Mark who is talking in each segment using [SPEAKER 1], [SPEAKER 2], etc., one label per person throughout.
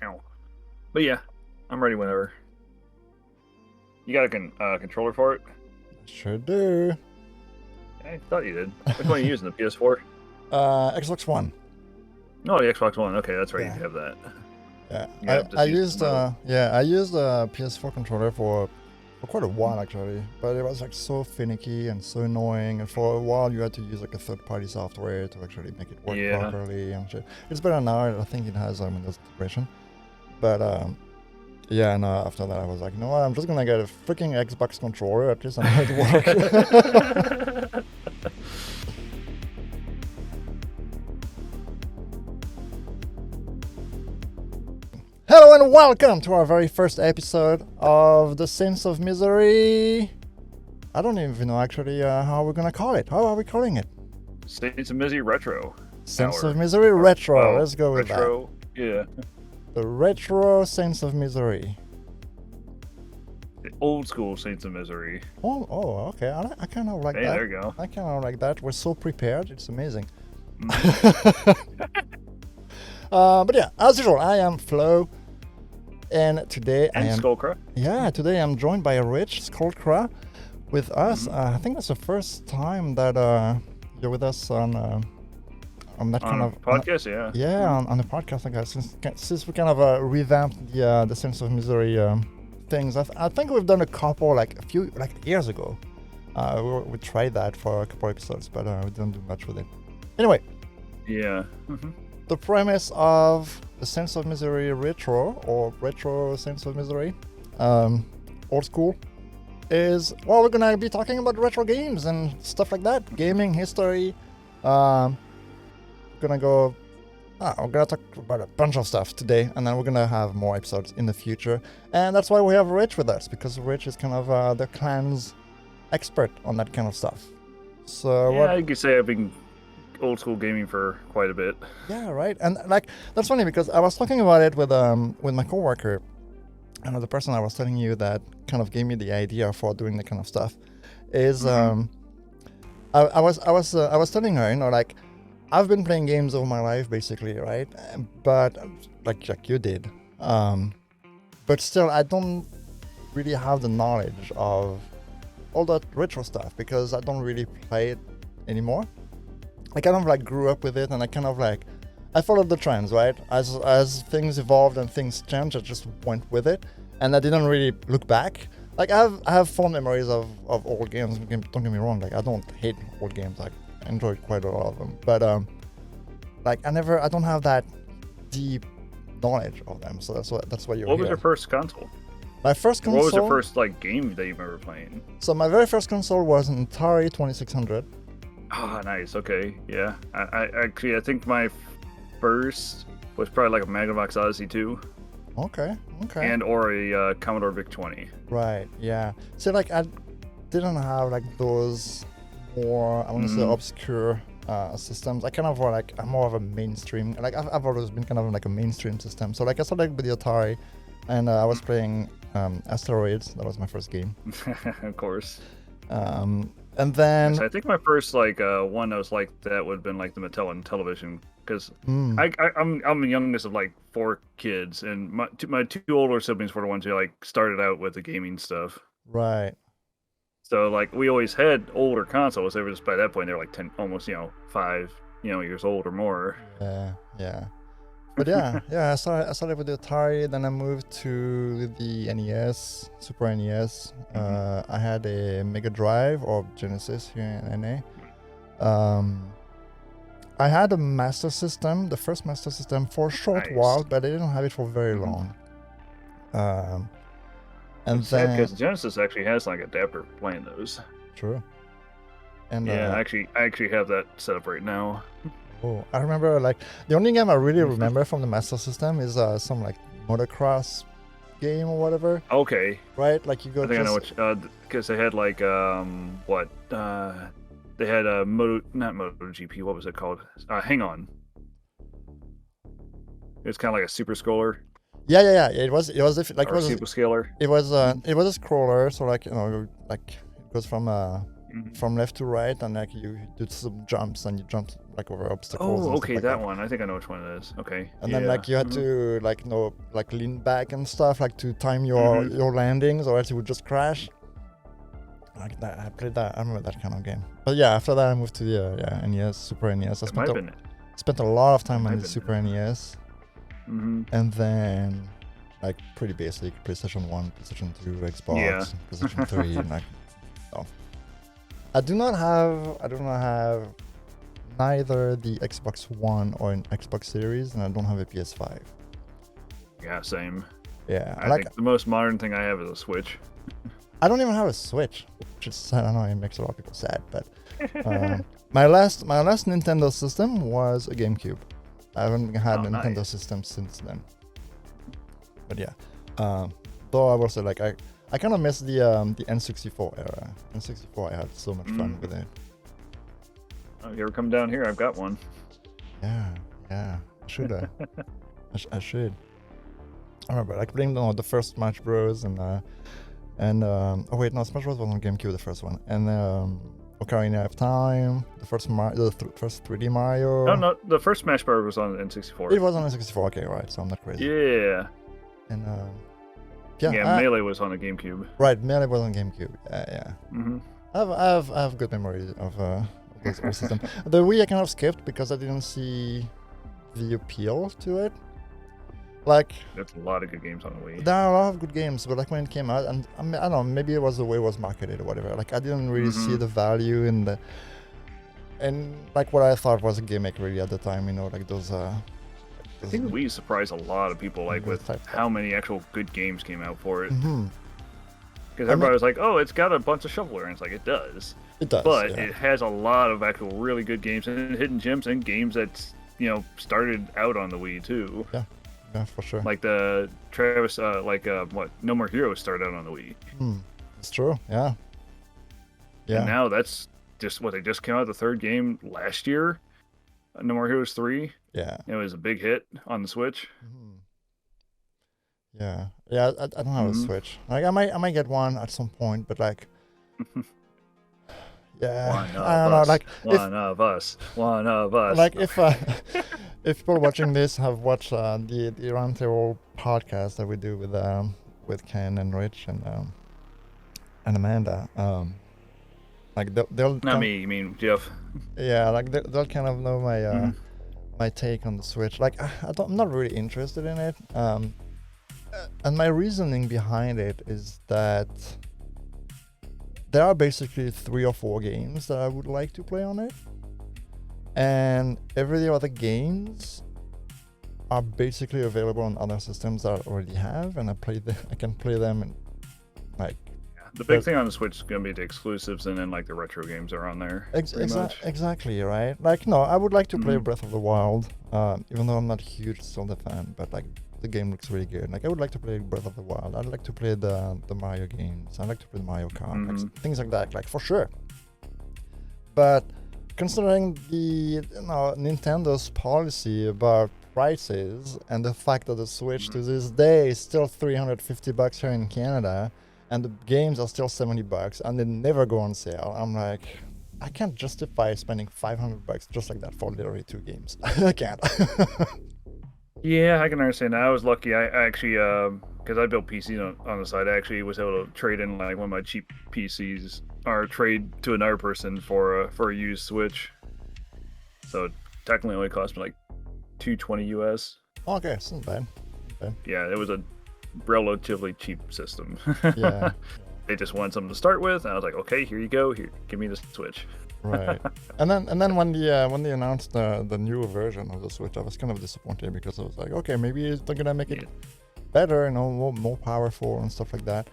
[SPEAKER 1] Ow. But yeah, I'm ready whenever. You got a controller for it?
[SPEAKER 2] Sure do.
[SPEAKER 1] I thought you did. Which one are you using? The PS4?
[SPEAKER 2] Xbox One.
[SPEAKER 1] No, the Xbox One. Okay, that's right.
[SPEAKER 2] Yeah.
[SPEAKER 1] You have that.
[SPEAKER 2] Yeah.
[SPEAKER 1] You have
[SPEAKER 2] I
[SPEAKER 1] just used
[SPEAKER 2] used
[SPEAKER 1] the metal.
[SPEAKER 2] I used a PS4 controller for quite a while actually, but it was like so finicky and so annoying, and for a while you had to use like a third-party software to actually make it work
[SPEAKER 1] Yeah.
[SPEAKER 2] properly and shit. It's better now. I think it has Windows integration, but yeah, no, after that I was like, you know what, I'm just gonna get a freaking Xbox controller, at least I know it work. Hello and welcome to our very first episode of The Sense of Misery. I don't even know actually how we're gonna call it. How are we calling it?
[SPEAKER 1] Saints of Misery Retro.
[SPEAKER 2] Sense
[SPEAKER 1] Hour.
[SPEAKER 2] of Misery Retro.
[SPEAKER 1] Well,
[SPEAKER 2] Let's go with
[SPEAKER 1] retro. Yeah.
[SPEAKER 2] that. The Retro Sense of Misery.
[SPEAKER 1] The old school Saints of Misery.
[SPEAKER 2] Oh, okay. I kind of like
[SPEAKER 1] Hey,
[SPEAKER 2] that.
[SPEAKER 1] there you go.
[SPEAKER 2] I kind of like that. We're so prepared. It's amazing. But yeah, as usual, I am Flo, and today
[SPEAKER 1] And
[SPEAKER 2] I am
[SPEAKER 1] Skullcra.
[SPEAKER 2] today I'm joined by a rich Skullcra with us. I think that's the first time that you're with us on that
[SPEAKER 1] On
[SPEAKER 2] kind
[SPEAKER 1] a
[SPEAKER 2] of
[SPEAKER 1] podcast, yeah.
[SPEAKER 2] on the podcast, I guess, since we kind of revamped the Sense of Misery things. I think we've done a couple like a few like years ago. We tried that for a couple episodes, but we didn't do much with it. Anyway.
[SPEAKER 1] Yeah.
[SPEAKER 2] The premise of the Sense of Misery Retro, or Retro Sense of Misery, old school, is, well, we're gonna be talking about retro games and stuff like that, gaming history. We're gonna talk about a bunch of stuff today, and then we're gonna have more episodes in the future. And that's why we have Rich with us, because Rich is kind of the clan's expert on that kind of stuff. So
[SPEAKER 1] Yeah, you could say I've been old school gaming for quite a bit.
[SPEAKER 2] Yeah, right. And like that's funny because I was talking about it with my coworker, and the person I was telling you that kind of gave me the idea for doing that kind of stuff is I was telling her, like, I've been playing games all my life basically, right? But like you did, but still I don't really have the knowledge of all that retro stuff because I don't really play it anymore. I kind of like grew up with it, and I kind of like I followed the trends, right? As things evolved and things changed, I just went with it, and I didn't really look back. Like I have fond memories of old games. Don't get me wrong. Like I don't hate old games. Like I enjoyed quite a lot of them, but like I don't have that deep knowledge of them. So that's why you're
[SPEAKER 1] What
[SPEAKER 2] here.
[SPEAKER 1] was your first console?
[SPEAKER 2] My first console.
[SPEAKER 1] What was your first like game that you remember playing?
[SPEAKER 2] So my very first console was an Atari 2600.
[SPEAKER 1] Oh, nice. Okay, yeah. I actually I think my first was probably like a Magnavox Odyssey 2.
[SPEAKER 2] Okay.
[SPEAKER 1] And or a Commodore VIC-20.
[SPEAKER 2] Right. Yeah. So like I didn't have like those more I want to say obscure systems. I kind of like I'm more of a mainstream. Like I've always been kind of like a mainstream system. So like I started with the Atari, and I was playing Asteroids. That was my first game.
[SPEAKER 1] Of course.
[SPEAKER 2] And then
[SPEAKER 1] So I think my first like one that was like that would have been like the Mattel and television because I'm the youngest of like 4 kids, and my two older siblings were the ones who like started out with the gaming stuff.
[SPEAKER 2] right.
[SPEAKER 1] So like we always had older consoles. They were just by that point they were like 10, almost 5 years old or more.
[SPEAKER 2] Yeah. But yeah. I started with the Atari, then I moved to the NES, Super NES. I had a Mega Drive or Genesis here in NA. I had a Master System, the first Master System, for a short while, but I didn't have it for very long. And
[SPEAKER 1] it's sad
[SPEAKER 2] then
[SPEAKER 1] because Genesis actually has like adapter playing those.
[SPEAKER 2] true. And
[SPEAKER 1] Yeah, I actually have that set up right now.
[SPEAKER 2] Oh, I remember like the only game I really remember from the Master System is some like motocross game or whatever.
[SPEAKER 1] Okay.
[SPEAKER 2] Right? Like you go.
[SPEAKER 1] I think I know which because they had like they had a not MotoGP. What was it called? Hang on. It's kind of like a super scroller.
[SPEAKER 2] Yeah. It was like
[SPEAKER 1] or super scaler.
[SPEAKER 2] it was a scroller. So like like it goes from from left to right, and like you do some jumps and you jump like over obstacles.
[SPEAKER 1] Oh,
[SPEAKER 2] and
[SPEAKER 1] okay,
[SPEAKER 2] stuff like
[SPEAKER 1] that one. I think I know which one it is. Okay.
[SPEAKER 2] And then like you had to like like lean back and stuff like to time your landings, or else you would just crash. Like that, I played that. I remember that kind of game. But yeah, after that I moved to the NES, Super NES. I spent a lot of time on the Super NES, and then like pretty basic PlayStation 1, PlayStation 2, Xbox, PlayStation 3, and like so. I do not have neither the Xbox One or an Xbox Series, and I don't have a PS5.
[SPEAKER 1] Yeah, same.
[SPEAKER 2] Yeah,
[SPEAKER 1] I think the most modern thing I have is a Switch.
[SPEAKER 2] I don't even have a Switch, which is, I don't know, it makes a lot of people sad, but my last Nintendo system was a GameCube. I haven't had a Nintendo system since then. But yeah, though I will say, like, I kind of miss the N64 era. N64, I had so much fun with it.
[SPEAKER 1] Oh, you ever come down here? I've got one.
[SPEAKER 2] Yeah, I should. I should. I remember like playing the first Smash Bros. and oh wait, no, Smash Bros was on GameCube, the first one, and Ocarina of Time, the first first 3D Mario.
[SPEAKER 1] No, the first Smash Bros was on N64.
[SPEAKER 2] It was on N64, okay, right? So I'm not crazy.
[SPEAKER 1] Yeah.
[SPEAKER 2] And
[SPEAKER 1] Melee was on a GameCube.
[SPEAKER 2] Right, Melee was on GameCube. Yeah. I have good memories of this system. The Wii I kind of skipped because I didn't see the appeal to it. Like,
[SPEAKER 1] there's a lot of good games on the Wii.
[SPEAKER 2] There are a lot of good games, but like when it came out, and I don't know, maybe it was the way it was marketed or whatever. Like I didn't really see the value in the, and like what I thought was a gimmick really at the time. You know, like those. I
[SPEAKER 1] think the Wii surprised a lot of people, like with how many actual good games came out for it. Because everybody was like, "Oh, it's got a bunch of shovelware," and it's like it does.
[SPEAKER 2] It does,
[SPEAKER 1] but it has a lot of actual really good games and hidden gems and games that started out on the Wii too.
[SPEAKER 2] Yeah, for sure.
[SPEAKER 1] Like the Travis, No More Heroes started out on the Wii.
[SPEAKER 2] It's true. Yeah.
[SPEAKER 1] And now that's just what they just came out. The third game last year, No More Heroes 3.
[SPEAKER 2] Yeah.
[SPEAKER 1] It was a big hit on the Switch.
[SPEAKER 2] Yeah. I don't have a Switch. Like I might get one at some point, but like. Yeah, I don't know. Like
[SPEAKER 1] one of us.
[SPEAKER 2] Like if people watching this have watched the Roundtable podcast that we do with Ken and Rich and Amanda, like they'll
[SPEAKER 1] not me. You mean Jeff?
[SPEAKER 2] Yeah, like they'll kind of know my my take on the Switch. Like I'm not really interested in it. And my reasoning behind it is that there are basically 3 or 4 games that I would like to play on it, and every other games are basically available on other systems that I already have, and I can play them. And like
[SPEAKER 1] the big thing on the Switch is gonna be the exclusives, and then like the retro games are on there.
[SPEAKER 2] Exactly, right? Like no, I would like to play Breath of the Wild, even though I'm not a huge Zelda fan, but like the game looks really good. Like I would like to play Breath of the Wild. I'd like to play the Mario games. I'd like to play the Mario Kart, like, things like that, like for sure. But considering the Nintendo's policy about prices and the fact that the Switch to this day is still $350 here in Canada, and the games are still $70, and they never go on sale, I'm like, I can't justify spending $500 just like that for literally 2 games. I can't.
[SPEAKER 1] Yeah, I can understand that. I was lucky. I actually, because I built PCs on the side, I actually was able to trade in like one of my cheap PCs, or trade to another person for a used Switch. So it technically only cost me like $220 US.
[SPEAKER 2] Okay, it's not bad.
[SPEAKER 1] Yeah, it was a relatively cheap system.
[SPEAKER 2] Yeah.
[SPEAKER 1] They just wanted something to start with, and I was like, okay, here you go. Here, give me the Switch.
[SPEAKER 2] Right. And then when they announced the newer version of the Switch, I was kind of disappointed because I was like, okay, maybe they're gonna make it better, more powerful and stuff like that.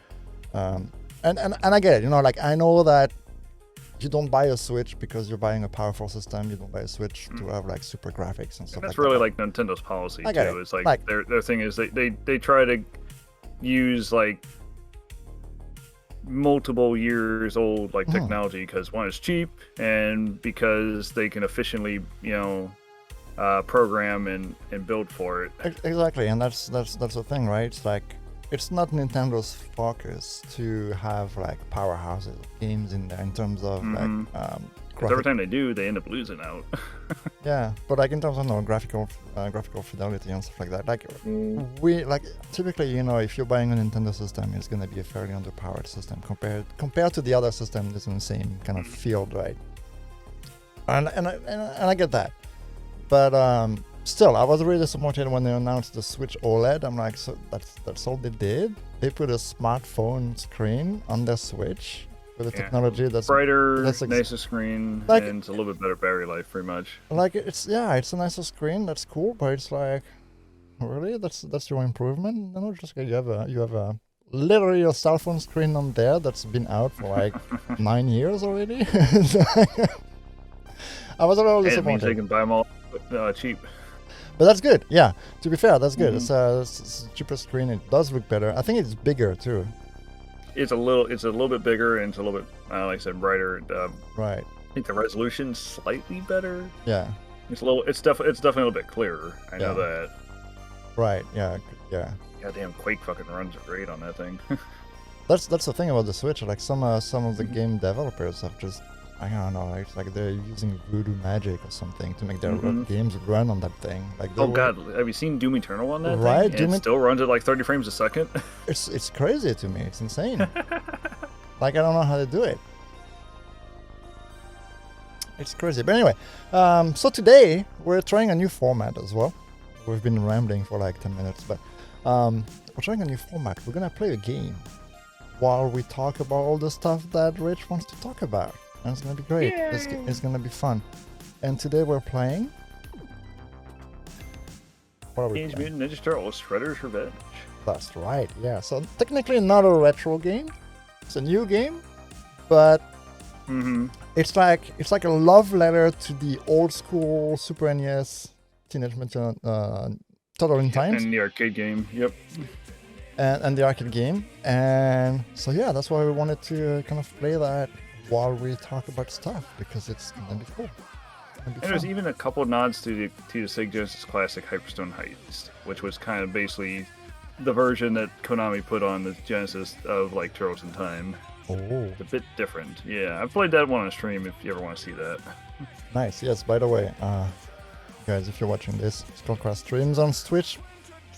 [SPEAKER 2] And I get it, like I know that you don't buy a Switch because you're buying a powerful system. You don't buy a Switch to have like super graphics and stuff.
[SPEAKER 1] That's
[SPEAKER 2] like
[SPEAKER 1] really
[SPEAKER 2] that.
[SPEAKER 1] like Nintendo's policy too.
[SPEAKER 2] It.
[SPEAKER 1] It's like their thing is they try to use like multiple years old like technology, because one is cheap and because they can efficiently program and build for it.
[SPEAKER 2] Exactly, and that's the thing, right? It's like it's not Nintendo's focus to have like powerhouses of games in there in terms of
[SPEAKER 1] every time they do, they end up losing out.
[SPEAKER 2] Yeah, but like in terms of graphical fidelity and stuff like that, like we like typically, if you're buying a Nintendo system, it's gonna be a fairly underpowered system compared to the other systems in the same kind of field, right? And I get that, but still, I was really disappointed when they announced the Switch OLED. I'm like, so that's all they did? They put a smartphone screen on their Switch. With a technology that's
[SPEAKER 1] brighter, nicer screen, and it's a little bit better battery life, pretty much.
[SPEAKER 2] Like it's a nicer screen. That's cool, but it's like, really, that's your improvement? No, just you have a literally a cell phone screen on there that's been out for like 9 years already. I was a little disappointed.
[SPEAKER 1] It means they can buy them all cheap.
[SPEAKER 2] But that's good. Yeah, to be fair, that's good. It's a cheaper screen. It does look better. I think it's bigger too. It's a
[SPEAKER 1] little bit bigger, and it's a little bit, like I said, brighter.
[SPEAKER 2] Right.
[SPEAKER 1] I think the resolution's slightly better.
[SPEAKER 2] Yeah.
[SPEAKER 1] It's definitely a little bit clearer. I know that.
[SPEAKER 2] Right. Yeah.
[SPEAKER 1] Goddamn, Quake fucking runs great on that thing.
[SPEAKER 2] That's the thing about the Switch. Like some of the game developers have just, I don't know, it's like they're using voodoo magic or something to make their games run on that thing. Like,
[SPEAKER 1] God, have you seen Doom Eternal on that
[SPEAKER 2] right?
[SPEAKER 1] thing? It still runs at like 30 frames a second.
[SPEAKER 2] It's crazy to me. It's insane. Like, I don't know how to do it. It's crazy. But anyway, so today we're trying a new format as well. We've been rambling for like 10 minutes, but we're trying a new format. We're gonna play a game while we talk about all the stuff that Rich wants to talk about. And it's gonna be great. It's gonna be fun. And today we're playing. What are we
[SPEAKER 1] Teenage
[SPEAKER 2] playing?
[SPEAKER 1] Mutant Ninja Turtles: Shredder's Revenge.
[SPEAKER 2] That's right. Yeah. So technically not a retro game. It's a new game, but it's like a love letter to the old school Super NES Teenage Mutant Turtle in Time.
[SPEAKER 1] And the arcade game. Yep.
[SPEAKER 2] And the arcade game. And so yeah, that's why we wanted to kind of play that while we talk about stuff, because it's gonna be cool.
[SPEAKER 1] And there's even a couple of nods to the Sega Genesis classic Hyperstone Heist, which was kind of basically the version that Konami put on the Genesis of like Turtles in Time.
[SPEAKER 2] Oh,
[SPEAKER 1] it's a bit different. Yeah, I've played that one on stream if you ever want to see that.
[SPEAKER 2] Nice. Yes. By the way, guys, if you're watching this, Skullcra streams on Twitch.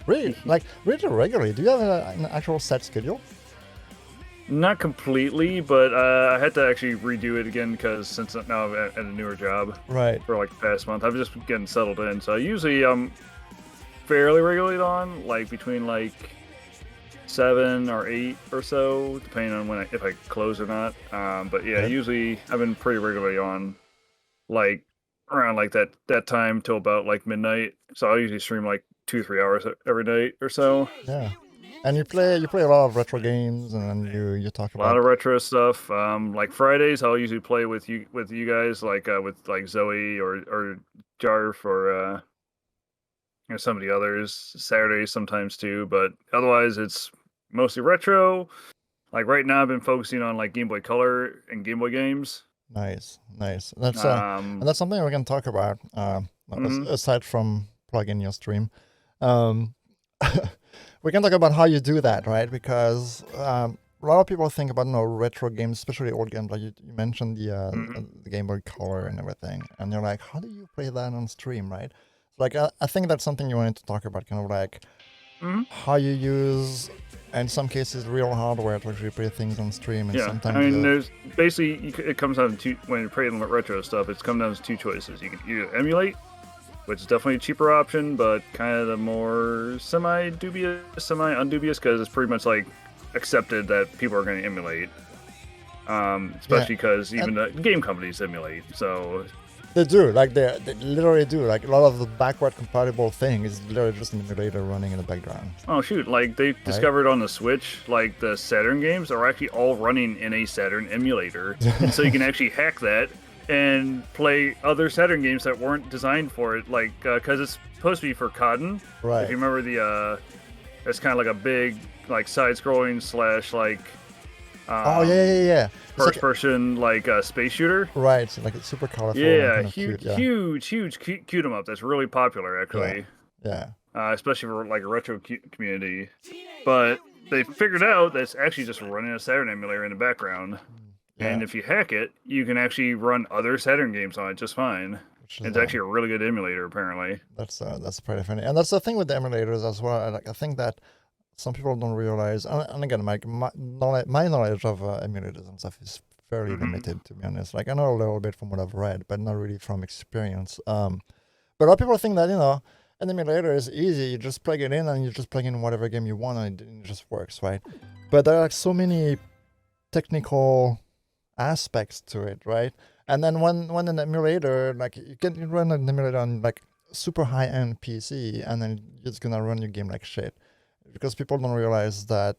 [SPEAKER 2] Really regularly. Do you have an actual set schedule?
[SPEAKER 1] Not completely, but I had to actually redo it again because since now I'm at a newer job,
[SPEAKER 2] right,
[SPEAKER 1] for like the past month, I've just been getting settled in. So usually I'm fairly regularly on, like between like 7 or 8 or so, depending on if I close or not. But yeah, usually I've been pretty regularly on, like around like that time till about like midnight. So I usually stream like 2-3 hours every night or so.
[SPEAKER 2] Yeah. And you play a lot of retro games, and then you talk about
[SPEAKER 1] a lot of retro stuff. Like Fridays, I'll usually play with you guys, like with like Zoe or Jarf or some of the others. Saturdays sometimes too, but otherwise it's mostly retro. Like right now, I've been focusing on like Game Boy Color and Game Boy games.
[SPEAKER 2] Nice. That's and that's something we can talk about. Aside from plugging your stream. We can talk about how you do that, right? Because a lot of people think about retro games, especially old games. Like you mentioned the Game Boy Color and everything, and you're like, how do you play that on stream, right? Like I think that's something you wanted to talk about, kind of like how you use, in some cases, real hardware to actually play things on stream. And sometimes
[SPEAKER 1] I mean, there's basically it comes down to when you're playing retro stuff. It's come down to two choices. You can either emulate, which is definitely a cheaper option, but kind of the more semi-undubious, because it's pretty much like accepted that people are going to emulate. Especially because even the game companies emulate, so...
[SPEAKER 2] They do, like they literally do. Like a lot of the backward compatible thing is literally just an emulator running in the background.
[SPEAKER 1] Oh shoot, like they discovered on the Switch, like the Saturn games are actually all running in a Saturn emulator. So you can actually hack that and play other Saturn games that weren't designed for it, like because it's supposed to be for Cotton.
[SPEAKER 2] Right.
[SPEAKER 1] If you remember it's kind of like a big like side-scrolling / like. First person like space shooter.
[SPEAKER 2] Right, so like it's super colorful.
[SPEAKER 1] Yeah,
[SPEAKER 2] kind of
[SPEAKER 1] huge cute 'em up. That's really popular actually.
[SPEAKER 2] Yeah.
[SPEAKER 1] Especially for like a retro community. But they figured out that's actually just running a Saturn emulator in the background.
[SPEAKER 2] Yeah.
[SPEAKER 1] And if you hack it, you can actually run other Saturn games on it just fine. It's actually a really good emulator, apparently.
[SPEAKER 2] That's pretty funny, and that's the thing with the emulators as well. I think that some people don't realize, and again, my knowledge of emulators and stuff is fairly limited, to be honest. Like I know a little bit from what I've read, but not really from experience. But a lot of people think that an emulator is easy. You just plug it in and you just plug in whatever game you want, and it just works, right? But there are so many technical aspects to it, right? And then when an emulator, like you can run an emulator on like super high-end PC, and then it's gonna run your game like shit, because people don't realize that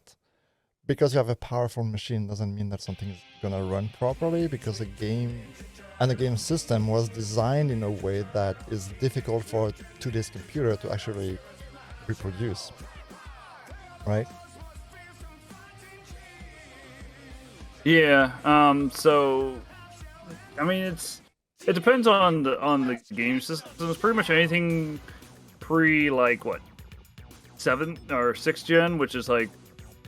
[SPEAKER 2] because you have a powerful machine doesn't mean that something's gonna run properly, because the game and the game system was designed in a way that is difficult for today's computer to actually reproduce, right?
[SPEAKER 1] Yeah. So, I mean, it depends on the game systems. Pretty much anything pre like what 7th or 6th gen, which is like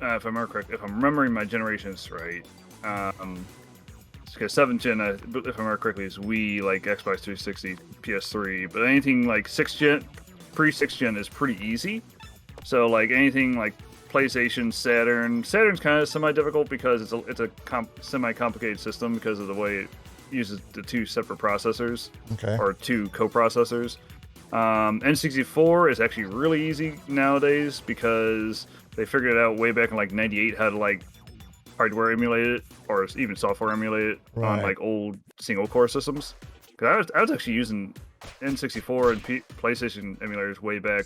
[SPEAKER 1] if I'm remembering my generations right. Because 7th gen, if I remember correctly, is Wii, like Xbox 360, PS3. But anything like 6th gen, pre 6th gen is pretty easy. So like anything like PlayStation, Saturn's kind of semi-difficult because it's a semi-complicated system because of the way it uses the 2 separate processors, or 2 co-processors. N64 is actually really easy nowadays because they figured it out way back in like '98 how to like hardware emulate it or even software emulate it on like old single-core systems. Because I was actually using N64 and PlayStation emulators way back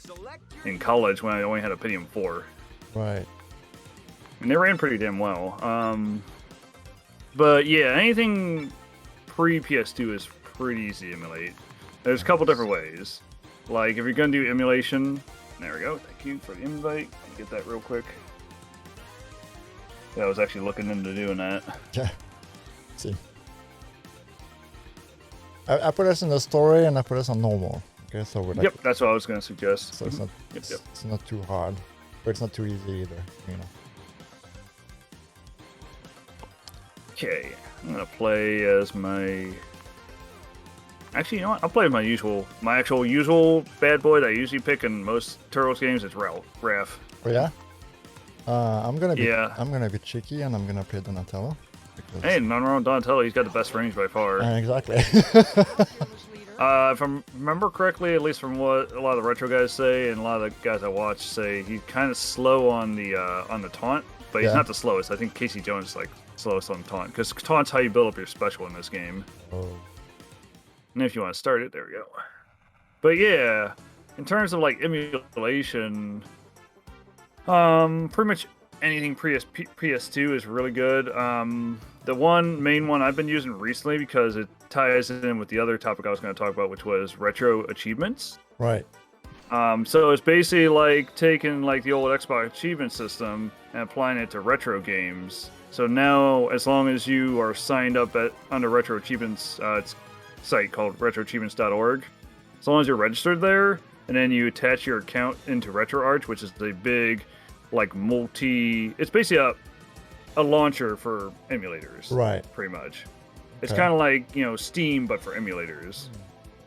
[SPEAKER 1] in college when I only had a Pentium 4.
[SPEAKER 2] Right.
[SPEAKER 1] And they ran pretty damn well. But yeah, anything pre-PS2 is pretty easy to emulate. There's a couple different ways. Like, if you're going to do emulation... There we go. Thank you for the invite. Get that real quick. Yeah, I was actually looking into doing that.
[SPEAKER 2] Yeah. Let's see. I put this in the story and I put this on normal. Okay, so we're like...
[SPEAKER 1] Yep, that's what I was going to suggest.
[SPEAKER 2] So it's not, it's not too hard. But it's not too easy either,
[SPEAKER 1] Okay, I'm gonna play as my... Actually, you know what? I'll play my actual usual bad boy that I usually pick in most Turtles games. It's Raph.
[SPEAKER 2] Oh yeah? I'm gonna be cheeky and I'm gonna play Donatello.
[SPEAKER 1] Hey, nothing wrong with Donatello. He's got the best range by far.
[SPEAKER 2] Exactly.
[SPEAKER 1] If I remember correctly, at least from what a lot of the retro guys say, and a lot of the guys I watch say, he's kind of slow on the taunt, but he's not the slowest. I think Casey Jones is like slowest on taunt, because taunt's how you build up your special in this game.
[SPEAKER 2] Oh.
[SPEAKER 1] And if you want to start it, there we go. But yeah, in terms of like emulation, pretty much anything PS2 is really good. The main one I've been using recently because it ties in with the other topic I was going to talk about, which was retro achievements.
[SPEAKER 2] Right.
[SPEAKER 1] So it's basically like taking like the old Xbox achievement system and applying it to retro games. So now, as long as you are signed up under Retro Achievements, it's a site called retroachievements.org. As long as you're registered there, and then you attach your account into RetroArch, which is a big, like it's basically a launcher for emulators.
[SPEAKER 2] Right.
[SPEAKER 1] Pretty much. It's kind of like, Steam, but for emulators.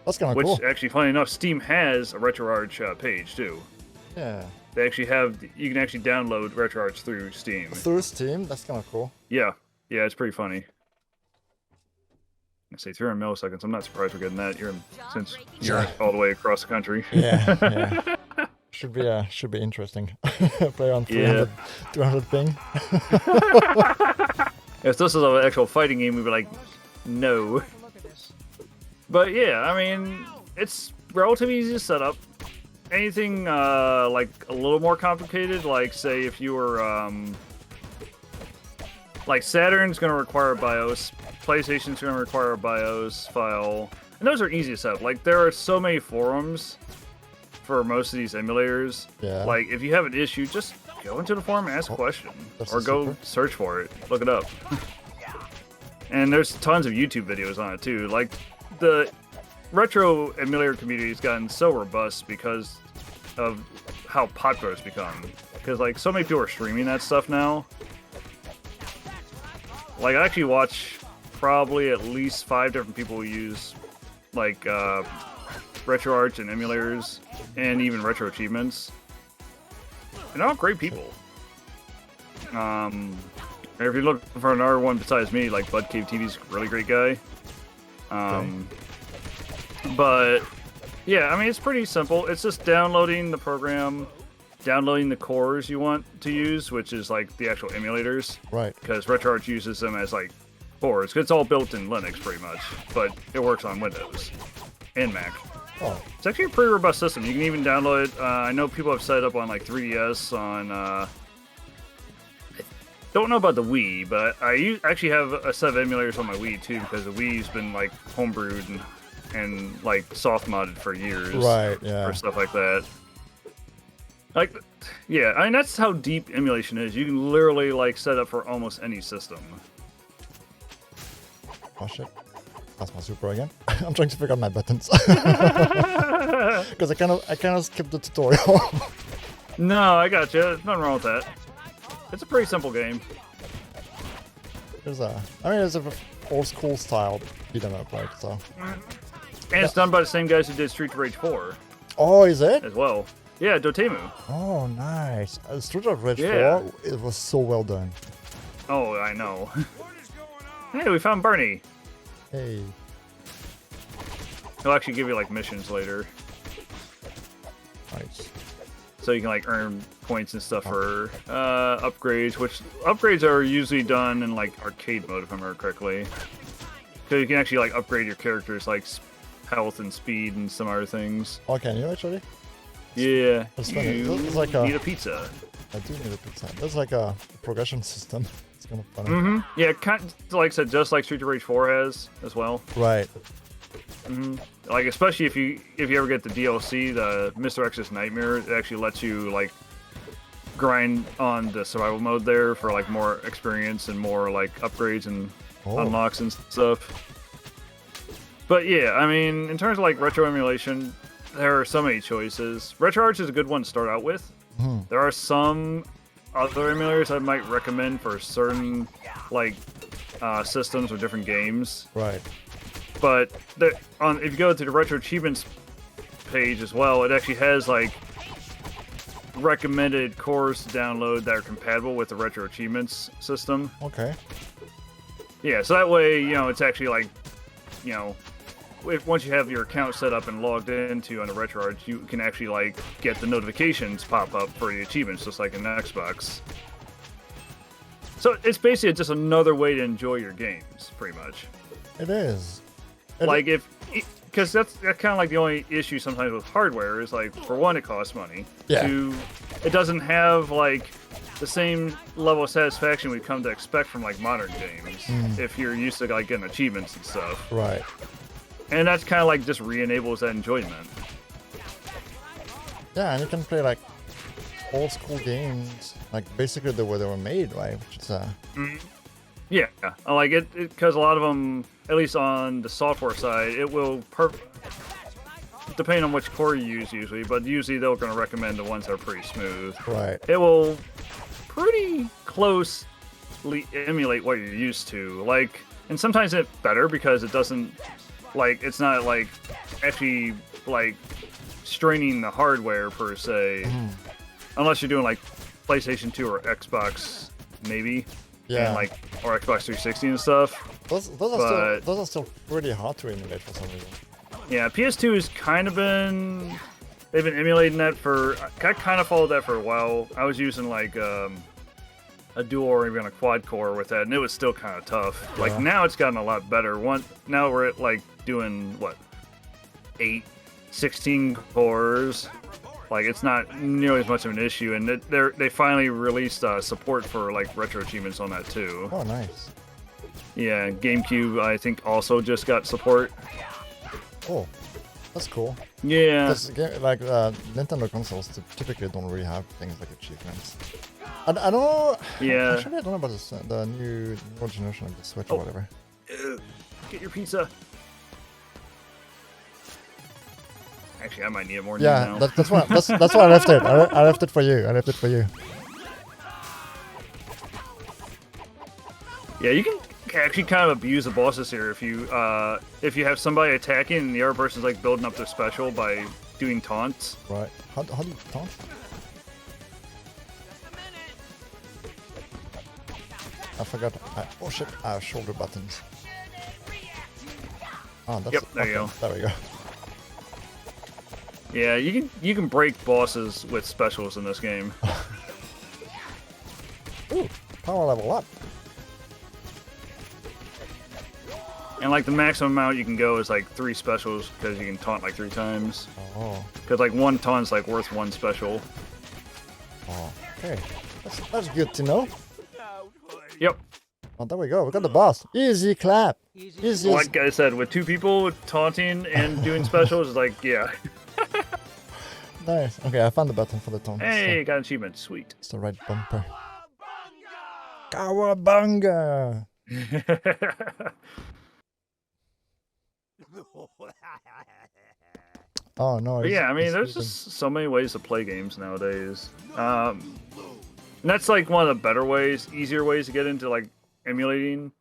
[SPEAKER 2] That's kind of cool.
[SPEAKER 1] Which, actually, funny enough, Steam has a RetroArch page, too.
[SPEAKER 2] Yeah.
[SPEAKER 1] They actually you can actually download RetroArch through Steam.
[SPEAKER 2] Through Steam? That's kind of cool.
[SPEAKER 1] Yeah. Yeah, it's pretty funny. I say 300 milliseconds. I'm not surprised we're getting that since you're all the way across the country.
[SPEAKER 2] Yeah. Should be interesting. Play on 300, 200 ping.
[SPEAKER 1] If this was an actual fighting game, we'd be like, no. But yeah, I mean, it's relatively easy to set up. Anything like a little more complicated, like say if you were like Saturn's going to require a BIOS, PlayStation's going to require a BIOS file, and those are easy to set up. Like there are so many forums for most of these emulators.
[SPEAKER 2] Yeah.
[SPEAKER 1] Like if you have an issue, just go into the forum and ask a question, or go search for it, look it up. And there's tons of YouTube videos on it too. Like the retro emulator community has gotten so robust because of how popular it's become. Because like so many people are streaming that stuff now. Like I actually watch probably at least 5 different people who use like RetroArch and emulators and even retro achievements. And they're all great people. If you're looking for another one besides me, like Bud Cave TV's a really great guy. But yeah, I mean it's pretty simple. It's just downloading the program, downloading the cores you want to use, which is like the actual emulators.
[SPEAKER 2] Right.
[SPEAKER 1] Because RetroArch uses them as like cores. It's all built in Linux pretty much, but it works on Windows and Mac.
[SPEAKER 2] Oh.
[SPEAKER 1] It's actually a pretty robust system. You can even download it. I know people have set it up on like 3DS, on I don't know about the Wii, but I actually have a set of emulators on my Wii too, because the Wii's been like homebrewed and like soft modded for years.
[SPEAKER 2] Right, yeah.
[SPEAKER 1] For stuff like that. Like, yeah, I mean that's how deep emulation is. You can literally like set up for almost any system.
[SPEAKER 2] Oh shit. That's my super again. I'm trying to figure out my buttons. Because I kind of skipped the tutorial.
[SPEAKER 1] No, I got you. There's nothing wrong with that. It's a pretty simple game.
[SPEAKER 2] There's a old school style beat 'em up, right? So.
[SPEAKER 1] And it's done by the same guys who did Street of Rage 4.
[SPEAKER 2] Oh, is it?
[SPEAKER 1] As well. Yeah, Dotemu.
[SPEAKER 2] Oh, nice. Street of Rage 4, it was so well done.
[SPEAKER 1] Oh, I know. Hey, we found Bernie.
[SPEAKER 2] Hey.
[SPEAKER 1] He'll actually give you like missions later.
[SPEAKER 2] Nice.
[SPEAKER 1] So you can like earn points and stuff for upgrades, which upgrades are usually done in like arcade mode if I remember correctly. So you can actually like upgrade your characters like health and speed and some other things.
[SPEAKER 2] Oh, can you actually?
[SPEAKER 1] Yeah.
[SPEAKER 2] It's funny. It's like
[SPEAKER 1] need a pizza.
[SPEAKER 2] I do need a pizza. There's like a progression system. It's kind of funny.
[SPEAKER 1] Mm-hmm. Yeah, kind of, like I said, just like Street of Rage 4 has as well.
[SPEAKER 2] Right.
[SPEAKER 1] Mm-hmm. Like especially if you ever get the DLC, the Mr. X's Nightmare, it actually lets you like grind on the survival mode there for like more experience and more like upgrades and unlocks and stuff. But yeah, I mean, in terms of like retro emulation, there are so many choices. RetroArch is a good one to start out with. There are some other emulators I might recommend for certain like systems or different games.
[SPEAKER 2] Right.
[SPEAKER 1] But if you go to the Retro Achievements page as well, it actually has like recommended cores to download that are compatible with the Retro Achievements system.
[SPEAKER 2] Okay.
[SPEAKER 1] Yeah, so that way, you know, it's actually like, you know, once you have your account set up and logged into on the RetroArch, you can actually like get the notifications pop up for the achievements, just like in Xbox. So it's basically just another way to enjoy your games, pretty much.
[SPEAKER 2] It is.
[SPEAKER 1] Like because that's kind of like the only issue sometimes with hardware is like, for one, it costs money.
[SPEAKER 2] Yeah.
[SPEAKER 1] Two, it doesn't have like the same level of satisfaction we've come to expect from like modern games if you're used to like getting achievements and stuff.
[SPEAKER 2] Right.
[SPEAKER 1] And that's kind of like just re-enables that enjoyment.
[SPEAKER 2] Yeah, and you can play like old school games, like basically the way they were made, right? Which is
[SPEAKER 1] Yeah, I like it because a lot of them, at least on the software side, it will depending on which core you use usually, but usually they're going to recommend the ones that are pretty smooth.
[SPEAKER 2] Right.
[SPEAKER 1] It will pretty closely emulate what you're used to. Like, and sometimes it's better because it doesn't, like, it's not like actually like straining the hardware per se, unless you're doing like PlayStation 2 or Xbox maybe.
[SPEAKER 2] Yeah.
[SPEAKER 1] And like, or Xbox 360 and stuff.
[SPEAKER 2] Those are still pretty hard to emulate for some reason.
[SPEAKER 1] Yeah, PS2 has kind of been, they've been emulating that for, I kind of followed that for a while. I was using like a dual or even a quad core with that, and it was still kind of tough.
[SPEAKER 2] Yeah.
[SPEAKER 1] Like now it's gotten a lot better. Now we're at like doing what, 16 cores. Like it's not nearly as much of an issue, and they finally released support for like retro achievements on that too.
[SPEAKER 2] Oh, nice.
[SPEAKER 1] Yeah, GameCube I think also just got support.
[SPEAKER 2] Oh, that's cool.
[SPEAKER 1] Yeah.
[SPEAKER 2] Like Nintendo consoles typically don't really have things like achievements. I don't know.
[SPEAKER 1] Yeah.
[SPEAKER 2] Actually, I don't know about the new generation of the Switch or whatever.
[SPEAKER 1] Get your pizza. Actually, I might need it more
[SPEAKER 2] Yeah,
[SPEAKER 1] now.
[SPEAKER 2] that's why I left it. I left it for you. I left it for you.
[SPEAKER 1] Yeah, you can actually kind of abuse the bosses here if you have somebody attacking and the other person's like building up their special by doing taunts.
[SPEAKER 2] Right. How do you taunt? I forgot. Oh shit! I have shoulder buttons. Oh, that's
[SPEAKER 1] Yep, there you go.
[SPEAKER 2] There we go.
[SPEAKER 1] Yeah, you can break bosses with specials in this game.
[SPEAKER 2] Ooh, power level up.
[SPEAKER 1] And like the maximum amount you can go is like 3 specials because you can taunt like 3 times.
[SPEAKER 2] Oh.
[SPEAKER 1] Because like 1 taunt's like worth 1 special.
[SPEAKER 2] Oh. Okay. That's good to know.
[SPEAKER 1] Yep.
[SPEAKER 2] Oh, there we go. We got the boss. Easy clap. Easy.
[SPEAKER 1] Like I said, with 2 people taunting and doing specials, it's like, yeah.
[SPEAKER 2] Nice. Okay, I found the button for the taunt.
[SPEAKER 1] Hey, got an achievement. Sweet.
[SPEAKER 2] It's the right bumper. Cowabunga! Oh no!
[SPEAKER 1] Yeah, I mean, there's just so many ways to play games nowadays. And that's like one of the better ways, easier ways to get into like emulating.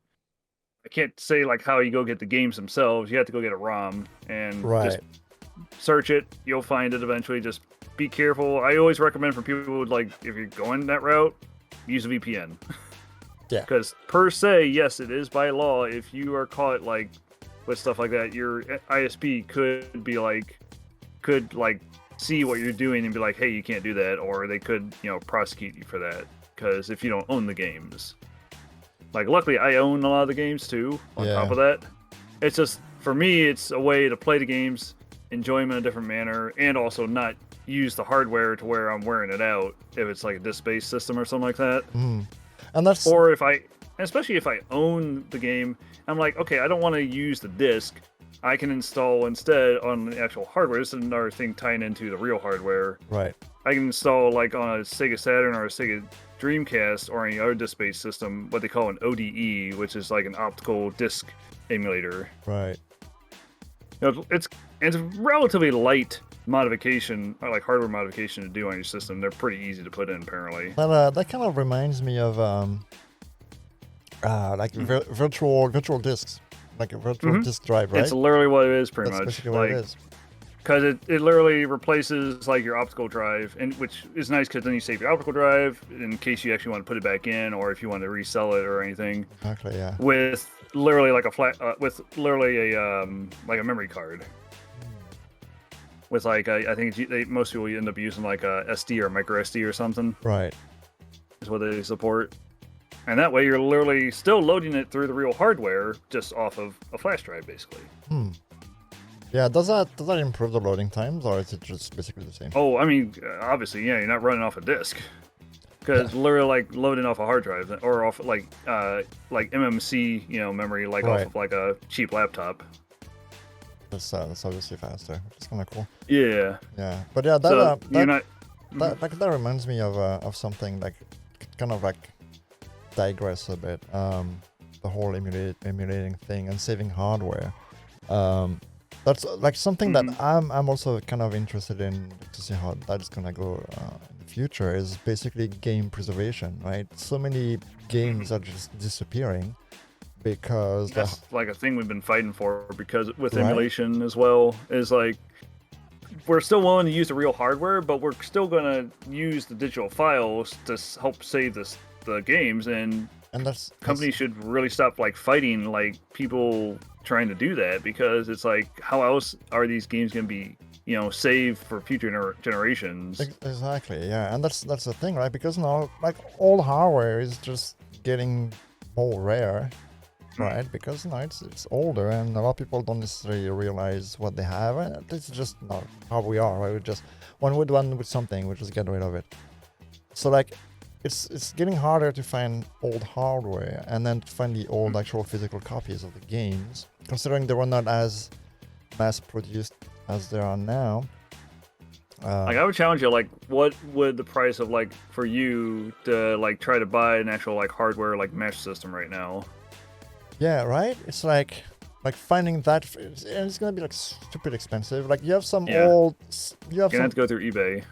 [SPEAKER 1] I can't say like how you go get the games themselves. You have to go get a ROM and just search it. You'll find it eventually. Just be careful. I always recommend for people who like if you're going that route, use a VPN.
[SPEAKER 2] Yeah.
[SPEAKER 1] Because per se, yes, it is by law. If you are caught like with stuff like that, your ISP could see what you're doing and be like, hey, you can't do that, or they could, prosecute you for that. Because if you don't own the games, like luckily I own a lot of the games too. On top of that, it's just for me, it's a way to play the games, enjoy them in a different manner, and also not use the hardware to where I'm wearing it out if it's like a disc-based system or something like that.
[SPEAKER 2] And that's
[SPEAKER 1] or especially if I own the game, I'm like, okay, I don't want to use the disc. I can install instead on the actual hardware. This is another thing tying into the real hardware.
[SPEAKER 2] right.
[SPEAKER 1] I can install like on a Sega Saturn or a Sega Dreamcast or any other disc-based system what they call an ODE, which is like an optical disc emulator.
[SPEAKER 2] Right.
[SPEAKER 1] It's a relatively light modification, or like hardware modification to do on your system. They're pretty easy to put in, apparently.
[SPEAKER 2] That kind of reminds me of virtual discs, like a virtual disk drive, right?
[SPEAKER 1] It's literally what it is, pretty
[SPEAKER 2] That's
[SPEAKER 1] much.
[SPEAKER 2] basically what it is.
[SPEAKER 1] Because it literally replaces like your optical drive, and which is nice because then you save your optical drive in case you actually want to put it back in, or if you want to resell it or anything.
[SPEAKER 2] Exactly, yeah.
[SPEAKER 1] With literally like a memory card. With like I think most people end up using like a SD or micro SD or something.
[SPEAKER 2] Right.
[SPEAKER 1] Is what they support, and that way you're literally still loading it through the real hardware, just off of a flash drive, basically.
[SPEAKER 2] Yeah, does that improve the loading times, or is it just basically the same?
[SPEAKER 1] Oh, I mean, obviously, yeah, you're not running off a disk, because literally like loading off a hard drive or off like MMC, memory, like off of like a cheap laptop.
[SPEAKER 2] That's obviously faster, which is kind of cool.
[SPEAKER 1] Yeah.
[SPEAKER 2] Yeah, but yeah, that reminds me of something like kind of like digress a bit. The whole emulating thing and saving hardware. That's like something that I'm also kind of interested in to see how that's gonna go in the future. Is basically game preservation, right? So many games are just disappearing because
[SPEAKER 1] that's like a thing we've been fighting for. Because with emulation as well, is like we're still willing to use the real hardware, but we're still gonna use the digital files to help save the games, and companies should really stop like fighting like people trying to do that, because it's like, how else are these games going to be saved for future generations?
[SPEAKER 2] Exactly, yeah. And that's the thing, right? Because now like all hardware is just getting more rare, right? Because it's older, and a lot of people don't necessarily realize what they have, and it's just not how we are, right? We just when we're done with something, we just get rid of it. So like it's getting harder to find old hardware and then to find the old actual physical copies of the games, considering they were not as mass produced as they are now.
[SPEAKER 1] Like I would challenge you, like what would the price of like for you to like try to buy an actual like hardware like mesh system right now?
[SPEAKER 2] Yeah, right? It's like like finding that, and it's gonna be like stupid expensive. Like you have some
[SPEAKER 1] Yeah.
[SPEAKER 2] old, you have
[SPEAKER 1] You're gonna
[SPEAKER 2] some
[SPEAKER 1] have to go through eBay.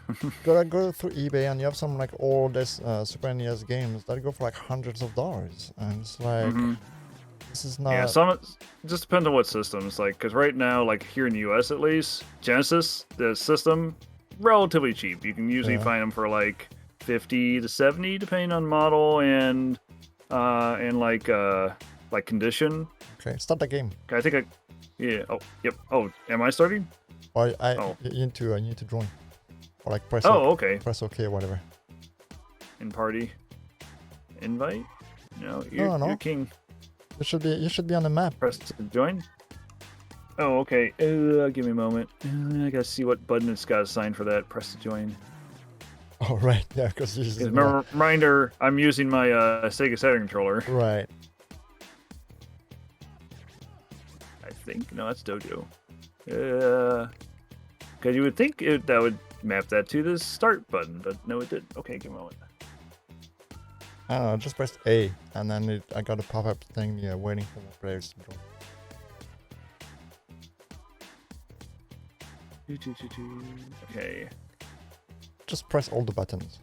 [SPEAKER 2] gotta go through eBay, and you have some like old Super NES games that go for like hundreds of dollars, and it's like this is not.
[SPEAKER 1] Yeah, some it just depends on what systems. Like, because right now, like here in the U.S. at least, Genesis, the system, relatively cheap. You can usually find them for like 50 to 70, depending on model and like condition.
[SPEAKER 2] Okay, start the game.
[SPEAKER 1] I think I, yeah. Oh, yep. Oh, am I starting?
[SPEAKER 2] Or you need to join, or like press.
[SPEAKER 1] Okay.
[SPEAKER 2] Press OK or whatever.
[SPEAKER 1] In party, invite. No, you're king.
[SPEAKER 2] You should be on the map.
[SPEAKER 1] Press to join. Oh, okay. Give me a moment. I gotta see what button it's got assigned for that. Press to join.
[SPEAKER 2] Oh right, yeah, because
[SPEAKER 1] reminder, I'm using my Sega Saturn controller.
[SPEAKER 2] Right.
[SPEAKER 1] I think no, that's Dojo. Because you would think that would map that to the start button, but no, it didn't. Okay, give me a moment.
[SPEAKER 2] I don't know, just pressed A, and then I got a pop-up thing waiting for more players to join.
[SPEAKER 1] Okay.
[SPEAKER 2] Just press all the buttons.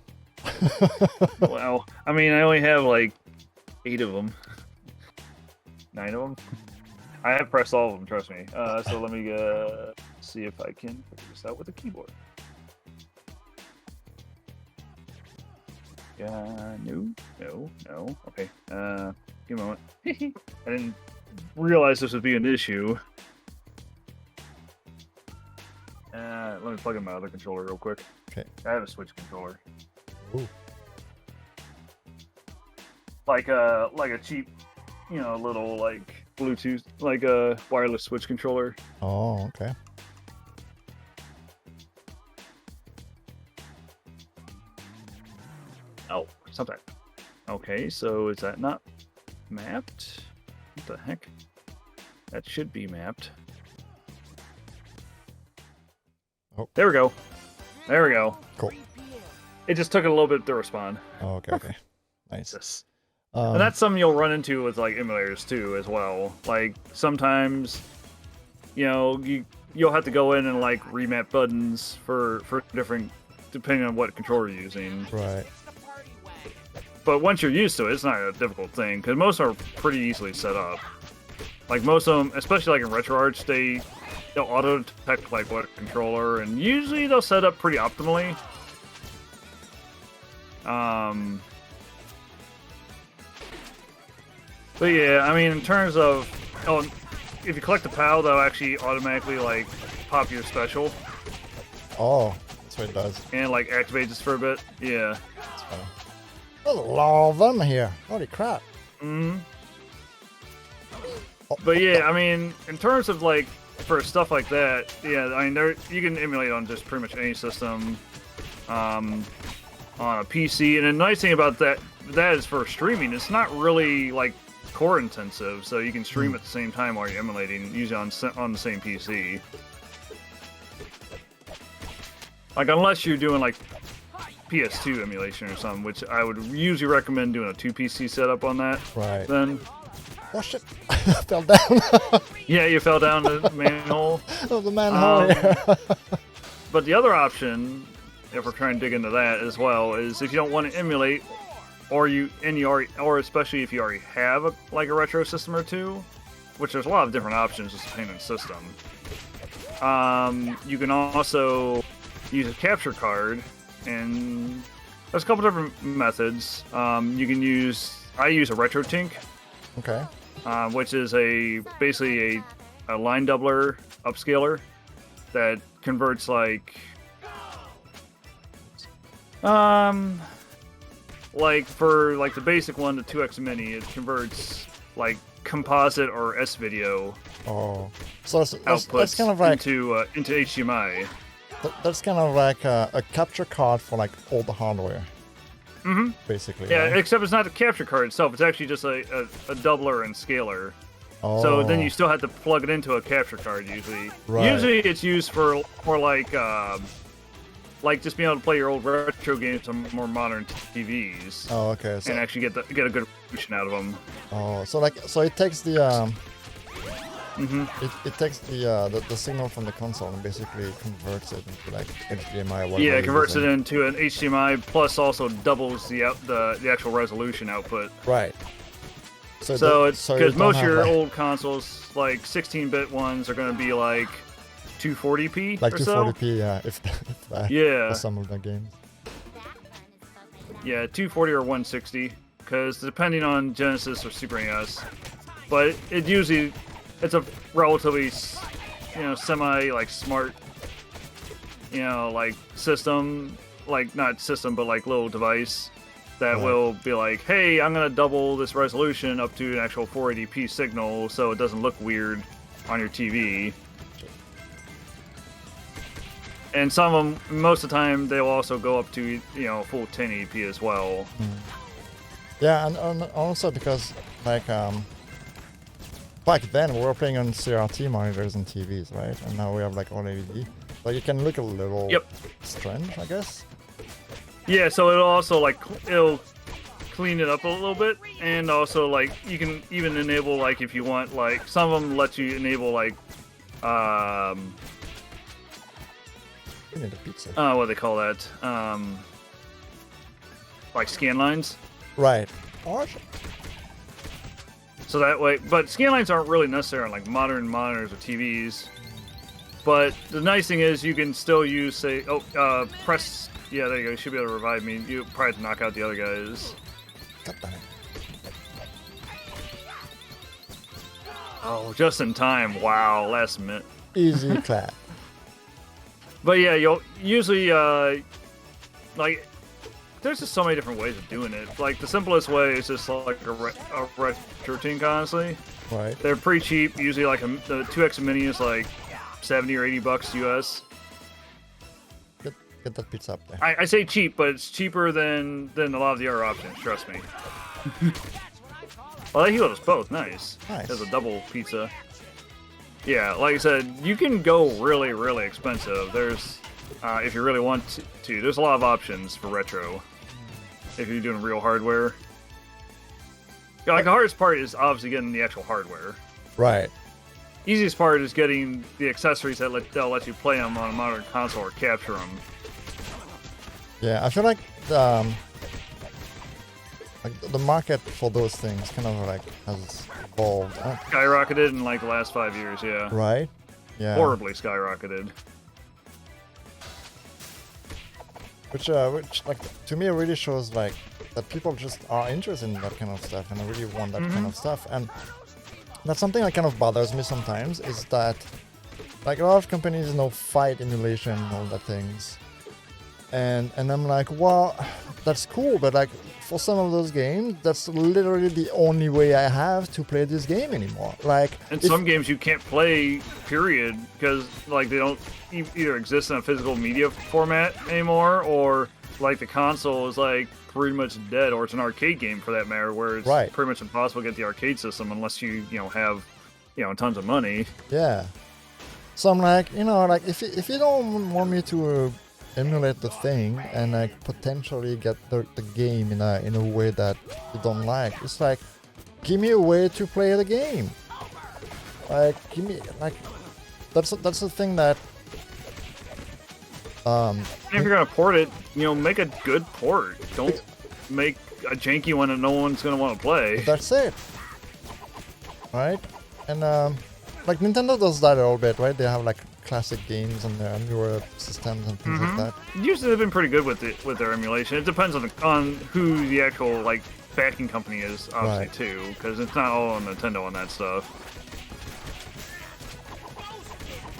[SPEAKER 1] Well, I mean, I only have like 8 of them. 9 of them. I have pressed all of them, trust me. So let me see if I can figure this out with a keyboard. No. Okay. Give me a moment. I didn't realize this would be an issue. Let me plug in my other controller real quick.
[SPEAKER 2] Okay.
[SPEAKER 1] I have a Switch controller.
[SPEAKER 2] Ooh.
[SPEAKER 1] Like a cheap, little like Bluetooth, like a wireless Switch controller.
[SPEAKER 2] Oh, okay.
[SPEAKER 1] Oh, something. Okay, so is that not mapped? What the heck? That should be mapped.
[SPEAKER 2] Oh.
[SPEAKER 1] There we go.
[SPEAKER 2] Cool.
[SPEAKER 1] It just took a little bit to respond.
[SPEAKER 2] Oh, okay. Nice.
[SPEAKER 1] Yes. And that's something you'll run into with like emulators too, as well. Like sometimes, you'll have to go in and like remap buttons for different, depending on what controller you're using.
[SPEAKER 2] Right.
[SPEAKER 1] But once you're used to it, it's not a difficult thing because most are pretty easily set up. Like most of them, especially like in RetroArch, they'll auto detect like what controller, and usually they'll set up pretty optimally. But yeah, I mean, in terms of if you collect the PAL, they'll actually automatically like pop your special.
[SPEAKER 2] Oh, that's what it does.
[SPEAKER 1] And like activate this for a bit. Yeah.
[SPEAKER 2] That's funny. There's a lot of them here. Holy crap.
[SPEAKER 1] Mm-hmm. But yeah, I mean, in terms of like for stuff like that, yeah, I mean, you can emulate on just pretty much any system, on a PC. And the nice thing about that is for streaming, it's not really like core intensive, so you can stream at the same time while you're emulating, usually on the same PC. Like unless you're doing like PS2 emulation or something, which I would usually recommend doing a 2 PC setup on that.
[SPEAKER 2] Right.
[SPEAKER 1] Then.
[SPEAKER 2] Oh shit! I fell down.
[SPEAKER 1] Yeah, you fell down the manhole.
[SPEAKER 2] Oh, the manhole.
[SPEAKER 1] But the other option, if we're trying to dig into that as well, is if you don't want to emulate, or especially if you already have a retro system or two, which there's a lot of different options just depending on the system. You can also use a capture card, and there's a couple different methods. I use a RetroTink.
[SPEAKER 2] Okay.
[SPEAKER 1] Which is basically a line doubler upscaler that converts like for like the basic one, the 2X Mini, it converts like composite or S-video.
[SPEAKER 2] Oh, so
[SPEAKER 1] outputs
[SPEAKER 2] that's kind of like
[SPEAKER 1] into HDMI.
[SPEAKER 2] That's kind of like a capture card for like all the hardware.
[SPEAKER 1] Mm-hmm.
[SPEAKER 2] Basically.
[SPEAKER 1] Yeah,
[SPEAKER 2] right?
[SPEAKER 1] except it's not the capture card itself. It's actually just a doubler and scaler.
[SPEAKER 2] Oh.
[SPEAKER 1] So then you still have to plug it into a capture card usually.
[SPEAKER 2] Right.
[SPEAKER 1] Usually it's used for like just being able to play your old retro games on more modern TVs.
[SPEAKER 2] Oh, okay. So,
[SPEAKER 1] and actually get a good resolution out of them.
[SPEAKER 2] Oh, so it takes the It takes the signal from the console and basically converts it into like HDMI.
[SPEAKER 1] Yeah, it converts it into an HDMI, plus also doubles the actual resolution output.
[SPEAKER 2] Right.
[SPEAKER 1] So it's because most of your old consoles, like 16-bit ones, are going to be like 240p.
[SPEAKER 2] Like
[SPEAKER 1] or
[SPEAKER 2] 240p,
[SPEAKER 1] so.
[SPEAKER 2] Yeah, if that.
[SPEAKER 1] Yeah.
[SPEAKER 2] For some of the games.
[SPEAKER 1] Yeah, 240 or 160, because depending on Genesis or Super NES, but it's a relatively, semi like smart, like system, like not system, but like little device that will be like, hey, I'm gonna double this resolution up to an actual 480p signal, so it doesn't look weird on your TV. And some of them, most of the time, they'll also go up to full 1080p as well.
[SPEAKER 2] Yeah, and also because like back then we were playing on CRT monitors and TVs, right? And now we have like all LED. Like it can look a little strange, I guess.
[SPEAKER 1] Yeah, so it'll also it'll clean it up a little bit, and also like you can even enable like if you want like some of them let you enable like
[SPEAKER 2] We need a pizza.
[SPEAKER 1] what do they call that? Like scan lines.
[SPEAKER 2] Right.
[SPEAKER 1] So that way, but scan lines aren't really necessary on like modern monitors or TVs. But the nice thing is you can still use, say, press. Yeah, there you go. You should be able to revive me. You probably have to knock out the other guys.
[SPEAKER 2] God damn it.
[SPEAKER 1] Oh, just in time. Wow, last minute.
[SPEAKER 2] Easy clap.
[SPEAKER 1] But yeah, you'll usually, like, there's just so many different ways of doing it. Like, the simplest way is just like a retro tank, honestly.
[SPEAKER 2] Right.
[SPEAKER 1] They're pretty cheap. Usually, like, the 2X Mini is like $70 or $80 US.
[SPEAKER 2] Get that pizza up there.
[SPEAKER 1] I say cheap, but it's cheaper than a lot of the other options, trust me. Well, he was both. Nice. There's a double pizza. Yeah, like I said, you can go really, really expensive. There's, if you really want to, there's a lot of options for retro. If you're doing real hardware. Yeah, like the hardest part is obviously getting the actual hardware.
[SPEAKER 2] Right.
[SPEAKER 1] Easiest part is getting the accessories that'll let you play them on a modern console or capture them.
[SPEAKER 2] Yeah, I feel like the market for those things kind of like has evolved.
[SPEAKER 1] Skyrocketed in like the last 5 years, yeah.
[SPEAKER 2] Right? Yeah.
[SPEAKER 1] Horribly skyrocketed.
[SPEAKER 2] Which like to me really shows like that people just are interested in that kind of stuff and really want that kind of stuff. And that's something that kind of bothers me sometimes, is that like a lot of companies fight emulation and all that things. And I'm like, well, that's cool, but like for some of those games, that's literally the only way I have to play this game anymore. Like,
[SPEAKER 1] and some games you can't play, period, because like they don't either exist in a physical media format anymore, or like the console is like pretty much dead, or it's an arcade game for that matter, where it's pretty much impossible to get the arcade system unless you have tons of money.
[SPEAKER 2] Yeah. So I'm like, like if you don't want me to emulate the thing and like potentially get the game in a way that you don't like, it's like, give me a way to play the game. Like, give me like that's the thing that
[SPEAKER 1] and if you're gonna port it, make a good port. Don't make a janky one that no one's gonna want to play.
[SPEAKER 2] That's it. Right? And like Nintendo does that a little bit, right? They have like classic games on their newer systems and things like that.
[SPEAKER 1] Usually they've been pretty good with their emulation. It depends on who the actual like backing company is, obviously too, because it's not all on Nintendo on that stuff.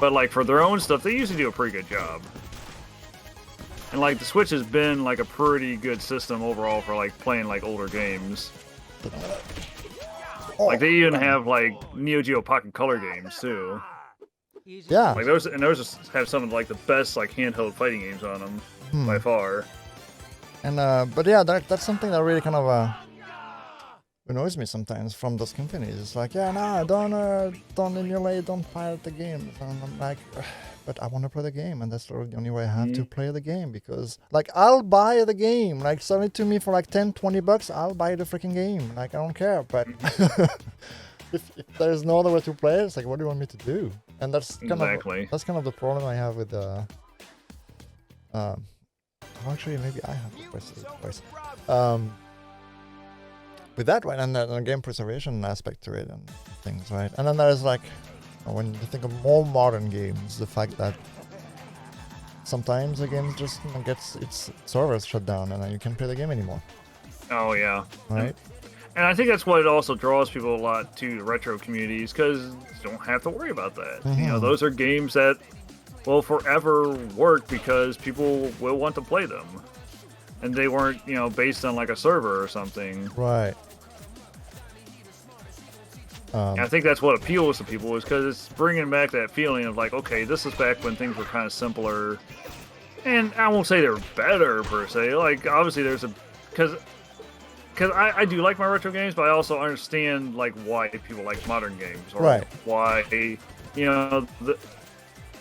[SPEAKER 1] But like for their own stuff, they usually do a pretty good job. And like the Switch has been like a pretty good system overall for like playing like older games. Like they even have like Neo Geo Pocket Color games too.
[SPEAKER 2] Yeah.
[SPEAKER 1] Like those have some of like the best like handheld fighting games on them by far.
[SPEAKER 2] And but yeah, that's something that really kind of annoys me sometimes from those companies. It's like, yeah, no, don't emulate, don't pirate the games. And I'm like, but I want to play the game, and that's the only way I have to play the game, because like I'll buy the game, like sell it to me for like $10-20, I'll buy the freaking game. Like I don't care, but if there's no other way to play it, it's like, what do you want me to do? And that's kind
[SPEAKER 1] Exactly.
[SPEAKER 2] of the problem I have with actually maybe I have to press it twice. With that, right, and the game preservation aspect to it and things, right? And then there's like, when you think of more modern games, the fact that sometimes the game just gets its servers shut down and then you can't play the game anymore.
[SPEAKER 1] Oh yeah.
[SPEAKER 2] Right.
[SPEAKER 1] And I think that's what also draws people a lot to the retro communities, because you don't have to worry about that.
[SPEAKER 2] Mm-hmm.
[SPEAKER 1] You know, those are games that will forever work because people will want to play them, and they weren't, you know, based on like a server or something.
[SPEAKER 2] Right.
[SPEAKER 1] And I think that's what appeals to people, is because it's bringing back that feeling of like, okay, this is back when things were kind of simpler, and I won't say they're better per se. Like obviously there's a because I do like my retro games, but I also understand like why people like modern games, or
[SPEAKER 2] right.
[SPEAKER 1] why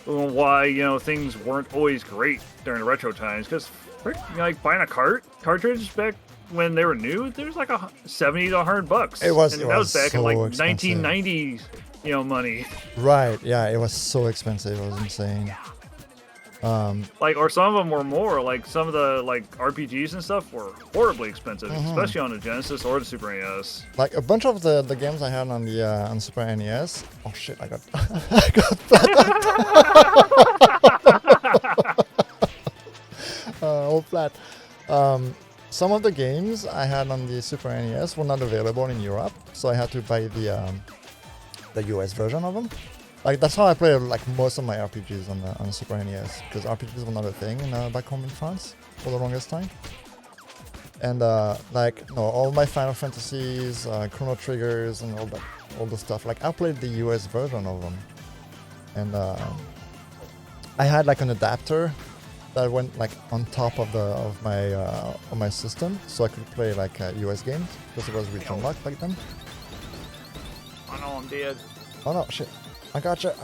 [SPEAKER 1] why things weren't always great during the retro times. Because like buying a cartridge back when they were new, there was like $70 to $100.
[SPEAKER 2] It was.
[SPEAKER 1] That was back
[SPEAKER 2] so
[SPEAKER 1] in like
[SPEAKER 2] expensive.
[SPEAKER 1] 1990s, money.
[SPEAKER 2] Right. Yeah. It was so expensive. It was insane.
[SPEAKER 1] Like, or some of them were more. Like some of the like RPGs and stuff were horribly expensive, especially on the Genesis or the Super NES.
[SPEAKER 2] Like a bunch of the games I had on the on Super NES. Oh shit! I got I got flat. All flat. Some of the games I had on the Super NES were not available in Europe, so I had to buy the US version of them. Like that's how I played like most of my RPGs on the Super NES, because RPGs were not a thing back home in France for the longest time. And all my Final Fantasies, Chrono Triggers, and all the stuff. Like I played the US version of them, and I had like an adapter that went like on top of my system, so I could play like US games, because it was region locked back then.
[SPEAKER 1] I know I'm dead.
[SPEAKER 2] Oh no, shit. I gotcha.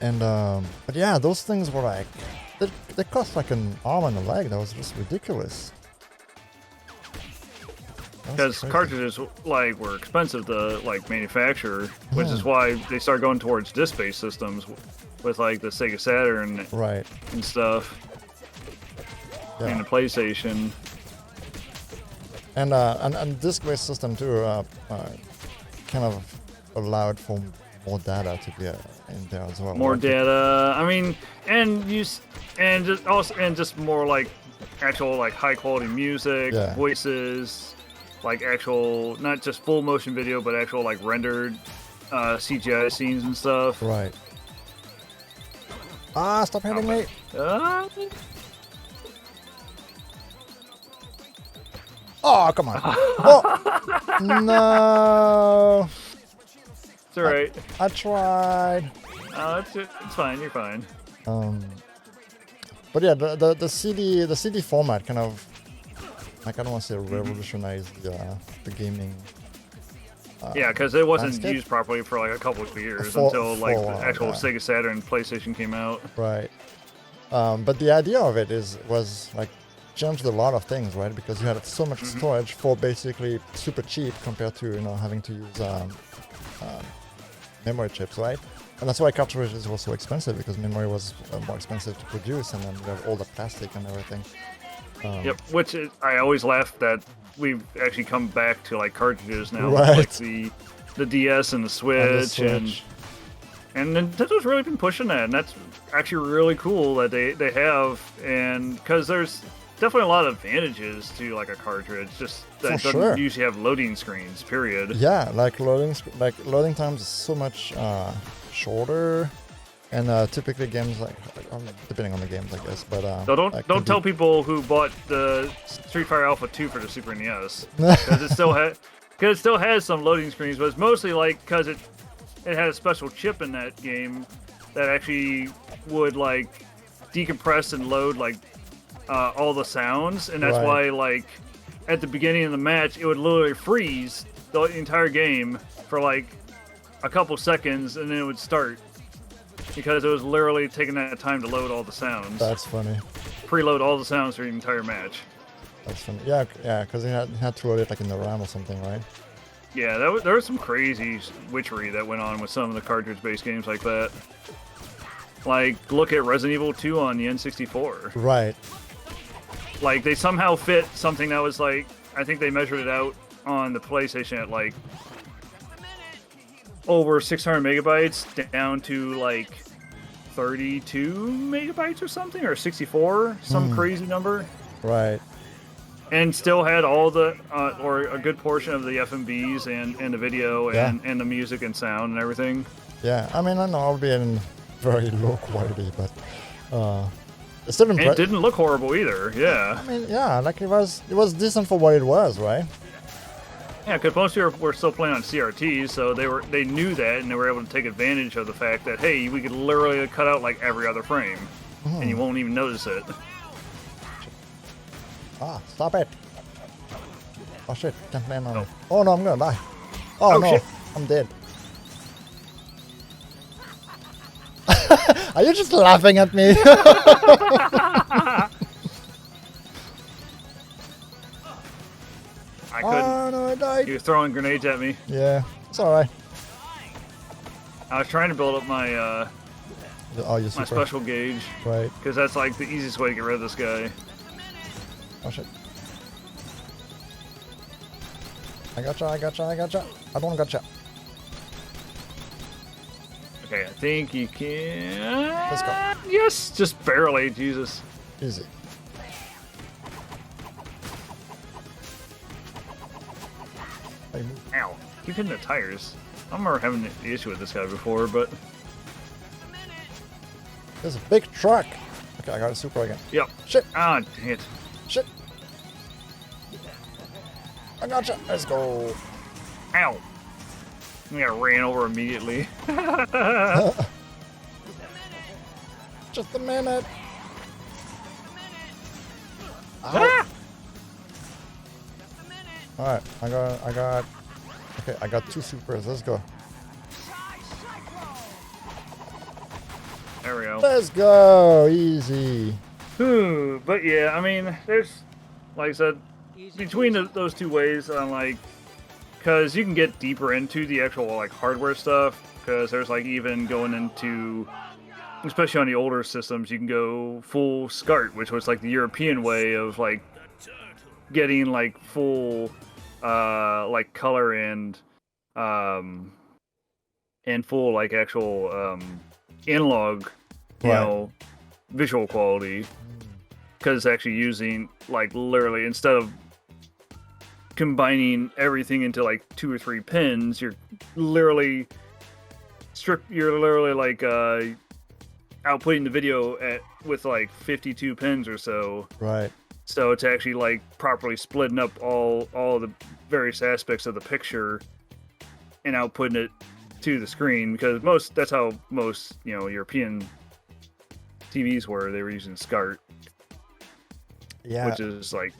[SPEAKER 2] And but yeah, those things were like they cost like an arm and a leg. That was just ridiculous.
[SPEAKER 1] Because cartridges like were expensive to like manufacture, which is why they started going towards disc-based systems with like the Sega Saturn and stuff, and the PlayStation.
[SPEAKER 2] And disc-based system too kind of allowed for more data to be in there as well.
[SPEAKER 1] More data. I mean, and just more like actual like high quality music, voices, like actual not just full motion video, but actual like rendered CGI scenes and stuff.
[SPEAKER 2] Right. Stop hitting me. Oh, come on. Oh, no.
[SPEAKER 1] It's alright.
[SPEAKER 2] I tried.
[SPEAKER 1] It's fine. You're fine.
[SPEAKER 2] But yeah, the CD format kind of, like, I don't want to say revolutionized the gaming.
[SPEAKER 1] Yeah, because it wasn't
[SPEAKER 2] landscape.
[SPEAKER 1] used properly for like a couple of years until like the actual Sega Saturn and PlayStation came out.
[SPEAKER 2] Right. But the idea of it was like changed a lot of things, right? Because you had so much storage for basically super cheap compared to having to use memory chips, right? And that's why cartridges were so expensive, because memory was more expensive to produce, and then you have all the plastic and everything.
[SPEAKER 1] Yep, which I always laugh that we've actually come back to like cartridges now,
[SPEAKER 2] right.
[SPEAKER 1] Like the DS and the Switch, and Nintendo's really been pushing that, and that's actually really cool that they have, and because there's definitely a lot of advantages to like a cartridge, just that it doesn't usually have loading screens, period.
[SPEAKER 2] Yeah, like loading times is so much shorter, and typically games like depending on the games, I guess. But
[SPEAKER 1] so don't tell people who bought the Street Fighter Alpha 2 for the Super NES, because it still has some loading screens, but it's mostly like because it had a special chip in that game that actually would like decompress and load like all the sounds, and that's why like at the beginning of the match it would literally freeze the entire game for like a couple seconds, and then it would start, because it was literally taking that time to load all the sounds.
[SPEAKER 2] That's funny.
[SPEAKER 1] Preload all the sounds for the entire match.
[SPEAKER 2] That's funny. Yeah, yeah, because he had to load it like in the RAM or something, right?
[SPEAKER 1] Yeah, there was some crazy witchery that went on with some of the cartridge-based games like that. Like, look at Resident Evil 2 on the N64.
[SPEAKER 2] Right.
[SPEAKER 1] Like, they somehow fit something that was like, I think they measured it out on the PlayStation at like over 600 megabytes down to like 32 megabytes or something, or 64, some crazy number.
[SPEAKER 2] Right.
[SPEAKER 1] And still had all the, or a good portion of the FMVs and the video and the music and sound and everything.
[SPEAKER 2] Yeah, I mean, I know I'll be in very low quality, but it's still impressive.
[SPEAKER 1] It didn't look horrible either, yeah.
[SPEAKER 2] I mean, yeah, like it was decent for what it was, right?
[SPEAKER 1] Yeah, because most people were still playing on CRTs, so they knew that, and they were able to take advantage of the fact that, hey, we could literally cut out like every other frame, and you won't even notice it.
[SPEAKER 2] Ah, stop it. Oh shit, can't land on it. Oh no, I'm gonna die. Oh no,
[SPEAKER 1] shit.
[SPEAKER 2] I'm dead. Are you just laughing at me?
[SPEAKER 1] I couldn't.
[SPEAKER 2] Oh no, I died.
[SPEAKER 1] He was throwing grenades at me.
[SPEAKER 2] Yeah, it's alright.
[SPEAKER 1] I was trying to build up my my special gauge,
[SPEAKER 2] right?
[SPEAKER 1] because that's like the easiest way to get rid of this guy.
[SPEAKER 2] Oh shit. I gotcha. I don't gotcha.
[SPEAKER 1] Okay, I think you can.
[SPEAKER 2] Let's go.
[SPEAKER 1] Yes, just barely, Jesus.
[SPEAKER 2] Easy.
[SPEAKER 1] Ow. Keep hitting the tires. I remember having an issue with this guy before, but...
[SPEAKER 2] There's a big truck. Okay, I got a super again.
[SPEAKER 1] Yep.
[SPEAKER 2] Shit.
[SPEAKER 1] Ah, dang it.
[SPEAKER 2] Shit. I gotcha. Let's go.
[SPEAKER 1] Ow. I got ran over immediately.
[SPEAKER 2] Just a minute.
[SPEAKER 1] Ah!
[SPEAKER 2] Alright, I got 2 supers. Let's go.
[SPEAKER 1] There we go.
[SPEAKER 2] Let's go. Easy.
[SPEAKER 1] But yeah, I mean, there's, like I said, between those two ways, I'm like, because you can get deeper into the actual like hardware stuff, because there's like even going into, especially on the older systems, you can go full SCART, which was like the European way of like getting like full like color and full like actual analog, you know, visual quality, because it's actually using like literally, instead of combining everything into like 2 or 3 pins, you're literally like outputting the video with like 52 pins or so.
[SPEAKER 2] Right.
[SPEAKER 1] So it's actually like properly splitting up all the various aspects of the picture and outputting it to the screen, because that's how most, you know, European TVs were. They were using SCART. Yeah. Which is like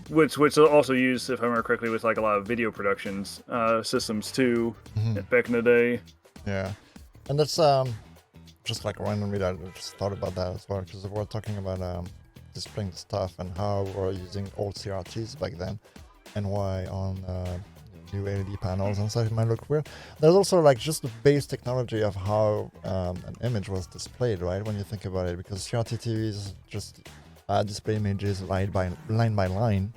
[SPEAKER 1] which also used, if I remember correctly, with like a lot of video productions systems too, back in the day.
[SPEAKER 2] Yeah. And that's just like randomly, I just thought about that as well, because we're talking about displaying stuff and how we're using old CRTs back then, and why on new LED panels and stuff it might look weird. There's also like just the base technology of how an image was displayed, right? When you think about it, because CRT TVs just display images line by line.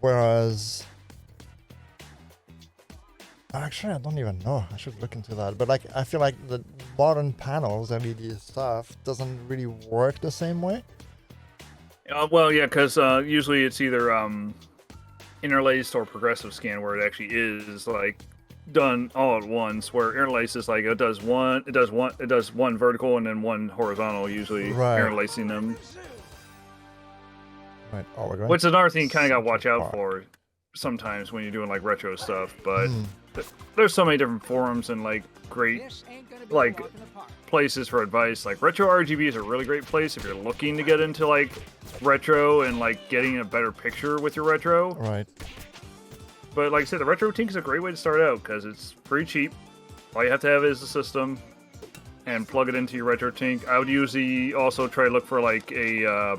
[SPEAKER 2] Whereas actually, I don't even know. I should look into that. But like, I feel like the modern panels, LED stuff, doesn't really work the same way.
[SPEAKER 1] Well, yeah, because usually it's either interlaced or progressive scan, where it actually is like done all at once. Where interlace is like it does one vertical and then one horizontal, usually interlacing them. Right. Oh, we're going. Which is another thing you kind of got to watch out for sometimes when you're doing like retro stuff. But there's so many different forums and like great like places for advice. Like Retro RGB is a really great place if you're looking to get into like retro and like getting a better picture with your retro. Right. But like I said, the Retro Tink is a great way to start out because it's pretty cheap. All you have to have is the system and plug it into your Retro Tink. I would usually also try to look for like a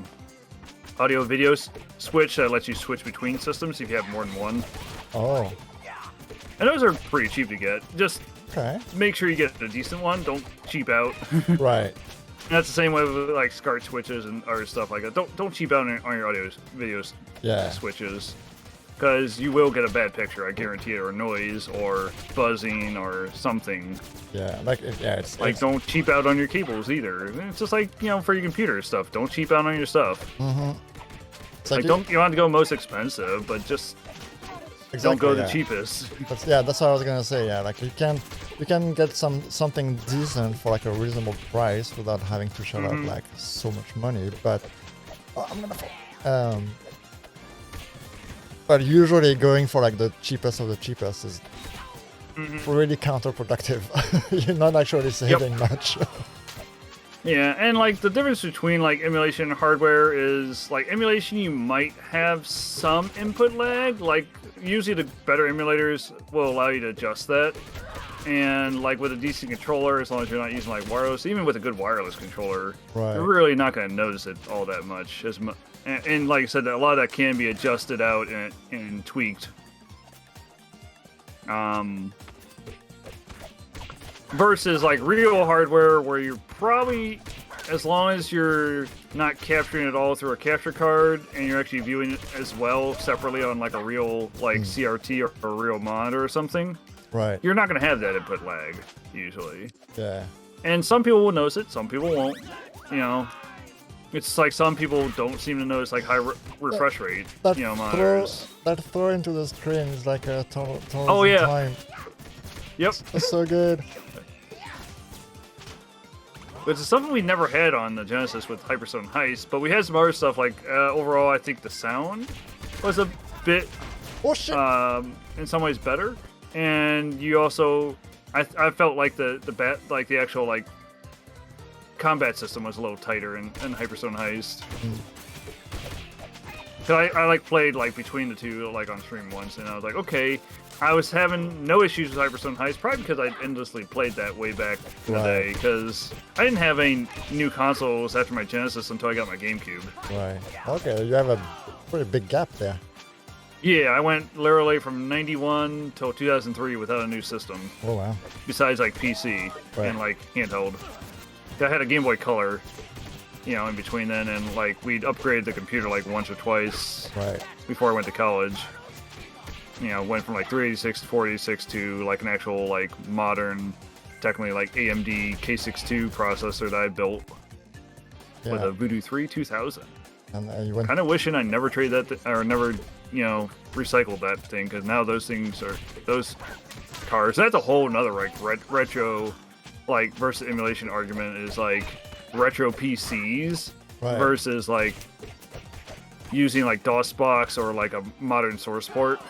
[SPEAKER 1] audio video switch that lets you switch between systems if you have more than one.
[SPEAKER 2] Oh.
[SPEAKER 1] And those are pretty cheap to get. Just make sure you get a decent one. Don't cheap out.
[SPEAKER 2] Right.
[SPEAKER 1] And that's the same way with like SCART switches and other stuff like that. Don't cheap out on your audio video switches, because you will get a bad picture. I guarantee it, or noise, or buzzing, or something.
[SPEAKER 2] Yeah, it's
[SPEAKER 1] don't cheap out on your cables either. It's just like, you know, for your computer stuff. Don't cheap out on your stuff.
[SPEAKER 2] Mm-hmm.
[SPEAKER 1] Like you don't have to go most expensive, but just don't go the cheapest.
[SPEAKER 2] That's what I was gonna say. Yeah, like you can get something decent for like a reasonable price without having to shell out like so much money. But but usually going for like the cheapest of the cheapest is really counterproductive. You're not actually saving much.
[SPEAKER 1] Yeah, and like the difference between like emulation and hardware is like emulation, you might have some input lag. Like usually the better emulators will allow you to adjust that. And like with a decent controller, as long as you're not using like wireless, even with a good wireless controller, you're really not going to notice it all that much. And like I said, a lot of that can be adjusted out and tweaked. Versus like real hardware, where you're probably, as long as you're not capturing it all through a capture card and you're actually viewing it as well separately on like a real like CRT or a real monitor or something, you're not going to have that input lag usually.
[SPEAKER 2] Yeah.
[SPEAKER 1] And some people will notice it, some people won't. You know, it's like some people don't seem to notice like high refresh rate. Monitors.
[SPEAKER 2] That throw into the screen is like a total time.
[SPEAKER 1] Yep.
[SPEAKER 2] It's so good.
[SPEAKER 1] Which is something we never had on the Genesis with Hyperstone Heist, but we had some other stuff like overall I think the sound was a bit in some ways better, and you also I felt like the actual like combat system was a little tighter in Hyperstone Heist. Cause I like played like between the two like on stream once, and I was like, okay, I was having no issues with Hyperstone Heist, probably because I endlessly played that way back in the day, because I didn't have any new consoles after my Genesis until I got my GameCube.
[SPEAKER 2] Right. Okay, you have a pretty big gap there.
[SPEAKER 1] Yeah, I went literally from 91 till 2003 without a new system.
[SPEAKER 2] Oh, wow.
[SPEAKER 1] Besides like PC and like handheld. I had a Game Boy Color, you know, in between then, and like we'd upgraded the computer like once or twice before I went to college. You know, went from like 386 to 486 to like an actual like modern, technically like AMD K62 processor that I built with a Voodoo 3 2000.
[SPEAKER 2] And you went
[SPEAKER 1] kind of wishing I never traded that or never, you know, recycled that thing, because now those things are those cars. That's a whole nother like retro like versus emulation argument, is like retro PCs versus like using like DOSBox or like a modern source port.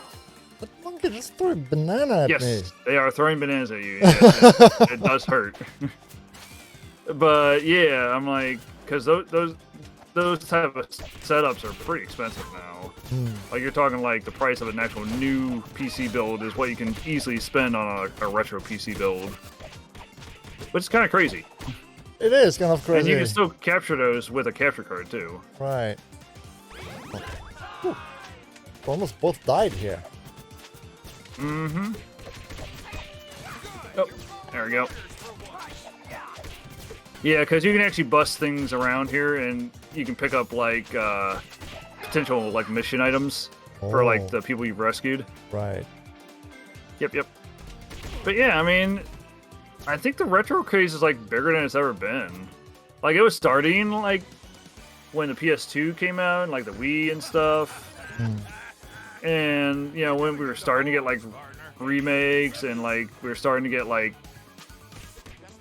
[SPEAKER 2] That monkey just threw a banana at me.
[SPEAKER 1] Yes, they are throwing bananas at you. It does hurt. But yeah, I'm like, because those type of setups are pretty expensive now. Like you're talking like the price of an actual new PC build is what you can easily spend on a retro PC build, which is kind of crazy.
[SPEAKER 2] It is kind of crazy.
[SPEAKER 1] And you can still capture those with a capture card too.
[SPEAKER 2] Right. Almost both died here.
[SPEAKER 1] Mm-hmm. Oh, there we go. Yeah, because you can actually bust things around here, and you can pick up like potential like mission items for like the people you've rescued.
[SPEAKER 2] Right.
[SPEAKER 1] Yep. But yeah, I mean, I think the retro craze is like bigger than it's ever been. Like it was starting like when the PS2 came out, and like the Wii and stuff. And you know, when we were starting to get like remakes, and like we were starting to get like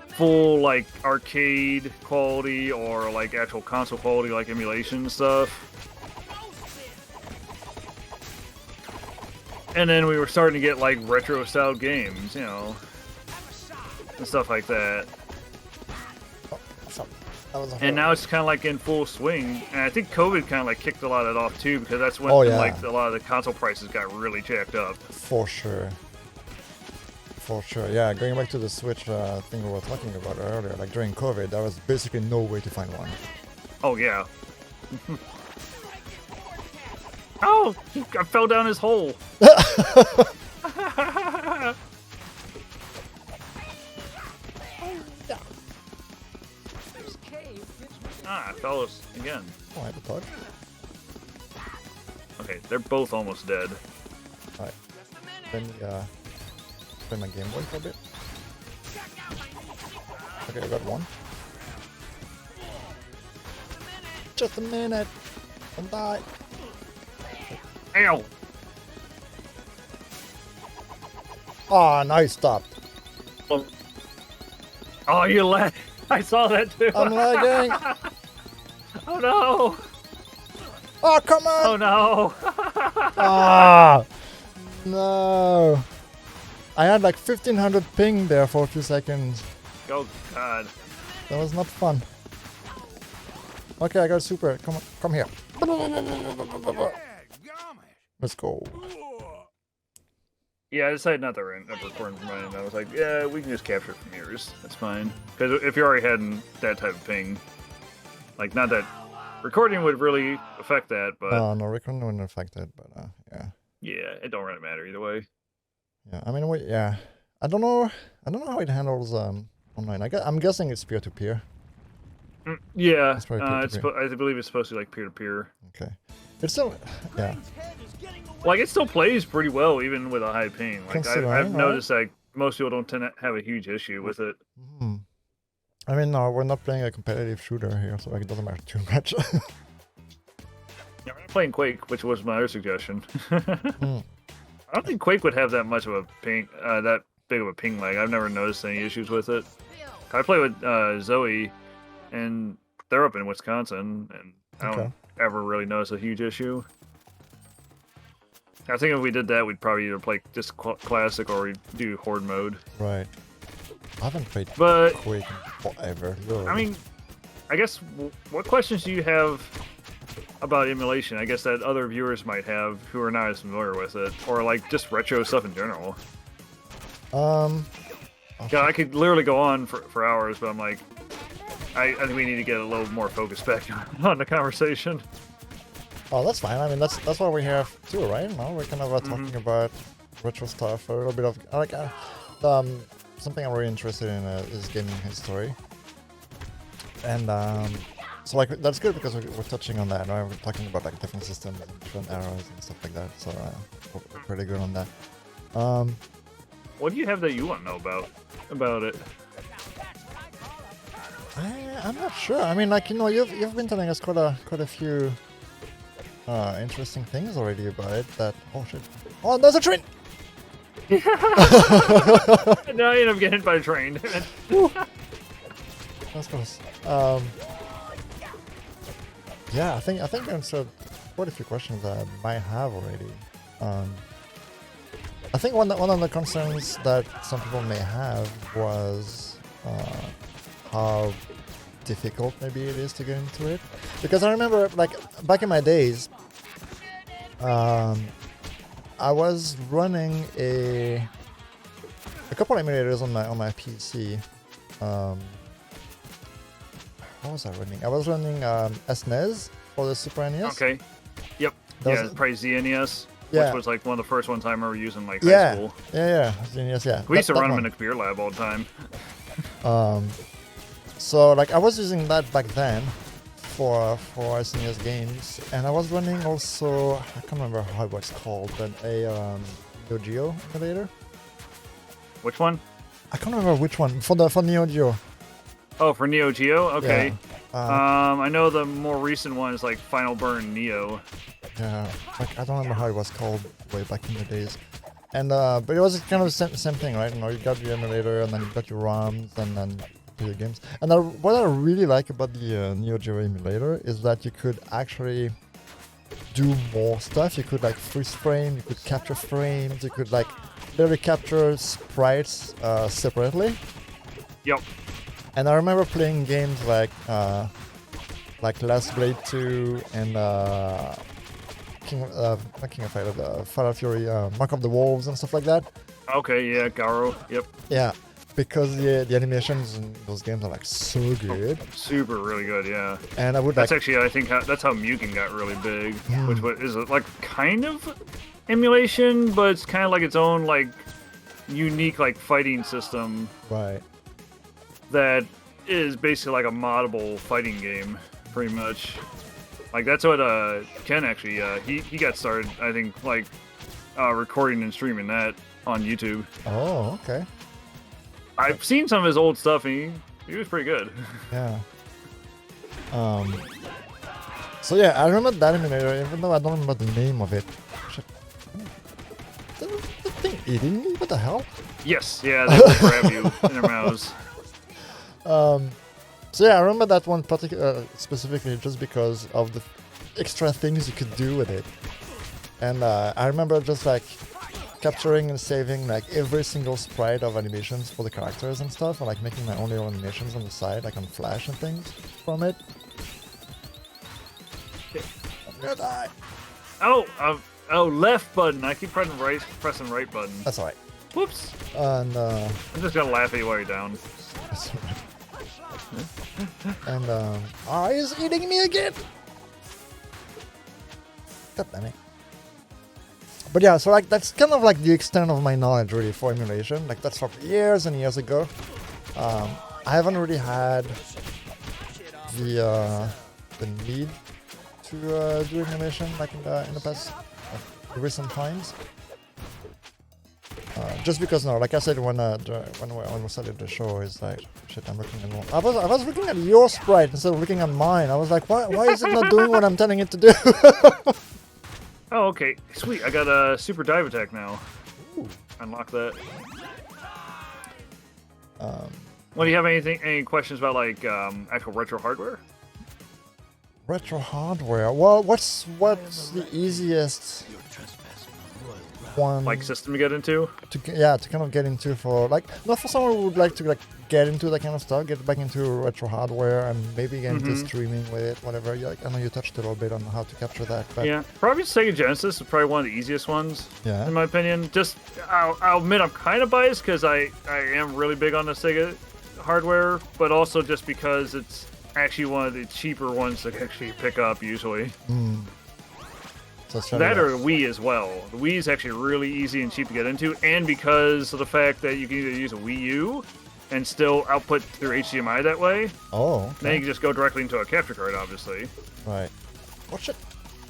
[SPEAKER 1] full like arcade quality or like actual console quality like emulation stuff. And then we were starting to get like retro style games, you know, and stuff like that. And now it's kind of like in full swing, and I think COVID kind of like kicked a lot of it off too, because that's when like a lot of the console prices got really jacked up.
[SPEAKER 2] For sure. Yeah, going back to the Switch thing we were talking about earlier, like during COVID, there was basically no way to find one.
[SPEAKER 1] Oh yeah. Oh, I fell down his hole. I fell again.
[SPEAKER 2] Oh, I have a touch.
[SPEAKER 1] Okay, they're both almost dead.
[SPEAKER 2] Alright. Let me play my Game Boy for a bit. Okay, I got one. Just a minute. Don't die.
[SPEAKER 1] Ow!
[SPEAKER 2] Oh, nice stop.
[SPEAKER 1] Oh, you lag. I saw that too.
[SPEAKER 2] I'm lagging.
[SPEAKER 1] Oh no!
[SPEAKER 2] Oh, come on!
[SPEAKER 1] Oh no!
[SPEAKER 2] Ah! No! I had like 1500 ping there for a few seconds.
[SPEAKER 1] Oh god.
[SPEAKER 2] That was not fun. Okay, I got super. Come on, come here. Let's go.
[SPEAKER 1] Yeah, I decided not to record from mine. I was like, yeah, we can just capture it from yours. That's fine. Because if you're already heading that type of ping, like, not that recording would really affect that, but
[SPEAKER 2] No, recording wouldn't affect it, but yeah.
[SPEAKER 1] Yeah, it don't really matter either way.
[SPEAKER 2] Yeah, I mean, yeah. I don't know how it handles online. I'm guessing it's peer-to-peer.
[SPEAKER 1] Yeah,
[SPEAKER 2] It's probably peer-to-peer.
[SPEAKER 1] I believe it's supposed to be like peer-to-peer.
[SPEAKER 2] Okay. It's still, yeah.
[SPEAKER 1] Like, it still plays pretty well, even with a high ping. Like, I've noticed that most people don't tend to have a huge issue with it.
[SPEAKER 2] Mm-hmm. I mean, no, we're not playing a competitive shooter here, so like, it doesn't matter too much.
[SPEAKER 1] Yeah, we're not playing Quake, which was my other suggestion.
[SPEAKER 2] Mm.
[SPEAKER 1] I don't think Quake would have that much of a ping, that big of a ping lag. I've never noticed any issues with it. I play with Zoe, and they're up in Wisconsin, and I don't ever really notice a huge issue. I think if we did that, we'd probably either play just classic or we'd do horde mode.
[SPEAKER 2] Right. I haven't played Quake in forever. Literally.
[SPEAKER 1] I mean, I guess, what questions do you have about emulation? I guess that other viewers might have who are not as familiar with it, or like just retro stuff in general. God, I could literally go on for hours, but I'm like, I think we need to get a little more focus back on the conversation.
[SPEAKER 2] Oh, that's fine. I mean, that's what we have too, right? Now we're kind of talking about retro stuff, a little bit of like something I'm really interested in is gaming history, and so like that's good because we're touching on that. Right? We're talking about like different systems and different eras and stuff like that. So we're pretty good on that.
[SPEAKER 1] What do you have that you want to know about it?
[SPEAKER 2] I'm not sure. I mean, like, you know, you've been telling us quite a few interesting things already about it. That oh, there's a train.
[SPEAKER 1] No, I end up getting hit by a train.
[SPEAKER 2] That's close. Yeah, I think I answered quite a few questions that I might have already. I think one of the concerns that some people may have was how difficult maybe it is to get into it, because I remember like back in my days, I was running a couple emulators on my PC. What was I running? I was running SNES for the Super NES.
[SPEAKER 1] Okay. Yep. Yeah, probably ZNES.
[SPEAKER 2] Yeah.
[SPEAKER 1] Which was like one of the first ones I remember using like high school.
[SPEAKER 2] Yeah. ZNES, yeah.
[SPEAKER 1] We used to run them in the computer lab all the time.
[SPEAKER 2] So like I was using that back then for SNES games, and I was running also, I can't remember how it was called, but a Neo Geo emulator.
[SPEAKER 1] Which one?
[SPEAKER 2] I can't remember which one for Neo Geo.
[SPEAKER 1] Oh, for Neo Geo? Okay.
[SPEAKER 2] Yeah.
[SPEAKER 1] I know the more recent one is like Final Burn Neo.
[SPEAKER 2] Yeah, like I don't remember how it was called way back in the days. And but it was kind of the same thing, right? You know, you got your emulator, and then you got your ROMs, and then your games. And what I really like about the Neo Geo emulator is that you could actually do more stuff. You could like freeze frame, you could capture frames, you could like literally capture sprites separately.
[SPEAKER 1] Yep.
[SPEAKER 2] And I remember playing games like Last Blade 2 and not King of Fighters, Final Fury, Mark of the Wolves and stuff like that.
[SPEAKER 1] Okay, yeah, Garo. Yep.
[SPEAKER 2] Yeah. because the animations in those games are like so good.
[SPEAKER 1] Super really good, yeah.
[SPEAKER 2] And I would
[SPEAKER 1] that's actually, I think, that's how Mugen got really big, which is like kind of emulation, but it's kind of like its own like unique like fighting system.
[SPEAKER 2] Right.
[SPEAKER 1] That is basically like a moddable fighting game, pretty much. Like that's what Ken actually he got started, I think, like recording and streaming that on YouTube.
[SPEAKER 2] Oh, okay.
[SPEAKER 1] I've seen some of his old stuff, and he was pretty good.
[SPEAKER 2] Yeah. So yeah, I remember that emulator, even though I don't remember the name of it. Shit. The thing eating me? What the hell?
[SPEAKER 1] Yes, yeah, they will grab you in their mouths.
[SPEAKER 2] So yeah, I remember that one specifically just because of the extra things you could do with it. And I remember just like capturing and saving like every single sprite of animations for the characters and stuff, and like making my own little animations on the side, like on Flash and things from it. I'm gonna die.
[SPEAKER 1] Oh, left button. I keep pressing right button.
[SPEAKER 2] That's alright.
[SPEAKER 1] Whoops.
[SPEAKER 2] And
[SPEAKER 1] I'm just gonna laugh at you while you're down.
[SPEAKER 2] That's alright. And he's eating me again. God damn it. But yeah, so like that's kind of like the extent of my knowledge really for emulation. Like that's from years and years ago. I haven't really had the need to do emulation like in the past recent times. Just because no, like I said when we started the show, is like shit. I'm looking at I was looking at your sprite instead of looking at mine. I was like, why is it not doing what I'm telling it to do?
[SPEAKER 1] Oh, okay. Sweet. I got a super dive attack now.
[SPEAKER 2] Ooh.
[SPEAKER 1] Unlock that. Well, do you have any questions about like actual retro hardware?
[SPEAKER 2] Retro hardware. Well, what's the easiest one?
[SPEAKER 1] Like system to get into?
[SPEAKER 2] To kind of get into for like not for someone who would like to like get into that kind of stuff, get back into retro hardware and maybe get into streaming with it, whatever. Like, I know you touched a little bit on how to capture that. But
[SPEAKER 1] yeah, probably Sega Genesis is probably one of the easiest ones.
[SPEAKER 2] Yeah.
[SPEAKER 1] In my opinion. Just I'll admit I'm kind of biased because I am really big on the Sega hardware, but also just because it's actually one of the cheaper ones to actually pick up usually. So that or the Wii as well. The Wii is actually really easy and cheap to get into, and because of the fact that you can either use a Wii U and still output through HDMI that way.
[SPEAKER 2] Oh. Okay.
[SPEAKER 1] Then you can just go directly into a capture card, obviously.
[SPEAKER 2] Right. Oh shit.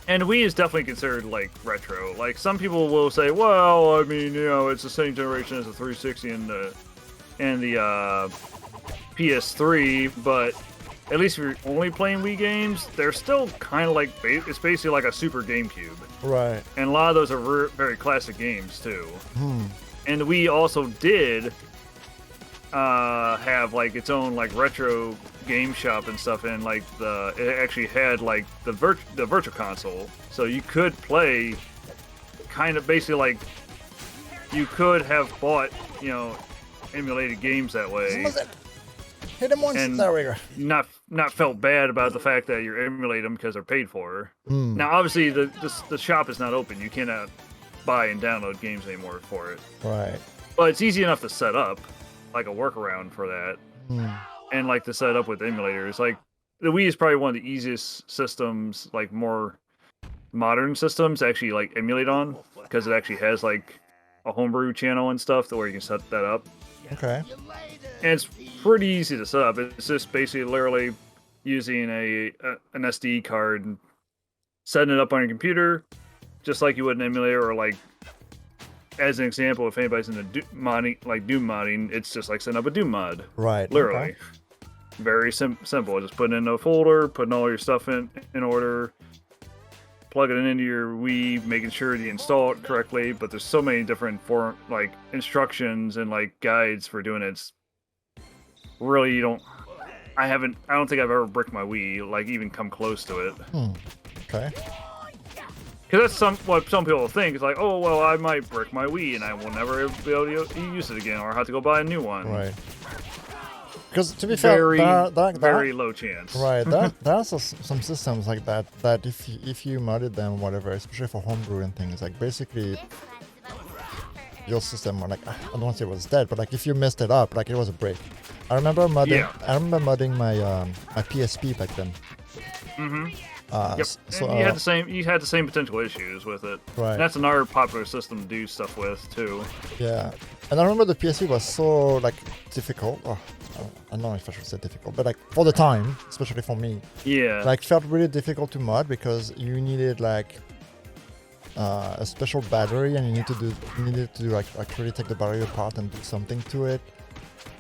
[SPEAKER 1] And Wii is definitely considered like retro. Like some people will say, well, I mean, you know, it's the same generation as the 360 and the PS3, but at least if you're only playing Wii games, they're still kind of like, it's basically like a Super GameCube.
[SPEAKER 2] Right.
[SPEAKER 1] And a lot of those are very classic games, too. And the Wii also did have like its own like retro game shop and stuff, and like it actually had like the virtual console, so you could play kind of basically like you could have bought, you know, emulated games that way.
[SPEAKER 2] Hit him once.
[SPEAKER 1] And
[SPEAKER 2] there we go.
[SPEAKER 1] Not felt bad about the fact that you emulate them because they're paid for. Now, obviously, the shop is not open. You cannot buy and download games anymore for it.
[SPEAKER 2] Right.
[SPEAKER 1] But it's easy enough to set up, like a workaround for that, and like to set up with emulators. Like the Wii is probably one of the easiest systems, like more modern systems, to actually like emulate on, because it actually has like a homebrew channel and stuff where you can set that up.
[SPEAKER 2] Okay.
[SPEAKER 1] And it's pretty easy to set up. It's just basically literally using an SD card and setting it up on your computer, just like you would an emulator, or like, as an example, if anybody's into Doom modding, it's just like setting up a Doom mod.
[SPEAKER 2] Right.
[SPEAKER 1] Literally. Okay. Very simple. Just put it in a folder, putting all your stuff in order, plugging it into your Wii, making sure you install it correctly. But there's so many different instructions and like guides for doing it. It's really, I don't think I've ever bricked my Wii, like even come close to it.
[SPEAKER 2] Okay.
[SPEAKER 1] Because that's what some people think. It's like, oh, well, I might brick my Wii and I will never be able to use it again, or have to go buy a new one.
[SPEAKER 2] Right. Because to be fair,
[SPEAKER 1] very low chance.
[SPEAKER 2] Right. There are some systems like that if you modded them, whatever, especially for homebrew and things, like basically your system, or like I don't want to say it was dead, but like if you messed it up, like it was a break. I remember modding.
[SPEAKER 1] Yeah.
[SPEAKER 2] I remember modding my my PSP back then.
[SPEAKER 1] Mm-hmm.
[SPEAKER 2] Yep.
[SPEAKER 1] So you had the same. You had the same potential issues with it.
[SPEAKER 2] Right.
[SPEAKER 1] And that's another popular system to do stuff with too.
[SPEAKER 2] Yeah. And I remember the PSP was so like difficult. Oh, I don't know if I should say difficult, but like for the time, especially for me,
[SPEAKER 1] Yeah.
[SPEAKER 2] like felt really difficult to mod because you needed like a special battery, and you needed to like really take the battery apart and do something to it.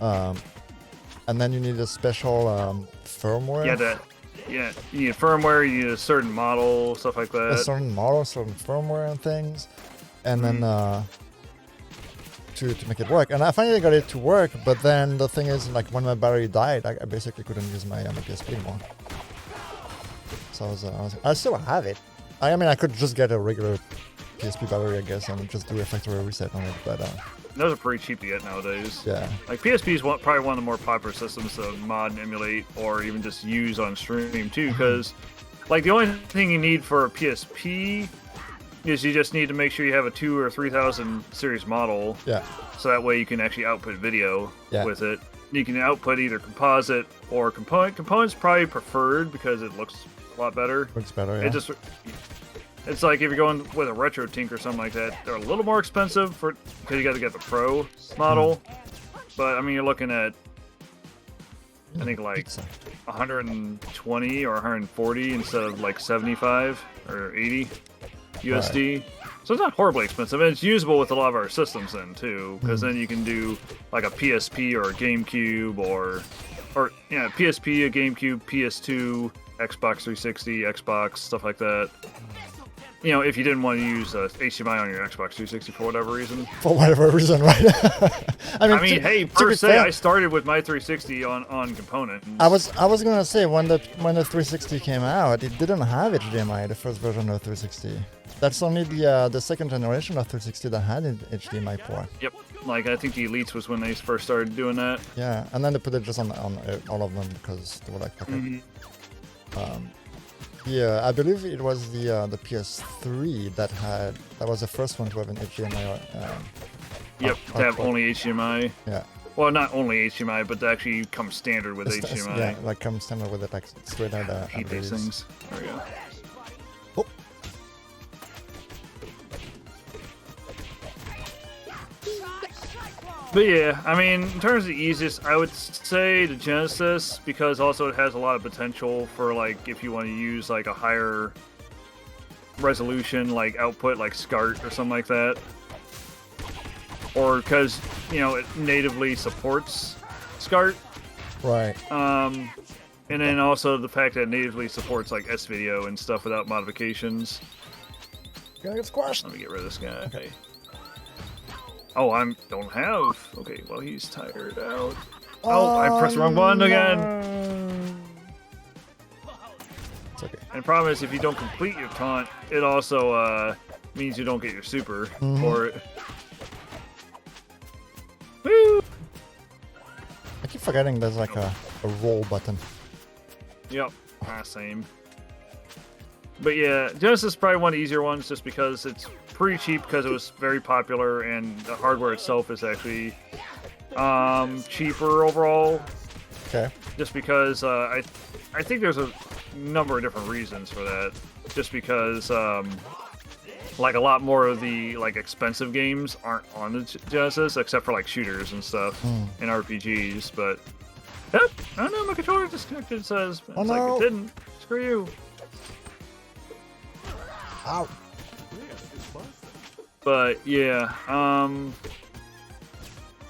[SPEAKER 2] And then you need a special firmware.
[SPEAKER 1] Yeah, you need firmware, you need a certain model, stuff like that.
[SPEAKER 2] A certain model, certain firmware and things. And then to make it work. And I finally got it to work, but then the thing is, like, when my battery died, I basically couldn't use my PSP anymore. So I still have it. I mean, I could just get a regular PSP battery, I guess, and just do a factory reset on it, but
[SPEAKER 1] those are pretty cheap to get nowadays.
[SPEAKER 2] yeah.
[SPEAKER 1] Like PSP is probably one of the more popular systems to mod and emulate, or even just use on stream too. Because, like, the only thing you need for a PSP is you just need to make sure you have a 2,000 or 3,000 series model.
[SPEAKER 2] Yeah.
[SPEAKER 1] So that way you can actually output video
[SPEAKER 2] Yeah.
[SPEAKER 1] with it. You can output either composite or component. Component's probably preferred because it looks a lot better.
[SPEAKER 2] Looks better, yeah.
[SPEAKER 1] It's like if you're going with a retro tink or something like that, they're a little more expensive because you got to get the pro model. But I mean, you're looking at I think like 120 or 140 instead of like 75 or 80 USD. Right. So it's not horribly expensive, and it's usable with a lot of our systems then too, because then you can do like a PSP or a GameCube or yeah, PSP, a GameCube, PS2, Xbox 360, Xbox, stuff like that. You know, if you didn't want to use HDMI on your Xbox 360 for whatever reason.
[SPEAKER 2] For whatever reason, right? I mean,
[SPEAKER 1] hey, per se, I started with my 360 on component.
[SPEAKER 2] I was gonna say when the 360 came out, it didn't have HDMI. The first version of 360. That's only the second generation of 360 that had an HDMI port.
[SPEAKER 1] Yep. Like I think the Elites was when they first started doing that.
[SPEAKER 2] Yeah, and then they put it just on all of them because they were like, okay. Yeah, I believe it was the PS3 that was the first one to have an HDMI.
[SPEAKER 1] Yep, to have only HDMI.
[SPEAKER 2] Yeah.
[SPEAKER 1] Well, not only HDMI, but to actually come standard with HDMI.
[SPEAKER 2] Yeah, like come standard with it, like straight out.
[SPEAKER 1] I hate these things. There we go.
[SPEAKER 2] Oh.
[SPEAKER 1] But yeah, I mean, in terms of the easiest, I would say the Genesis, because also it has a lot of potential for, like, if you want to use, like, a higher resolution, like, output, like SCART or something like that. Or because, you know, it natively supports SCART.
[SPEAKER 2] Right.
[SPEAKER 1] And then also the fact that it natively supports, like, S-Video and stuff without modifications.
[SPEAKER 2] Gonna get squashed.
[SPEAKER 1] Let me get rid of this guy. Okay. Oh, don't have. Okay, well, he's tired out. Oh, I pressed the wrong button again.
[SPEAKER 2] It's okay.
[SPEAKER 1] And the problem is, if you don't complete your taunt, it also means you don't get your super for it. Woo!
[SPEAKER 2] I keep forgetting there's like a roll button.
[SPEAKER 1] Yep, same. But yeah, Genesis is probably one of the easier ones just because it's pretty cheap because it was very popular and the hardware itself is actually cheaper overall.
[SPEAKER 2] Okay.
[SPEAKER 1] Just because I think there's a number of different reasons for that. Just because like a lot more of the like expensive games aren't on the Genesis except for like shooters and stuff and RPGs. But oh no, my controller disconnected. It says it's like it didn't. Screw you.
[SPEAKER 2] Ow.
[SPEAKER 1] But yeah, and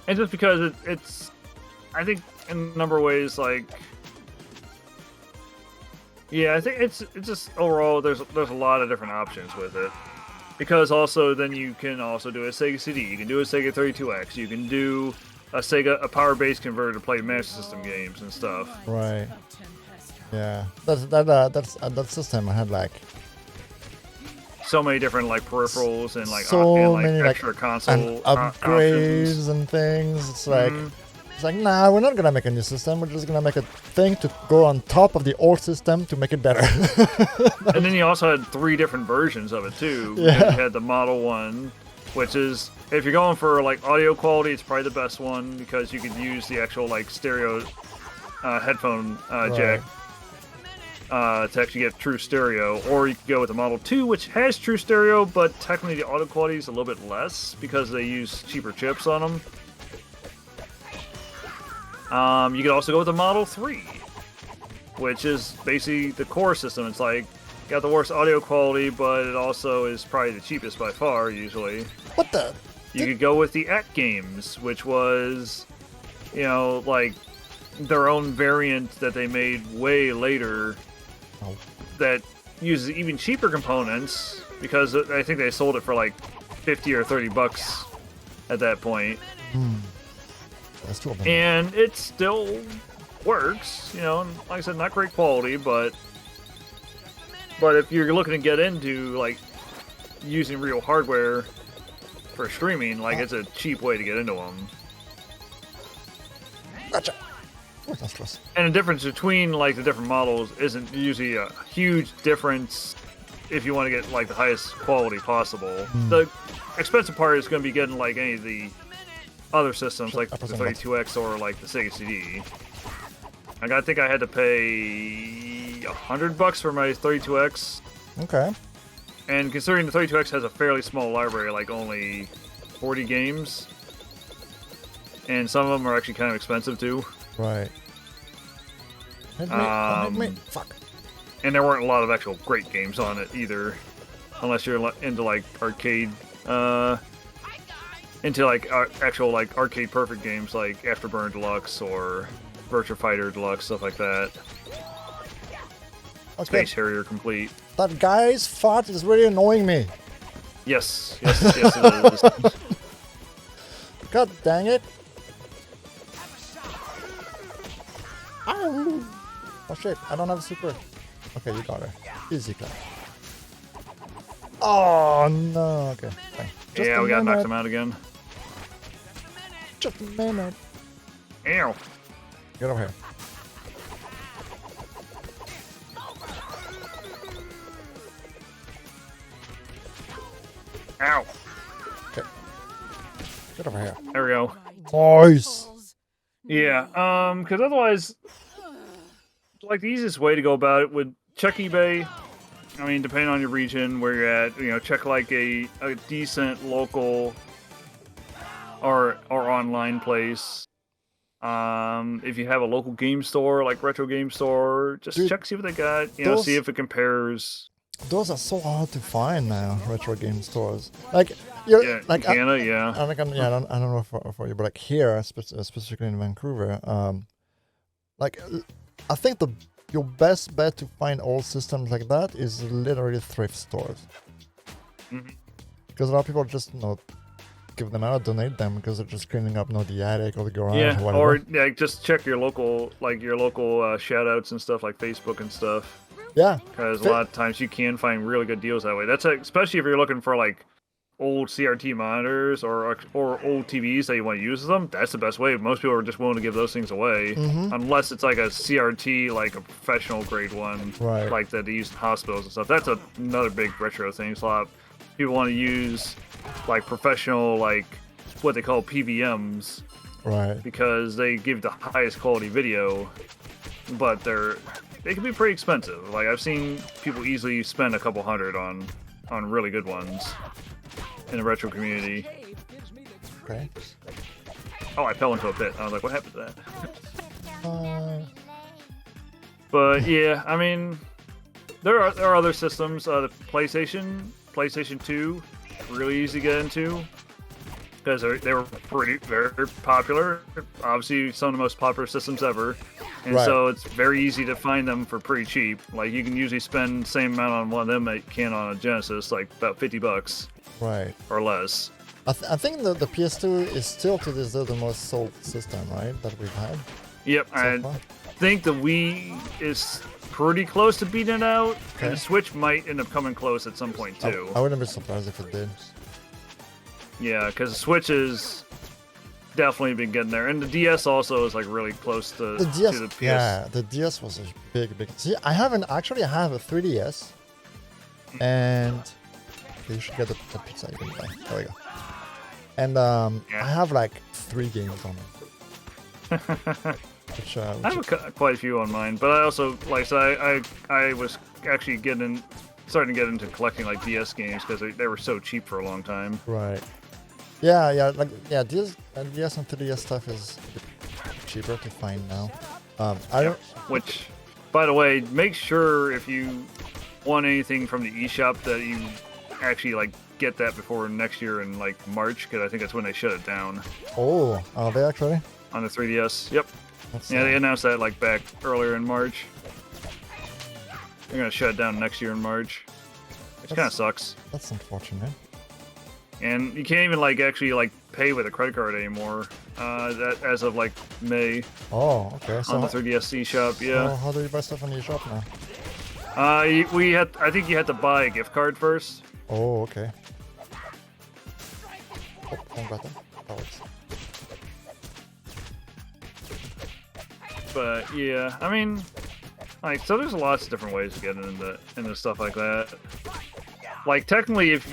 [SPEAKER 1] just because it's, I think in a number of ways, like, yeah, I think it's just overall there's a lot of different options with it, because also then you can also do a Sega CD, you can do a Sega 32X, you can do a power-based converter to play Master System games and stuff.
[SPEAKER 2] Right. Yeah, that system had like
[SPEAKER 1] so many different like peripherals and like
[SPEAKER 2] many
[SPEAKER 1] extra console
[SPEAKER 2] and upgrades
[SPEAKER 1] options
[SPEAKER 2] and things. It's like nah, we're not gonna make a new system. We're just gonna make a thing to go on top of the old system to make it better.
[SPEAKER 1] And then you also had 3 different versions of it too.
[SPEAKER 2] Yeah.
[SPEAKER 1] You had the Model 1, which is if you're going for like audio quality, it's probably the best one because you could use the actual like stereo headphone jack to actually get true stereo, or you could go with the Model 2, which has true stereo, but technically the audio quality is a little bit less because they use cheaper chips on them. You could also go with the Model 3, which is basically the core system. It's like got the worst audio quality, but it also is probably the cheapest by far, usually.
[SPEAKER 2] What the?
[SPEAKER 1] You could go with the At Games, which was, you know, like their own variant that they made way later that uses even cheaper components because I think they sold it for like 50 or 30 bucks at that point.
[SPEAKER 2] That's too bad.
[SPEAKER 1] And it still works, you know, and like I said, not great quality, but if you're looking to get into like using real hardware for streaming, like it's a cheap way to get into them.
[SPEAKER 2] Gotcha. Oh, that's close.
[SPEAKER 1] And the difference between like the different models isn't usually a huge difference if you want to get like the highest quality possible. The expensive part is going to be getting like any of the other systems, like the 32X or like the Sega CD. I think I had to pay $100 for my 32X.
[SPEAKER 2] Okay.
[SPEAKER 1] And considering the 32X has a fairly small library, like only 40 games, and some of them are actually kind of expensive too.
[SPEAKER 2] Right. Fuck.
[SPEAKER 1] And there weren't a lot of actual great games on it either, unless you're into like arcade, into like actual like arcade perfect games like Afterburner Deluxe or Virtua Fighter Deluxe, stuff like that.
[SPEAKER 2] Okay.
[SPEAKER 1] Space Harrier Complete.
[SPEAKER 2] That guy's fart is really annoying me.
[SPEAKER 1] Yes, it is.
[SPEAKER 2] God dang it. Ow. Oh shit, I don't have a super. Okay, you got her. Easy clap. Oh no, okay, fine.
[SPEAKER 1] Yeah, we gotta knock them out again.
[SPEAKER 2] Just a minute.
[SPEAKER 1] Ow.
[SPEAKER 2] Get over here.
[SPEAKER 1] Ow.
[SPEAKER 2] Okay. Get over here.
[SPEAKER 1] There we go.
[SPEAKER 2] Nice.
[SPEAKER 1] Yeah, because otherwise, like the easiest way to go about it would check eBay. I mean, depending on your region, where you're at, you know, check like a decent local or online place. If you have a local game store, like Retro Game Store, just check, see what they got. You know, see if it compares.
[SPEAKER 2] Those are so hard to find now, retro game stores. Like,
[SPEAKER 1] like Canada,
[SPEAKER 2] I don't know for you, but like here, specifically in Vancouver, like I think your best bet to find old systems like that is literally thrift stores. Because a lot of people just give them out, donate them because they're just cleaning up the attic or the garage or whatever.
[SPEAKER 1] Or just check your local shout outs and stuff like Facebook and stuff.
[SPEAKER 2] Yeah,
[SPEAKER 1] because a lot of times you can find really good deals that way. That's especially if you're looking for like old CRT monitors or old TVs that you want to use them. That's the best way. Most people are just willing to give those things away, unless it's like a CRT, like a professional grade one,
[SPEAKER 2] right,
[SPEAKER 1] like that they use in hospitals and stuff. That's another big retro thing. So a lot of people want to use like professional, like what they call PVMs,
[SPEAKER 2] right,
[SPEAKER 1] because they give the highest quality video, but they can be pretty expensive. Like I've seen people easily spend a couple $100 on really good ones in the retro community.
[SPEAKER 2] Okay.
[SPEAKER 1] Oh, I fell into a pit. I was like, what happened to that? But yeah, I mean, there are other systems. The PlayStation 2, really easy to get into because they were very popular. Obviously, some of the most popular systems ever. And so it's very easy to find them for pretty cheap. Like you can usually spend the same amount on one of them that you can on a Genesis, like about $50,
[SPEAKER 2] right,
[SPEAKER 1] or less.
[SPEAKER 2] I think the PS2 is still to this day the most sold system, right, that we've had.
[SPEAKER 1] Yep, I think the Wii is pretty close to beating it out, and the Switch might end up coming close at some point too.
[SPEAKER 2] I wouldn't be surprised if it did.
[SPEAKER 1] Yeah, because the Switch is definitely been getting there, and the DS also is like really close to the PS.
[SPEAKER 2] Yeah, the DS was a big. See, I have a 3DS, and you should get the pizza you can buy. There we go. And I
[SPEAKER 1] Yeah.
[SPEAKER 2] have like 3 games on it. Which,
[SPEAKER 1] I have quite a few on mine, but I also like so I was actually starting to get into collecting like DS games because they were so cheap for a long time.
[SPEAKER 2] right. Yeah, like DS and 3DS stuff is a bit cheaper to find now. I don't.
[SPEAKER 1] Which, by the way, make sure if you want anything from the eShop that you actually like get that before next year in like March, because I think that's when they shut it down.
[SPEAKER 2] Oh, are they actually?
[SPEAKER 1] On the 3DS. Yep.
[SPEAKER 2] That's,
[SPEAKER 1] Yeah, they announced that like back earlier in March. They're gonna shut it down next year in March, which kind of sucks.
[SPEAKER 2] That's unfortunate.
[SPEAKER 1] And you can't even like actually like pay with a credit card anymore. That as of like May.
[SPEAKER 2] Oh, okay. So
[SPEAKER 1] on the 3DS eShop, yeah.
[SPEAKER 2] So how do you buy stuff on the eShop now?
[SPEAKER 1] I think you had to buy a gift card first.
[SPEAKER 2] Oh, okay. Oh, wrong button. That works.
[SPEAKER 1] But yeah, I mean, like, so there's lots of different ways to get into stuff like that. Like technically, if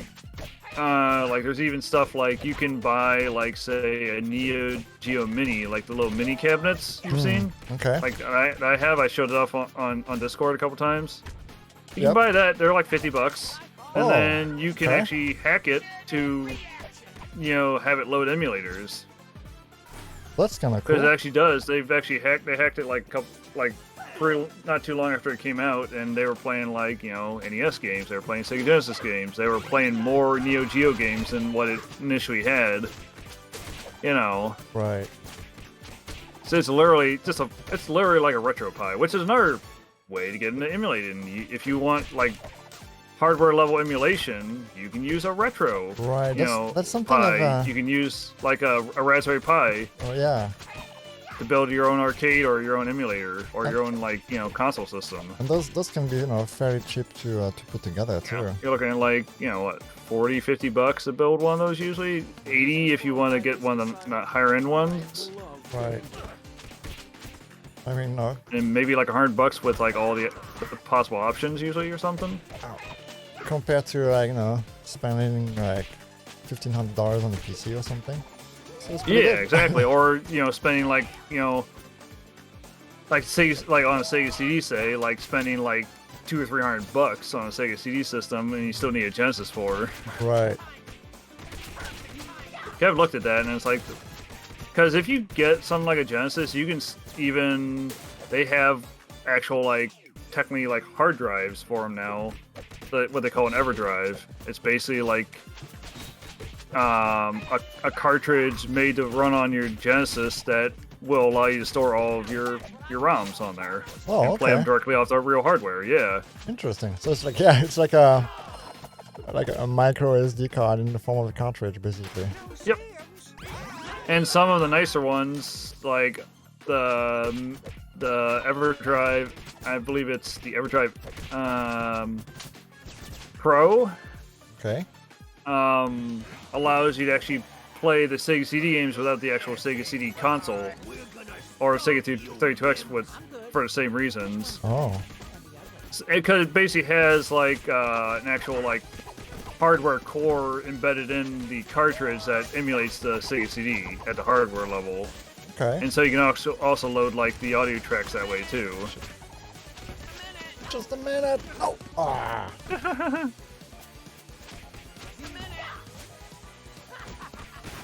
[SPEAKER 1] like there's even stuff like you can buy like say a Neo Geo Mini, like the little mini cabinets you've seen.
[SPEAKER 2] Okay.
[SPEAKER 1] Like I showed it off on Discord a couple times. You can buy that. They're like $50, and then you can actually hack it to, have it load emulators.
[SPEAKER 2] That's kind of cool.
[SPEAKER 1] Because it actually does. They hacked it like not too long after it came out, and they were playing like NES games. They were playing Sega Genesis games. They were playing more Neo Geo games than what it initially had.
[SPEAKER 2] Right.
[SPEAKER 1] So it's literally like a RetroPie, which is another way to get into emulating. If you want like hardware level emulation, you can use a retro.
[SPEAKER 2] Right. That's something
[SPEAKER 1] Pi. You can use like a Raspberry Pi.
[SPEAKER 2] Oh yeah.
[SPEAKER 1] To build your own arcade or your own emulator or your own console system.
[SPEAKER 2] And those can be fairly cheap to put together too.
[SPEAKER 1] Yeah. You're looking at like what, $40-$50 to build one of those usually. $80 if you want to get one of the higher end ones.
[SPEAKER 2] Right. I mean no.
[SPEAKER 1] And maybe like $100 with like all the possible options usually or something.
[SPEAKER 2] Compared to like spending like $1,500 on the PC or something. So
[SPEAKER 1] yeah, exactly. Or spending like like say like on a Sega CD, say like spending like $200 or $300 on a Sega CD system, and you still need a Genesis for.
[SPEAKER 2] Right.
[SPEAKER 1] I've looked at that, and it's like, because if you get something like a Genesis, you can they have actual like technically like hard drives for them now, what they call an EverDrive. It's basically like a cartridge made to run on your Genesis that will allow you to store all of your ROMs on there.
[SPEAKER 2] Oh,
[SPEAKER 1] and play them directly off the real hardware. Yeah.
[SPEAKER 2] Interesting. So it's like it's like a micro SD card in the form of a cartridge, basically.
[SPEAKER 1] Yep. And some of the nicer ones, like the EverDrive, I believe it's the EverDrive Pro.
[SPEAKER 2] Okay.
[SPEAKER 1] Allows you to actually play the Sega CD games without the actual Sega CD console or Sega 32X for the same reasons.
[SPEAKER 2] Oh.
[SPEAKER 1] Because it basically has like an actual like hardware core embedded in the cartridge that emulates the Sega CD at the hardware level.
[SPEAKER 2] Okay.
[SPEAKER 1] And so you can also load like the audio tracks that way too.
[SPEAKER 2] Just a minute. Oh. Ah.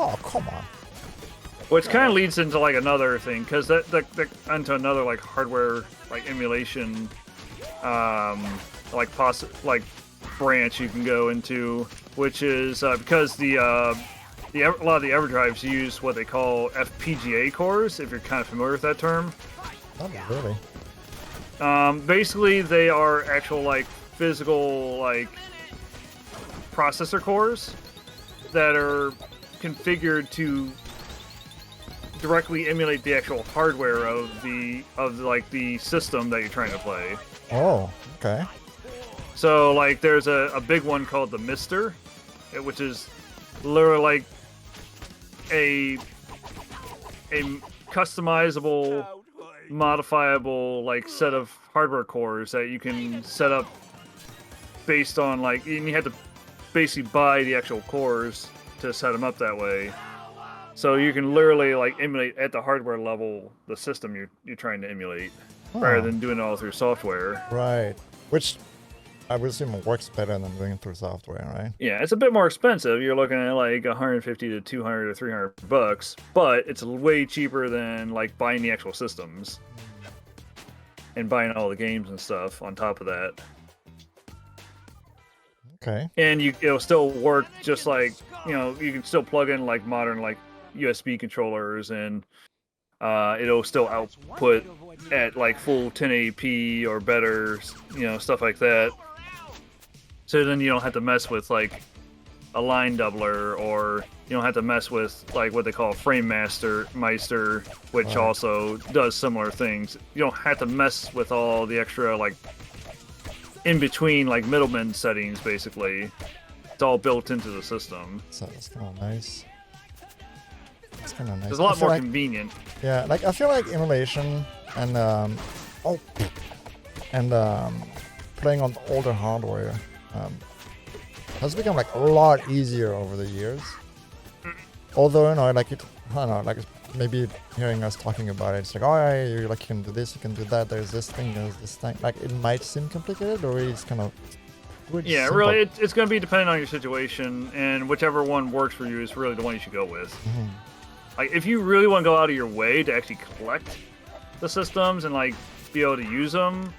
[SPEAKER 2] Oh, come on.
[SPEAKER 1] Which kind of leads into like another thing, because that into another like hardware like emulation, like branch you can go into, which is because a lot of the EverDrives use what they call FPGA cores. If you're kind of familiar with that term.
[SPEAKER 2] Not really.
[SPEAKER 1] Basically, they are actual like physical like processor cores that are configured to directly emulate the actual hardware of the system that you're trying to play.
[SPEAKER 2] Oh, okay.
[SPEAKER 1] So like there's a big one called the Mister, which is literally like a customizable, modifiable like set of hardware cores that you can set up based on like, and you have to basically buy the actual cores to set them up that way. So you can literally like emulate at the hardware level the system you're trying to emulate, rather than doing it all through software.
[SPEAKER 2] Right. Which I would assume works better than doing it through software, right?
[SPEAKER 1] Yeah, it's a bit more expensive. You're looking at like 150 to 200 to $300, but it's way cheaper than like buying the actual systems and buying all the games and stuff on top of that.
[SPEAKER 2] Okay.
[SPEAKER 1] And it'll still work just like, you can still plug in like modern like USB controllers, and it'll still output at like full 1080p or better, stuff like that. So then you don't have to mess with like a line doubler, or you don't have to mess with like what they call Frame Meister, which also does similar things. You don't have to mess with all the extra like in between like middleman settings. Basically, it's all built into the system.
[SPEAKER 2] So that's kind of nice. It's kind of nice.
[SPEAKER 1] It's a lot more convenient.
[SPEAKER 2] Yeah, like I feel like emulation and playing on older hardware has become like a lot easier over the years. Although, like I don't know, like maybe hearing us talking about it, it's like, oh, yeah, you can do this, you can do that. There's this thing. Like it might seem complicated, or it's kind of
[SPEAKER 1] simple. Really, it's going to be dependent on your situation, and whichever one works for you is really the one you should go with.
[SPEAKER 2] Mm-hmm.
[SPEAKER 1] Like if you really want to go out of your way to actually collect the systems and like be able to use them.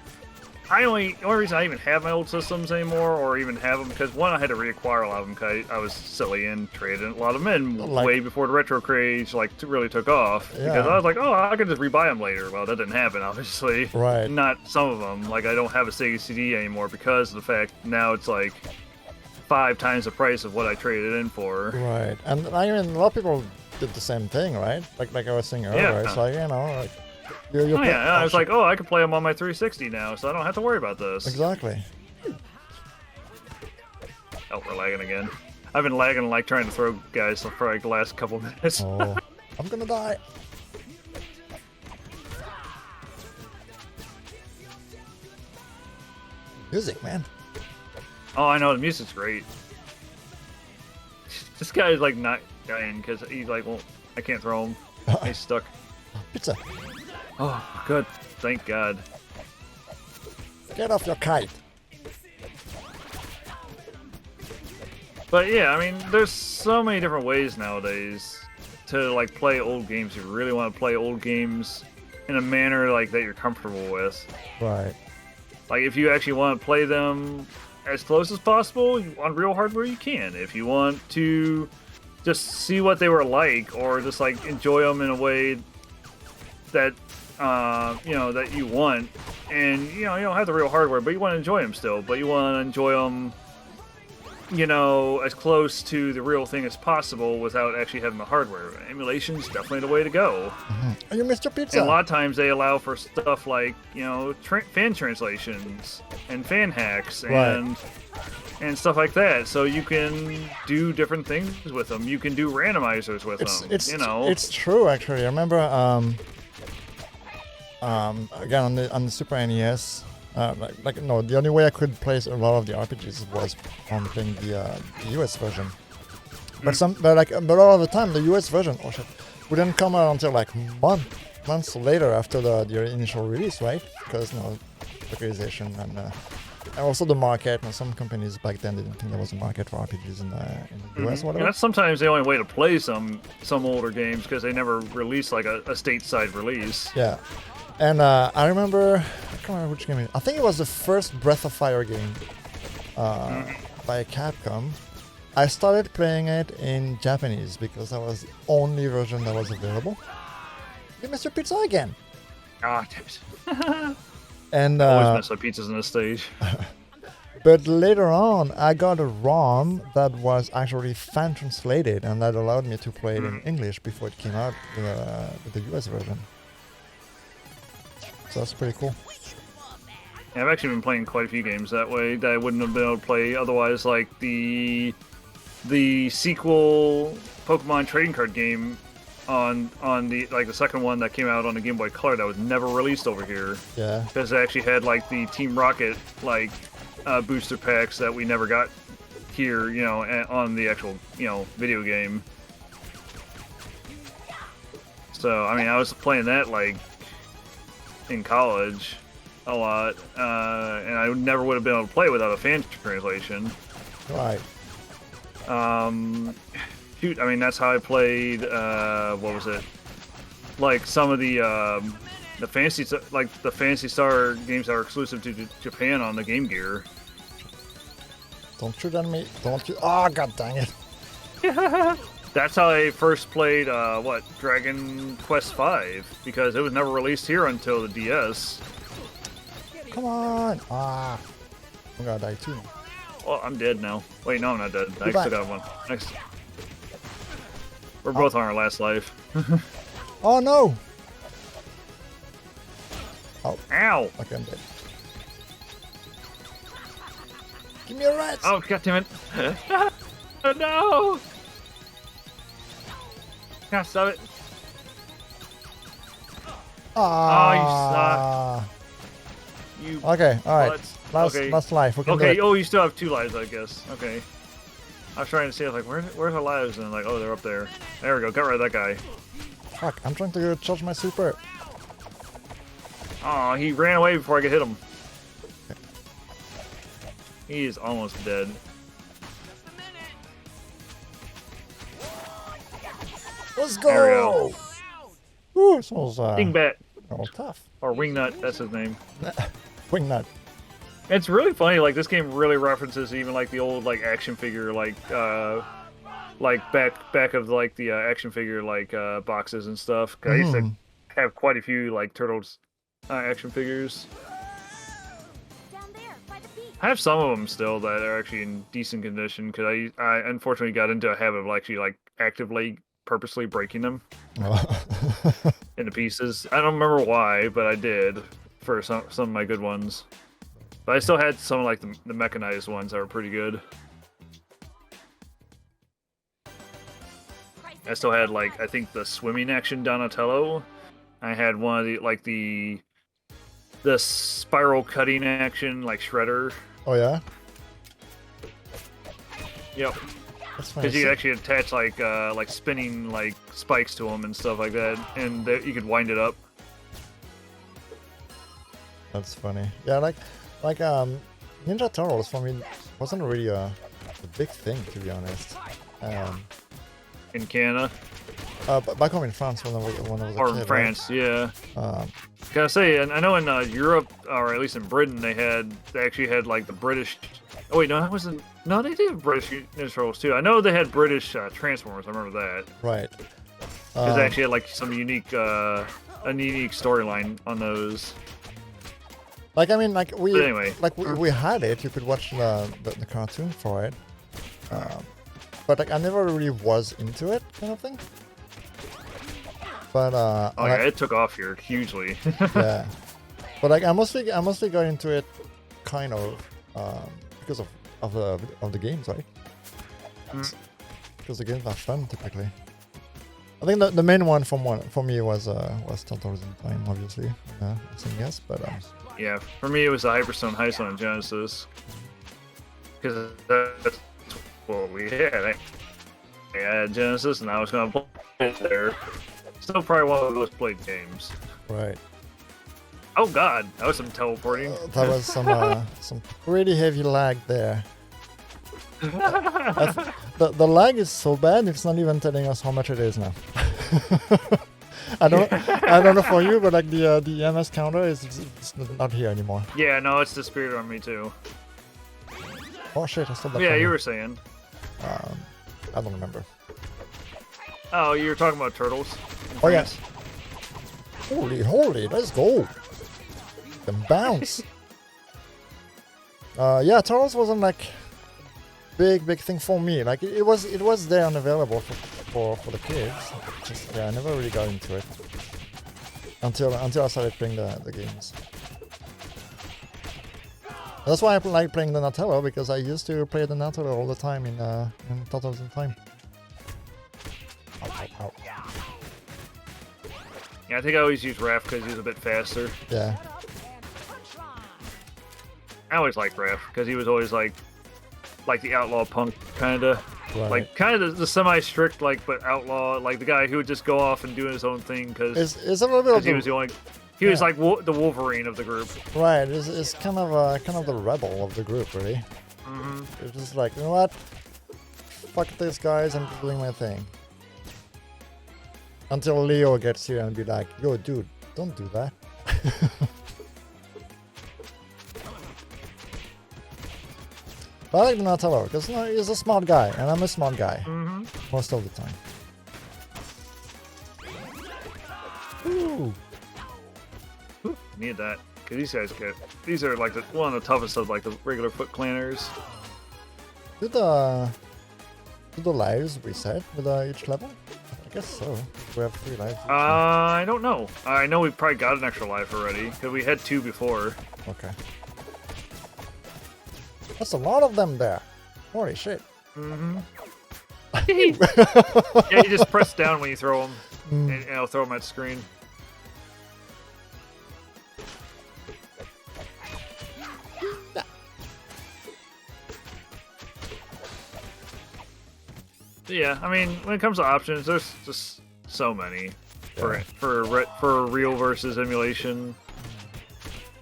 [SPEAKER 1] The only reason I even have my old systems anymore, or even have them, because one, I had to reacquire a lot of them because I was silly and traded a lot of them in way before the retro craze really took off. Yeah. Because I was like, oh, I can just rebuy them later. Well, that didn't happen, obviously.
[SPEAKER 2] Right.
[SPEAKER 1] Not some of them. Like I don't have a Sega CD anymore because of the fact now it's like 5 times the price of what I traded in for.
[SPEAKER 2] Right. And I mean, a lot of people did the same thing, right? Like I was saying earlier.
[SPEAKER 1] Yeah.
[SPEAKER 2] It's like, like.
[SPEAKER 1] I was like, oh, I can play them on my 360 now, so I don't have to worry about this.
[SPEAKER 2] Exactly.
[SPEAKER 1] Oh, we're lagging again. I've been lagging like trying to throw guys for like the last couple minutes.
[SPEAKER 2] Oh, I'm gonna die. Music, man.
[SPEAKER 1] Oh, I know, the music's great. This guy is like not dying because he's like, well, I can't throw him. He's stuck.
[SPEAKER 2] Pizza.
[SPEAKER 1] Oh, good. Thank God.
[SPEAKER 2] Get off your kite.
[SPEAKER 1] But yeah, I mean, there's so many different ways nowadays to like play old games. You really want to play old games in a manner like that you're comfortable with.
[SPEAKER 2] Right.
[SPEAKER 1] Like if you actually want to play them as close as possible on real hardware, you can. If you want to just see what they were like, or just like enjoy them in a way that that you want, and you don't have the real hardware, but you want to enjoy them still, but you want to enjoy them as close to the real thing as possible without actually having the hardware. Emulation's definitely the way to go.
[SPEAKER 2] Mm-hmm. You missed your pizza.
[SPEAKER 1] And a lot of times they allow for stuff like fan translations and fan hacks and stuff like that, so you can do different things with them. You can do randomizers with them.
[SPEAKER 2] It's true, actually. I remember again on the Super NES, the only way I could play a lot of the RPGs was on playing the US version. But a lot of the time the US version wouldn't come out until like months later after the initial release, right? Because localization and also the market. Some companies back then didn't think there was a market for RPGs in the US. Whatever.
[SPEAKER 1] And that's sometimes the only way to play some older games, because they never release like a stateside release.
[SPEAKER 2] Yeah. And I remember, I can't remember which game it is. I think it was the first Breath of Fire game by Capcom. I started playing it in Japanese because that was the only version that was available. You missed your pizza again.
[SPEAKER 1] Ah, damn it.
[SPEAKER 2] And
[SPEAKER 1] always mess up pizzas in this stage.
[SPEAKER 2] But later on, I got a ROM that was actually fan translated, and that allowed me to play it in English before it came out with the US version. So that's pretty cool.
[SPEAKER 1] Yeah, I've actually been playing quite a few games that way that I wouldn't have been able to play otherwise, like the sequel Pokemon trading card game on the second one that came out on the Game Boy Color that was never released over here.
[SPEAKER 2] Yeah.
[SPEAKER 1] Because it actually had like the Team Rocket booster packs that we never got here, you know, on the actual, you know, video game. So I mean, I was playing that like in college a lot, and I never would have been able to play without a fan translation.
[SPEAKER 2] Right.
[SPEAKER 1] Shoot, I mean that's how I played. What was it? Like some of the fantasy, like the Fantasy Star games that are exclusive to Japan on the Game Gear.
[SPEAKER 2] Don't shoot at me. Don't you? Oh, god dang it.
[SPEAKER 1] That's how I first played, Dragon Quest V, because it was never released here until the DS.
[SPEAKER 2] Come on. Ah. I'm gonna die too.
[SPEAKER 1] Oh, I'm dead now. Wait, no, I'm not dead. I still got one. Next. We're both on our last life.
[SPEAKER 2] Oh, no. Oh.
[SPEAKER 1] Ow.
[SPEAKER 2] Okay, I'm dead. Give me a rat.
[SPEAKER 1] Oh, goddammit. Oh, no. Can't stop it.
[SPEAKER 2] Ah.
[SPEAKER 1] Oh, you suck.
[SPEAKER 2] Okay, alright.
[SPEAKER 1] Okay.
[SPEAKER 2] Last life. We can do
[SPEAKER 1] Okay,
[SPEAKER 2] it.
[SPEAKER 1] oh, you still have 2 lives, I guess. Okay. I was trying to see, like, where's our lives? And like, oh, they're up there. There we go. Got rid of that guy.
[SPEAKER 2] Fuck, I'm trying to charge my super.
[SPEAKER 1] Oh, he ran away before I could hit him. He is almost dead.
[SPEAKER 2] Let's
[SPEAKER 1] There we
[SPEAKER 2] go! Ooh, this was
[SPEAKER 1] Dingbat.
[SPEAKER 2] tough.
[SPEAKER 1] Or Wingnut, that's his name.
[SPEAKER 2] Wingnut.
[SPEAKER 1] It's really funny, like, this game really references even, like, the old, like, action figure, like back of, like, the action figure, like, boxes and stuff. I used to have quite a few, like, Turtles action figures. I have some of them still that are actually in decent condition, because I unfortunately got into a habit of actually, like, actively, purposely breaking them into pieces. I don't remember why, but I did for some of my good ones. But I still had some, like, the mechanized ones that were pretty good. I still had, like, I think the swimming action Donatello. I had one of the, like, the spiral cutting action, like, Shredder.
[SPEAKER 2] Oh, yeah?
[SPEAKER 1] Yep. Because you could actually attach, like spinning, like, spikes to them and stuff like that. And you could wind it up.
[SPEAKER 2] That's funny. Yeah, like Ninja Turtles for me wasn't really a big thing, to be honest.
[SPEAKER 1] In Canada?
[SPEAKER 2] Back home in France when I was a
[SPEAKER 1] or
[SPEAKER 2] kid.
[SPEAKER 1] In France,
[SPEAKER 2] right?
[SPEAKER 1] Yeah. Gotta say, and I know in Europe, or at least in Britain, they actually had like the British. Oh wait, no, that wasn't. No, they did have British Ninja Turtles too. I know they had British Transformers. I remember that.
[SPEAKER 2] Right.
[SPEAKER 1] Because they actually had like some unique, a unique storyline on those.
[SPEAKER 2] Like I mean, like we had it. You could watch the cartoon for it. But like I never really was into it, kind of thing. But
[SPEAKER 1] oh yeah, it took off here hugely.
[SPEAKER 2] Yeah, but like I mostly got into it, kind of, because of the games, right? Because the games are fun typically. I think the main one for me was Turtles in Time, obviously. I'm saying yes, but
[SPEAKER 1] yeah, for me it was the Hyperstone Heist on Genesis. Because that's what we had. I had Genesis, and I was going to play it there. Still probably one of those played games.
[SPEAKER 2] Right.
[SPEAKER 1] Oh god, that was some teleporting.
[SPEAKER 2] That was some pretty heavy lag there. The lag is so bad it's not even telling us how much it is now. I don't know for you, but like the MS counter it's not here anymore.
[SPEAKER 1] Yeah, no, it's disappeared on me too.
[SPEAKER 2] Oh shit, I stole that.
[SPEAKER 1] Yeah, you were saying.
[SPEAKER 2] I don't remember.
[SPEAKER 1] Oh, you were talking about Turtles.
[SPEAKER 2] Oh yes. Holy, let's go. Then bounce. Yeah, Turtles wasn't like big thing for me. Like it was there and available for the kids. Just yeah, I never really got into it until I started playing the games. That's why I like playing the Donatello, because I used to play the Donatello all the time in Turtles in Time. Ow.
[SPEAKER 1] Yeah, I think I always use Raph because he's a bit faster.
[SPEAKER 2] Yeah.
[SPEAKER 1] I always liked Raph because he was always like like the outlaw punk kind of.
[SPEAKER 2] Right.
[SPEAKER 1] Like kind of the semi-strict, like but outlaw, like the guy who would just go off and do his own thing because
[SPEAKER 2] It's a little bit of
[SPEAKER 1] he was the only, he was like the Wolverine of the group.
[SPEAKER 2] Right. It's kind of the rebel of the group, really. It's just like, you know what? Fuck these guys, I'm just doing my thing. Until Leo gets here and be like, yo, dude, don't do that. But I like Donatello because he's a smart guy, and I'm a smart guy most of the time. Ooh.
[SPEAKER 1] Need that because these are like one of the toughest of like the regular Foot Clanners.
[SPEAKER 2] Do the lives reset with each level? I guess so. We have 3 lives.
[SPEAKER 1] I don't know. I know we've probably got an extra life already because we had 2 before.
[SPEAKER 2] Okay. That's a lot of them there. Holy shit.
[SPEAKER 1] Yeah, you just press down when you throw them, and it'll throw them at the screen. Yeah, I mean, when it comes to options, there's just so many for real versus emulation.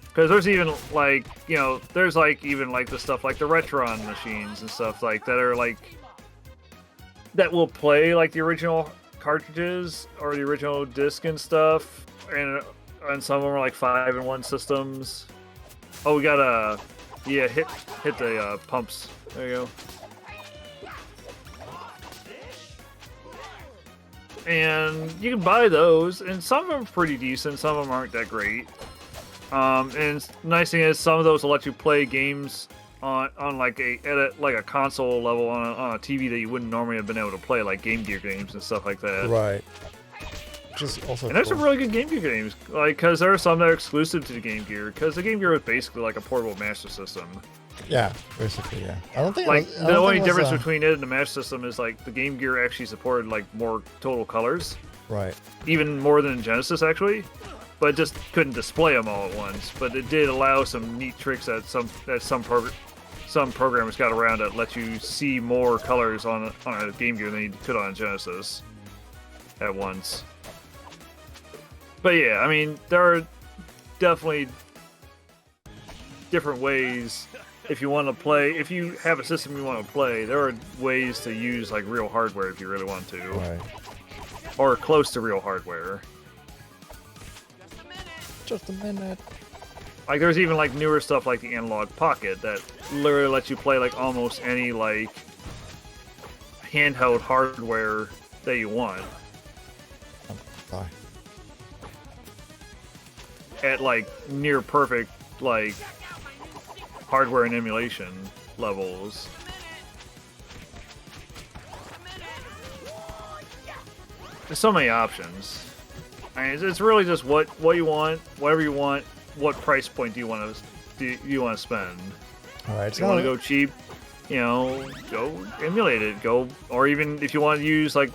[SPEAKER 1] Because there's even like, you know, there's like even like the stuff like the Retron machines and stuff like that are like that will play like the original cartridges or the original disc and stuff, and some of them are like 5-in-1 systems. Oh, we got a hit the pumps. There you go. And you can buy those, and some of them are pretty decent, some of them aren't that great. And the nice thing is some of those will let you play games on like a console level on a TV that you wouldn't normally have been able to play, like Game Gear games and stuff like that.
[SPEAKER 2] Right. Which is also
[SPEAKER 1] and there's some really good Game Gear games, like because there are some that are exclusive to the Game Gear, because the Game Gear was basically like a portable Master System.
[SPEAKER 2] Yeah, basically, yeah. I don't think
[SPEAKER 1] the only difference between it and the Master System is like the Game Gear actually supported like more total colors.
[SPEAKER 2] Right.
[SPEAKER 1] Even more than Genesis actually. But it just couldn't display them all at once. But it did allow some neat tricks that some programmers got around that let you see more colors on a Game Gear than you could on a Genesis at once. But yeah, I mean, there are definitely different ways if you want to play. If you have a system you want to play, there are ways to use like real hardware if you really want to,
[SPEAKER 2] right,
[SPEAKER 1] or close to real hardware.
[SPEAKER 2] Just a minute.
[SPEAKER 1] Like there's even like newer stuff like the Analog Pocket that literally lets you play like almost any like handheld hardware that you want.
[SPEAKER 2] Sorry.
[SPEAKER 1] At like near perfect like hardware and emulation levels. There's so many options. I mean, it's really just what you want, whatever you want. What price point do you want to spend?
[SPEAKER 2] All right,
[SPEAKER 1] if you want to go cheap, you know, go emulate it. Go, or even if you want to use like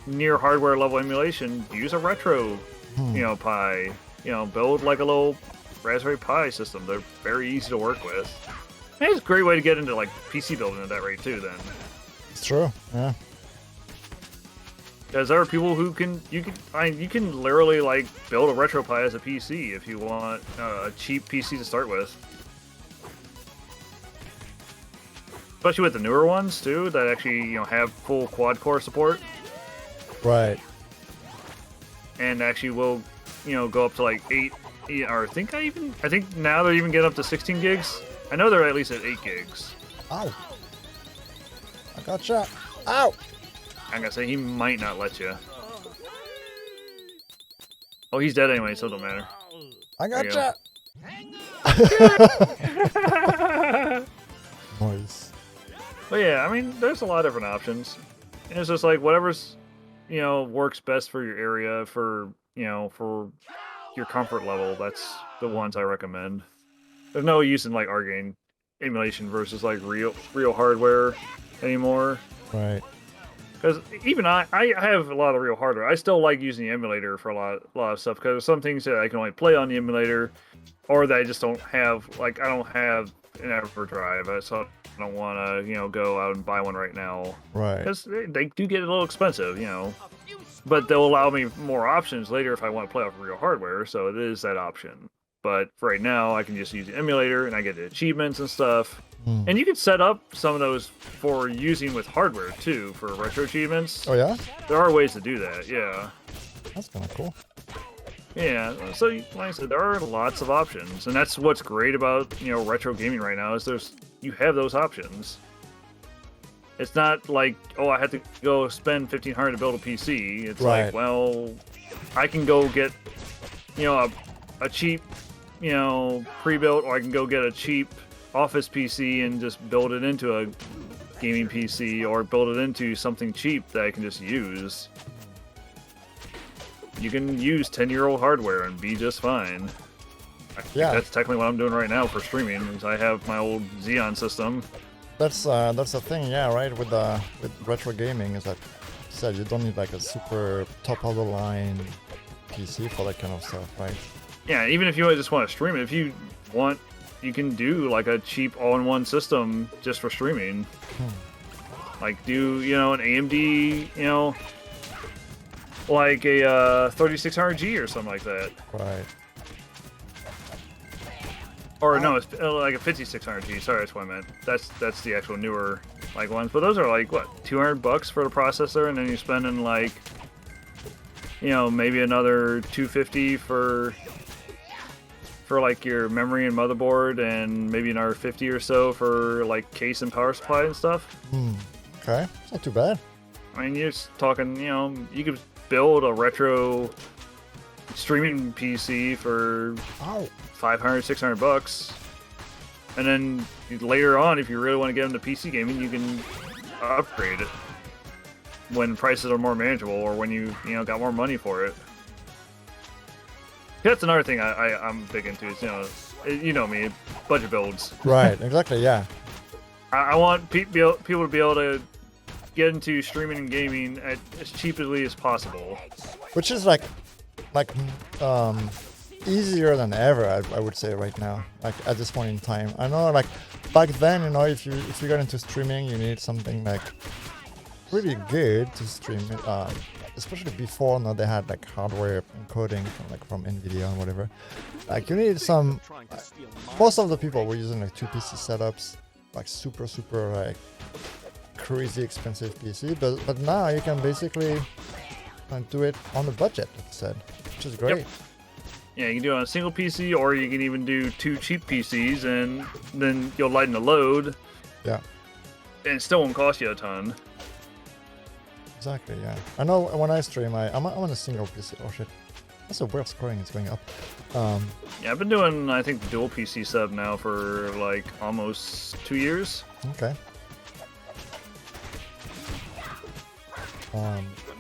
[SPEAKER 1] near hardware level emulation, use a retro, you know, Pi. You know, build like a little Raspberry Pi system. They're very easy to work with. And it's a great way to get into like PC building at that rate too. Then
[SPEAKER 2] it's true, yeah.
[SPEAKER 1] Because there are people who you can literally like build a RetroPie as a PC if you want a cheap PC to start with. Especially with the newer ones too, that actually have full quad core support.
[SPEAKER 2] Right.
[SPEAKER 1] And actually will go up to like 8, or I think now they're even getting up to 16 gigs. I know they're at least at 8 gigs.
[SPEAKER 2] Ow! I got shot. Ow!
[SPEAKER 1] I'm gonna say he might not let you. Oh, he's dead anyway, so it don't matter.
[SPEAKER 2] I got shot. Nice.
[SPEAKER 1] But yeah, I mean, there's a lot of different options. And it's just like whatever's works best for your area, for your comfort level. That's the ones I recommend. There's no use in like arguing emulation versus like real hardware anymore.
[SPEAKER 2] Right.
[SPEAKER 1] Because even I have a lot of real hardware. I still like using the emulator for a lot of stuff, because there's some things that I can only play on the emulator, or that I just don't have. Like I don't have an EverDrive, so don't want to, go out and buy one right now.
[SPEAKER 2] Right.
[SPEAKER 1] Because they do get a little expensive, But they'll allow me more options later if I want to play off real hardware, so it is that option. But for right now, I can just use the emulator, and I get the achievements and stuff. And you can set up some of those for using with hardware, too, for retro achievements.
[SPEAKER 2] Oh, yeah?
[SPEAKER 1] There are ways to do that, yeah.
[SPEAKER 2] That's kind of cool.
[SPEAKER 1] Yeah, so like I said, there are lots of options, and that's what's great about retro gaming right now is you have those options. It's not like, oh, I have to go spend $1,500 to build a PC. It's like, well, I can go get a cheap pre-built, or I can go get a cheap office PC and just build it into a gaming PC, or build it into something cheap that I can just use. You can use 10-year-old hardware and be just fine.
[SPEAKER 2] Yeah,
[SPEAKER 1] that's technically what I'm doing right now for streaming. Is I have my old Xeon system.
[SPEAKER 2] That's the thing, yeah, right. With retro gaming, is that you said you don't need like a super top of the line PC for that kind of stuff, right?
[SPEAKER 1] Yeah, even if you just want to stream it, if you want, you can do like a cheap all-in-one system just for streaming. Like do an AMD, like a 3600G or something like that.
[SPEAKER 2] Right.
[SPEAKER 1] Or no, it's like a 5600G. Sorry, that's what I meant. That's the actual newer ones. But those are like what, $200 for the processor, and then you're spending like, maybe another $250 for like your memory and motherboard, and maybe another $50 or so for like case and power supply and stuff.
[SPEAKER 2] Okay, it's not too bad.
[SPEAKER 1] I mean, you're just talking, you could build a retro streaming PC for $500, $600, and then later on, if you really want to get into PC gaming, you can upgrade it when prices are more manageable, or when you got more money for it. That's another thing I'm big into is me, budget builds.
[SPEAKER 2] Right, exactly, yeah.
[SPEAKER 1] I want people to be able to get into streaming and gaming at as cheaply as possible.
[SPEAKER 2] Which is like easier than ever, I would say right now. Like at this point in time, I know like back then, if you got into streaming, you need something like really good to stream it. Especially before, they had like hardware encoding from NVIDIA and whatever. Like you need some. Most of the people were using like 2 PC setups, like super like crazy expensive PC. But now you can basically do it on a budget, like I said, which is great. Yep.
[SPEAKER 1] Yeah, you can do it on a single PC, or you can even do 2 cheap PCs, and then you'll lighten the load.
[SPEAKER 2] Yeah.
[SPEAKER 1] And it still won't cost you a ton.
[SPEAKER 2] Exactly, yeah. I know when I stream, I'm on a single PC. Oh shit. That's a weird scoring, it's going up.
[SPEAKER 1] Yeah, I've been doing, I think, dual PC sub now for like almost 2 years.
[SPEAKER 2] Okay.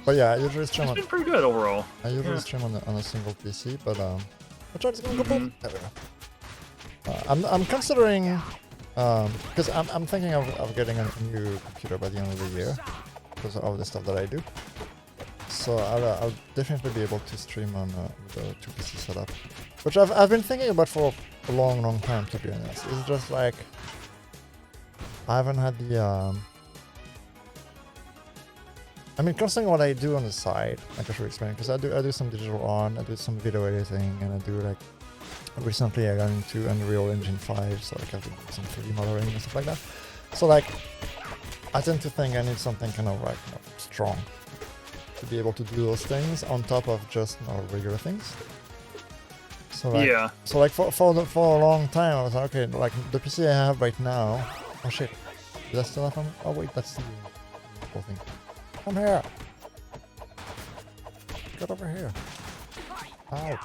[SPEAKER 2] But yeah, I usually stream.
[SPEAKER 1] It's been pretty good overall.
[SPEAKER 2] I usually stream on a single PC, but I'll try to go both. I'm considering, because I'm thinking of getting a new computer by the end of the year, because of all the stuff that I do. So I'll definitely be able to stream on the 2 PC setup, which I've been thinking about for a long time, to be honest. It's just like I haven't had the I mean, considering what I do on the side, like I should explain, because I do some digital art, I do some video editing, and I do like recently I got into Unreal Engine 5, so like I have to do some 3D modeling and stuff like that. So like I tend to think I need something kind of like strong to be able to do those things on top of just regular things. So like,
[SPEAKER 1] yeah.
[SPEAKER 2] So like for a long time I was like, okay, like the PC I have right now. Oh shit, is that still up on? Oh wait, that's the whole thing. Come here. Get over here. Ow.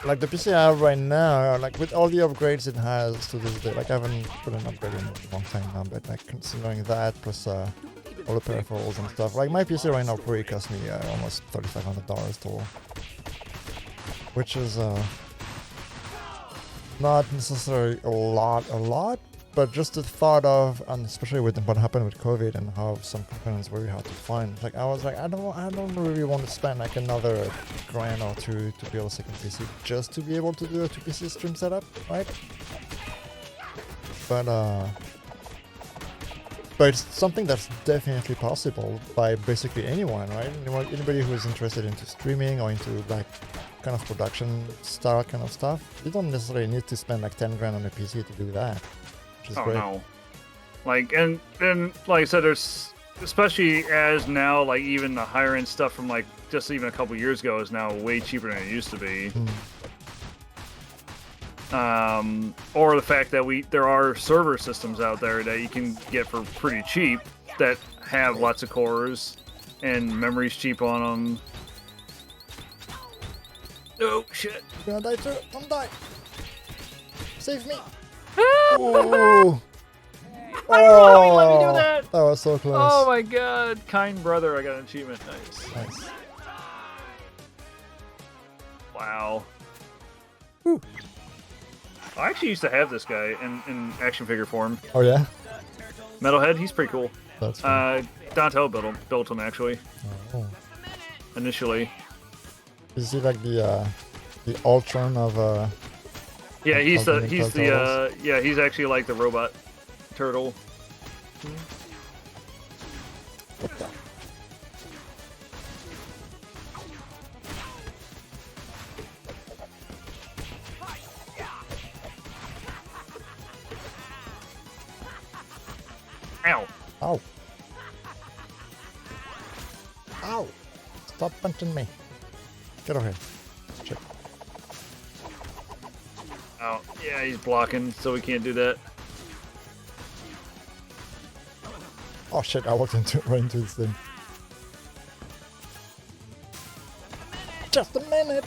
[SPEAKER 2] Like the PC I have right now, like with all the upgrades it has to this day, like I haven't put an upgrade in a long time now, but like considering that plus all the peripherals and stuff, like my PC right now probably cost me almost $3,500 total, which is not necessarily a lot, but just the thought of, and especially with what happened with COVID and how some components were really hard to find, like I was like, I don't really want to spend like another grand or two to build a second PC just to be able to do a 2 PC stream setup, right? But it's something that's definitely possible by basically anyone, right? Anybody who is interested into streaming or into like kind of production style kind of stuff, you don't necessarily need to spend like 10 grand on a PC to do that, which is great.
[SPEAKER 1] No. Like, and like I said, there's, especially as now, like even the higher end stuff from like just even a couple years ago is now way cheaper than it used to be. Or the fact that there are server systems out there that you can get for pretty cheap that have lots of cores and memory's cheap on them. Oh shit!
[SPEAKER 2] You're gonna die too. Don't die. Save me. Oh.
[SPEAKER 1] Oh, he let me do that.
[SPEAKER 2] That was so close.
[SPEAKER 1] Oh my god! Kind brother, I got an achievement.
[SPEAKER 2] Nice.
[SPEAKER 1] Wow.
[SPEAKER 2] Whew.
[SPEAKER 1] I actually used to have this guy in action figure form.
[SPEAKER 2] Oh yeah?
[SPEAKER 1] Metalhead, he's pretty cool.
[SPEAKER 2] That's cool.
[SPEAKER 1] Dontel built him actually.
[SPEAKER 2] Oh.
[SPEAKER 1] Initially.
[SPEAKER 2] Is he like the Ultron of
[SPEAKER 1] Yeah, he's
[SPEAKER 2] the
[SPEAKER 1] he's actually like the robot turtle.
[SPEAKER 2] What the?
[SPEAKER 1] Ow.
[SPEAKER 2] Ow. Ow. Stop punching me. Get over here. Check.
[SPEAKER 1] Oh, yeah, he's blocking, so we can't do that.
[SPEAKER 2] Oh shit, I walked right into this thing. Just a minute!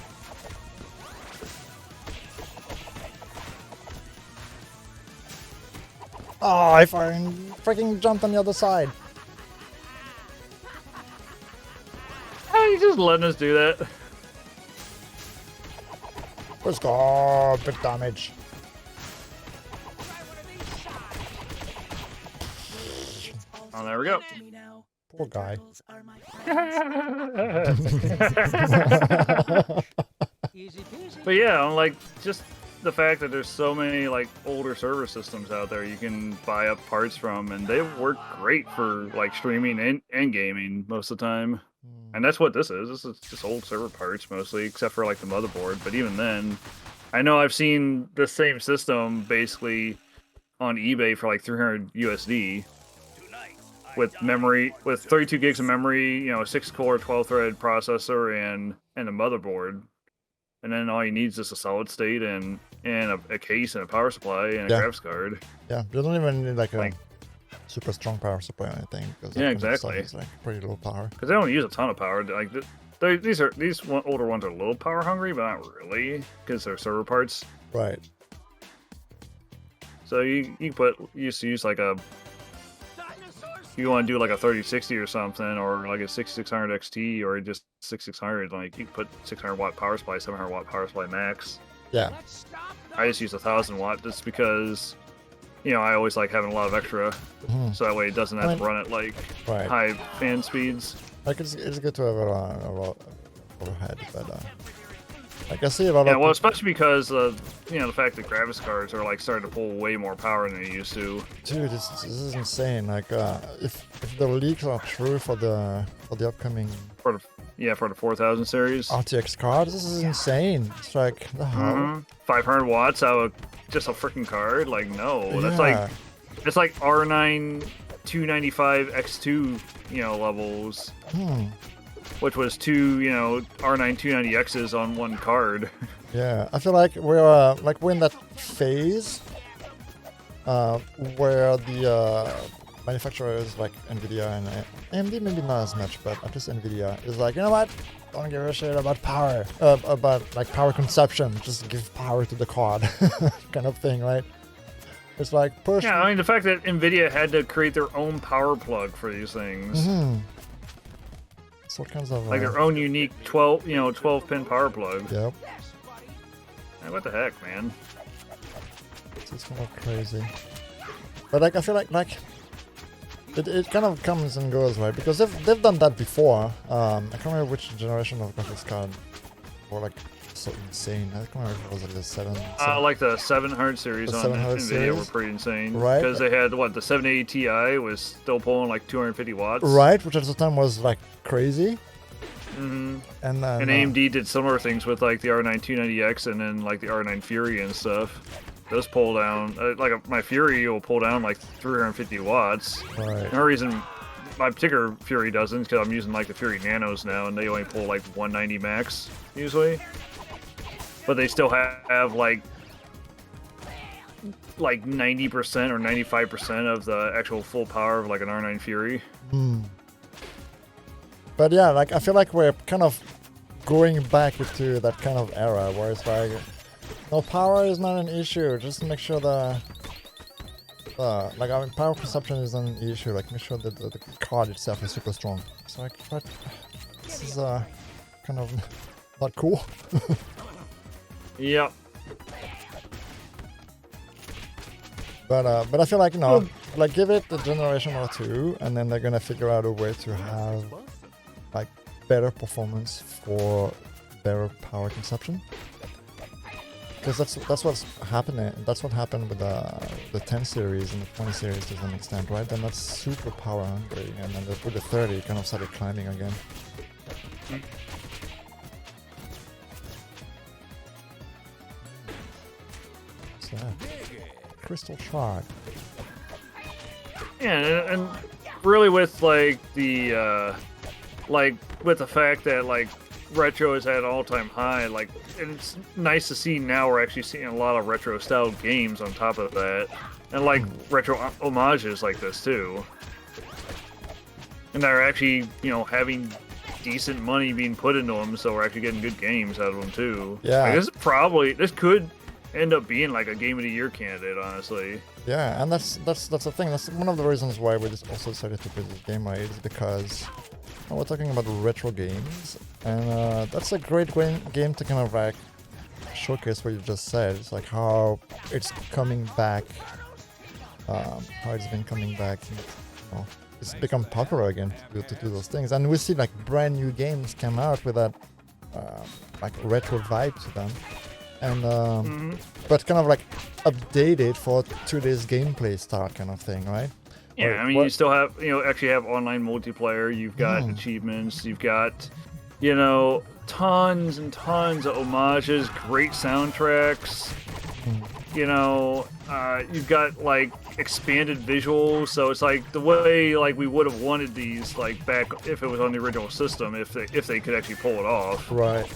[SPEAKER 2] Oh, I freaking jumped on the other side.
[SPEAKER 1] He's just letting us do that.
[SPEAKER 2] Let's go, big damage.
[SPEAKER 1] Oh, there we go.
[SPEAKER 2] Poor guy.
[SPEAKER 1] But yeah, I'm like, just the fact that there's so many like older server systems out there you can buy up parts from, and they work great for like streaming and gaming most of the time. And that's what this is. This is just old server parts mostly, except for like the motherboard. But even then, I know I've seen the same system basically on eBay for like 300 USD with memory, with 32 gigs of memory, you know, a 6-core, 12-thread processor, and a motherboard. And then all you need is just a solid state and a case and a power supply and a graphics card.
[SPEAKER 2] Yeah, you don't even need like a super strong power supply or anything. Because
[SPEAKER 1] yeah, exactly.
[SPEAKER 2] It's like pretty low power.
[SPEAKER 1] Because they don't use a ton of power. Like these older ones are a little power hungry, but not really, because they're server parts.
[SPEAKER 2] Right.
[SPEAKER 1] So you used to use like a, you want to do like a 3060 or something, or like a 6600 XT, or just 6600, like you can put 600 watt power supply, 700 watt power supply max.
[SPEAKER 2] Yeah.
[SPEAKER 1] I just use 1000 watt just because, you know, I always like having a lot of extra, so that way it doesn't have to run at like high fan speeds.
[SPEAKER 2] Like it's good to have a lot overhead, but like I see a lot of
[SPEAKER 1] well, especially because you know, the fact that graphics cards are like starting to pull way more power than they used to.
[SPEAKER 2] Dude, this is insane. Like if the leaks are true for the upcoming
[SPEAKER 1] for the 4000 series
[SPEAKER 2] RTX card, this is insane. It's like the hell?
[SPEAKER 1] 500 watts out of just a freaking card. Like no, that's like it's like R9 295 X2, you know, levels. Which was two, you know, R9 290Xs on one card.
[SPEAKER 2] Yeah, I feel like we're in that phase where the manufacturers like Nvidia and AMD, maybe not as much, but at least Nvidia is like, you know what? Don't give a shit about power, about like power consumption. Just give power to the card, kind of thing, right? It's like push.
[SPEAKER 1] Yeah, I mean the fact that Nvidia had to create their own power plug for these things.
[SPEAKER 2] All kinds of
[SPEAKER 1] like their own unique 12-pin power plug.
[SPEAKER 2] Yep.
[SPEAKER 1] Hey, what the heck, man?
[SPEAKER 2] It's kind of crazy. But like I feel like it kind of comes and goes, right? Because they've done that before. I can't remember which generation of graphics card were like so insane. I can't remember if it was like the seven
[SPEAKER 1] like the 700 series
[SPEAKER 2] the
[SPEAKER 1] on
[SPEAKER 2] 700
[SPEAKER 1] NVIDIA
[SPEAKER 2] series?
[SPEAKER 1] were pretty insane.
[SPEAKER 2] Right.
[SPEAKER 1] Because they had, what, the 780 Ti was still pulling like 250 watts.
[SPEAKER 2] Right, which at the time was like crazy.
[SPEAKER 1] Mm-hmm.
[SPEAKER 2] And then,
[SPEAKER 1] AMD did similar things with like the R9 290X and then like the R9 Fury and stuff. Those pull down, my Fury will pull down like 350 watts.
[SPEAKER 2] Right.
[SPEAKER 1] No reason my particular Fury doesn't, because I'm using like the Fury Nanos now, and they only pull like 190 max usually. But they still have like 90% or 95% of the actual full power of like an R9 Fury.
[SPEAKER 2] But yeah, like I feel like we're kind of going back into that kind of era where it's like, no, power is not an issue. Just make sure power consumption is not an issue. Like make sure that the card itself is super strong. It's like, what? This is kind of not cool.
[SPEAKER 1] Yep.
[SPEAKER 2] But I feel like, you know, like give it a generation or two, and then they're gonna figure out a way to have like better performance for better power consumption. Because that's what's happening. That's what happened with the 10 series and the 20 series to some extent, right? They're not super power hungry, and then with the 30, it kind of started climbing again. What's that? Crystal shard.
[SPEAKER 1] Yeah, and really with like the with the fact that like retro is at an all-time high, like, and it's nice to see now we're actually seeing a lot of retro style games on top of that, and like retro homages like this too, and they're actually, you know, having decent money being put into them, so we're actually getting good games out of them too.
[SPEAKER 2] Yeah,
[SPEAKER 1] like, this could end up being like a game of the year candidate, honestly.
[SPEAKER 2] Yeah, and that's the thing. That's one of the reasons why we just also decided to play this game, right? Is because we're talking about retro games, and that's a great game to kind of like showcase what you just said. It's like how it's coming back, how it's been coming back. You know, it's become popular again to do those things, and we see like brand new games come out with that like retro vibe to them, and but kind of like updated for today's gameplay style kind of thing, right?
[SPEAKER 1] Yeah, I mean, you still have, you know, actually have online multiplayer, you've got achievements, you've got, you know, tons and tons of homages, great soundtracks, you know, you've got, like, expanded visuals, so it's like the way, like, we would have wanted these, like, back if it was on the original system, if they could actually pull it off.
[SPEAKER 2] Right.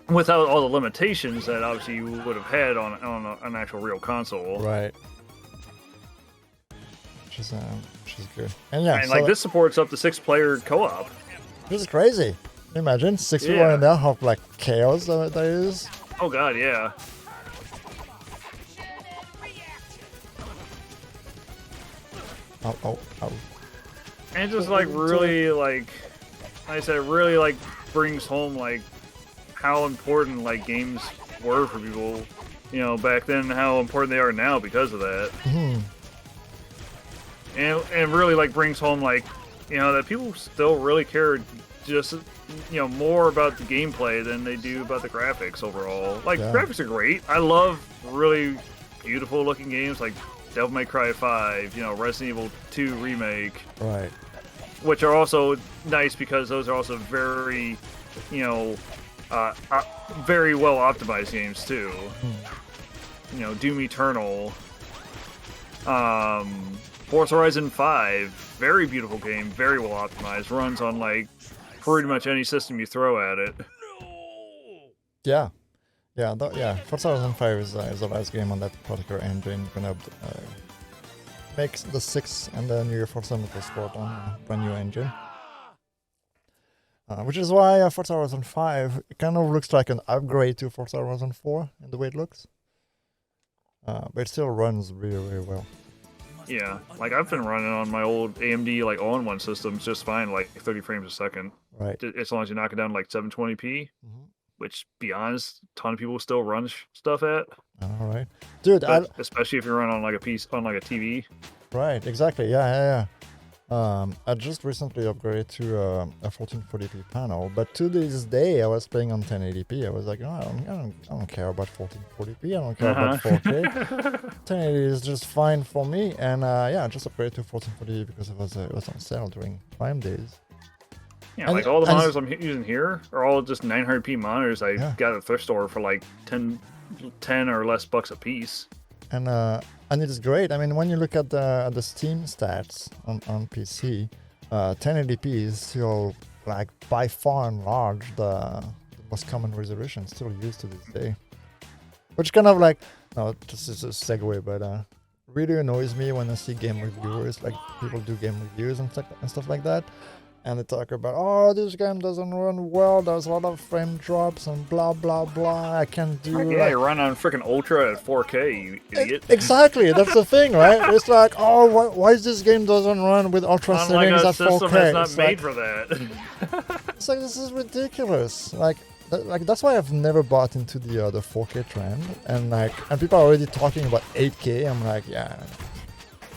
[SPEAKER 1] Without all the limitations that obviously you would have had on an actual real console.
[SPEAKER 2] Right. Which is good. And yeah,
[SPEAKER 1] and so like this supports up to 6-player co-op.
[SPEAKER 2] This is crazy. Can you imagine 6 people in there, how like chaos that is.
[SPEAKER 1] Oh god, yeah.
[SPEAKER 2] Oh.
[SPEAKER 1] And it just like really like I said, really like brings home like how important like games were for people, you know, back then, and how important they are now because of that. And really like brings home like, you know, that people still really care just, you know, more about the gameplay than they do about the graphics overall. Like graphics are great. I love really beautiful looking games like Devil May Cry 5, you know, Resident Evil 2 remake.
[SPEAKER 2] Right.
[SPEAKER 1] Which are also nice because those are also very, you know, very well optimized games too. You know, Doom Eternal, Forza Horizon 5, very beautiful game, very well optimized, runs on like pretty much any system you throw at it.
[SPEAKER 2] Yeah, Forza Horizon 5 is the last game on that particular engine. Gonna make the 6 and the new Forza Motorsport on a brand new engine. Which is why Forza Horizon 5 kind of looks like an upgrade to Forza Horizon 4 in the way it looks. But it still runs really, really well.
[SPEAKER 1] Yeah, like I've been running on my old AMD like all-in-one systems just fine, like 30 frames a second.
[SPEAKER 2] Right.
[SPEAKER 1] As long as you knock it down to like 720p. which, be honest, a ton of people still run stuff at.
[SPEAKER 2] All right, dude.
[SPEAKER 1] Especially if you run on like a piece on like a TV.
[SPEAKER 2] Right, exactly. Yeah. I just recently upgraded to a 1440p panel, but to this day I was playing on 1080p. I was like, no, I don't care about 1440p. I don't care about 4K. 1080 is just fine for me. And I just upgraded to 1440p because it was on sale during Prime days.
[SPEAKER 1] Yeah, like all the monitors I'm using here are all just 900p monitors I got at the thrift store for like 10 or less bucks a piece.
[SPEAKER 2] And it is great. I mean, when you look at the Steam stats on PC, 1080p is still like by far and large the most common resolution still used to this day. Which kind of like, no, this is a segue, but really annoys me when I see game reviewers, like people do game reviews and stuff like that. And they talk about, oh, this game doesn't run well, there's a lot of frame drops and blah, blah, blah, I can't do
[SPEAKER 1] it. Yeah, you run on freaking Ultra at 4K, you idiot.
[SPEAKER 2] Exactly, that's the thing, right? It's like, oh, why is this game doesn't run with Ultra settings at 4K?
[SPEAKER 1] System is not made for that.
[SPEAKER 2] It's like, this is ridiculous. Like that's why I've never bought into the 4K trend. And people are already talking about 8K. I'm like, yeah.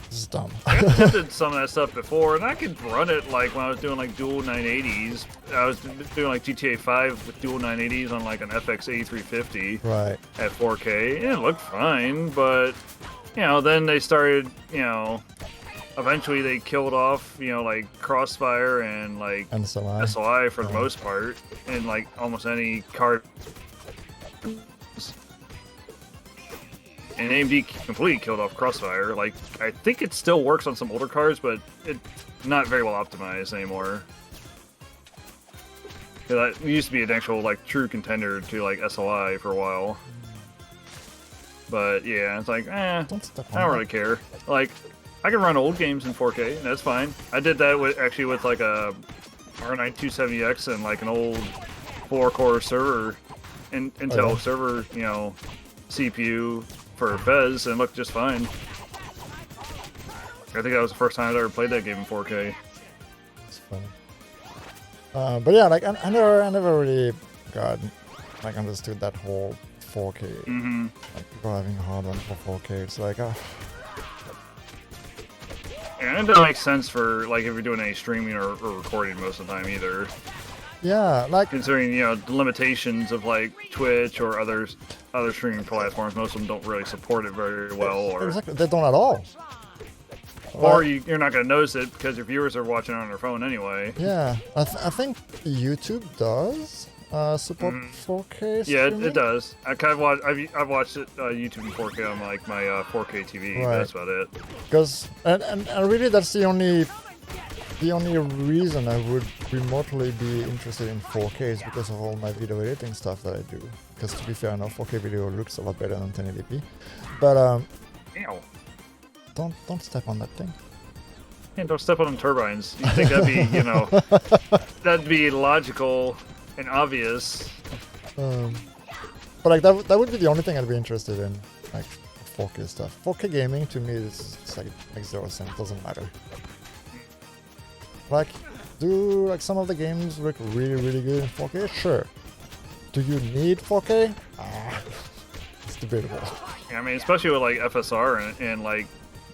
[SPEAKER 2] This is dumb.
[SPEAKER 1] I tested some of that stuff before, and I could run it like when I was doing like dual 980s. I was doing like GTA 5 with dual 980s on like an FX 8350
[SPEAKER 2] right
[SPEAKER 1] at 4K, and it looked fine. But then they started, eventually they killed off, like Crossfire and like SLI for the most part, and like almost any card. And AMD completely killed off Crossfire. Like, I think it still works on some older cards, but it's not very well optimized anymore. That used to be an actual, like, true contender to, like, SLI for a while. But, yeah, it's like, I don't really care. Like, I can run old games in 4K, and that's fine. I did that with like, a R9 270X and, like, an old 4-core server, Intel server, CPU for Fez, and looked just fine. I think that was the first time I'd ever played that game in 4K.
[SPEAKER 2] It's funny. But yeah, like I never really understood that whole 4K.
[SPEAKER 1] Mm-hmm.
[SPEAKER 2] Like people having a hard one for 4K. It's like,
[SPEAKER 1] and it doesn't make sense for like if you're doing any streaming or recording most of the time either.
[SPEAKER 2] Yeah, like
[SPEAKER 1] considering the limitations of like Twitch or other streaming platforms, most of them don't really support it very well, or
[SPEAKER 2] exactly, they don't at all.
[SPEAKER 1] Or you're not going to notice it because your viewers are watching on their phone anyway.
[SPEAKER 2] Yeah, I think YouTube does support 4K streaming.
[SPEAKER 1] Yeah, it does. I've watched it YouTube in 4K on like my 4K TV. Right. That's about it.
[SPEAKER 2] Because and really that's the only reason I would remotely be interested in 4K is because of all my video editing stuff that I do. Because to be fair, I know 4K video looks a lot better than 1080p. But
[SPEAKER 1] Ew.
[SPEAKER 2] Don't step on that thing.
[SPEAKER 1] Yeah, don't step on them turbines. You think that'd be that'd be logical and obvious.
[SPEAKER 2] But like that would be the only thing I'd be interested in, like 4K stuff. 4K gaming to me is like makes 0 sense. Doesn't matter. Like, do like some of the games look really, really good in 4K? Sure. Do you need 4K? It's debatable.
[SPEAKER 1] Yeah, I mean, especially with like FSR and like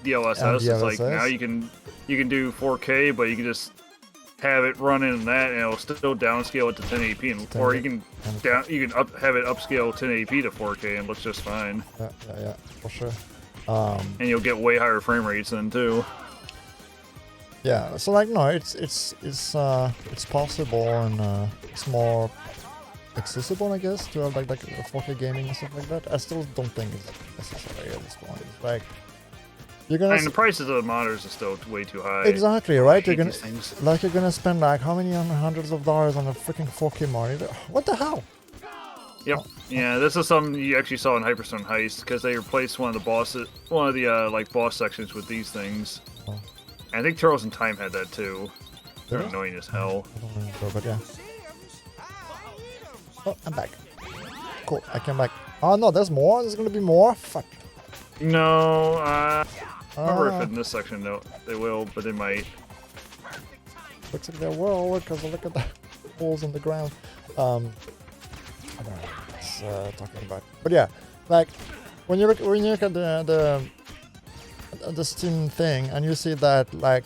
[SPEAKER 1] DLSS, it's like now you can do 4K, but you can just have it running in that, and it'll still downscale it to 1080p, or you can have it upscale 1080p to 4K and looks just fine.
[SPEAKER 2] Yeah, for sure.
[SPEAKER 1] And you'll get way higher frame rates then too.
[SPEAKER 2] Yeah, so like no, it's possible, and it's more accessible, I guess, to have like 4K gaming and stuff like that. I still don't think it's necessary at this point. It's like you're gonna.
[SPEAKER 1] And the prices of the monitors are still way too high.
[SPEAKER 2] Exactly right. You're gonna spend like how many hundreds of dollars on a freaking 4K monitor? What the hell?
[SPEAKER 1] Yep. Yeah, this is something you actually saw in Hyperstone Heist because they replaced one of the like boss sections with these things. Oh. I think Turtles in Time had that too. They're annoying as hell.
[SPEAKER 2] I don't remember, but yeah. Oh, I'm back. Cool, I came back. Oh no, there's more? There's gonna be more? Fuck.
[SPEAKER 1] No, I remember if in this section they will, but they might.
[SPEAKER 2] Looks like they will, because look at the holes in the ground. I don't know what it's talking about. But yeah, like when you look at the Steam thing and you see that like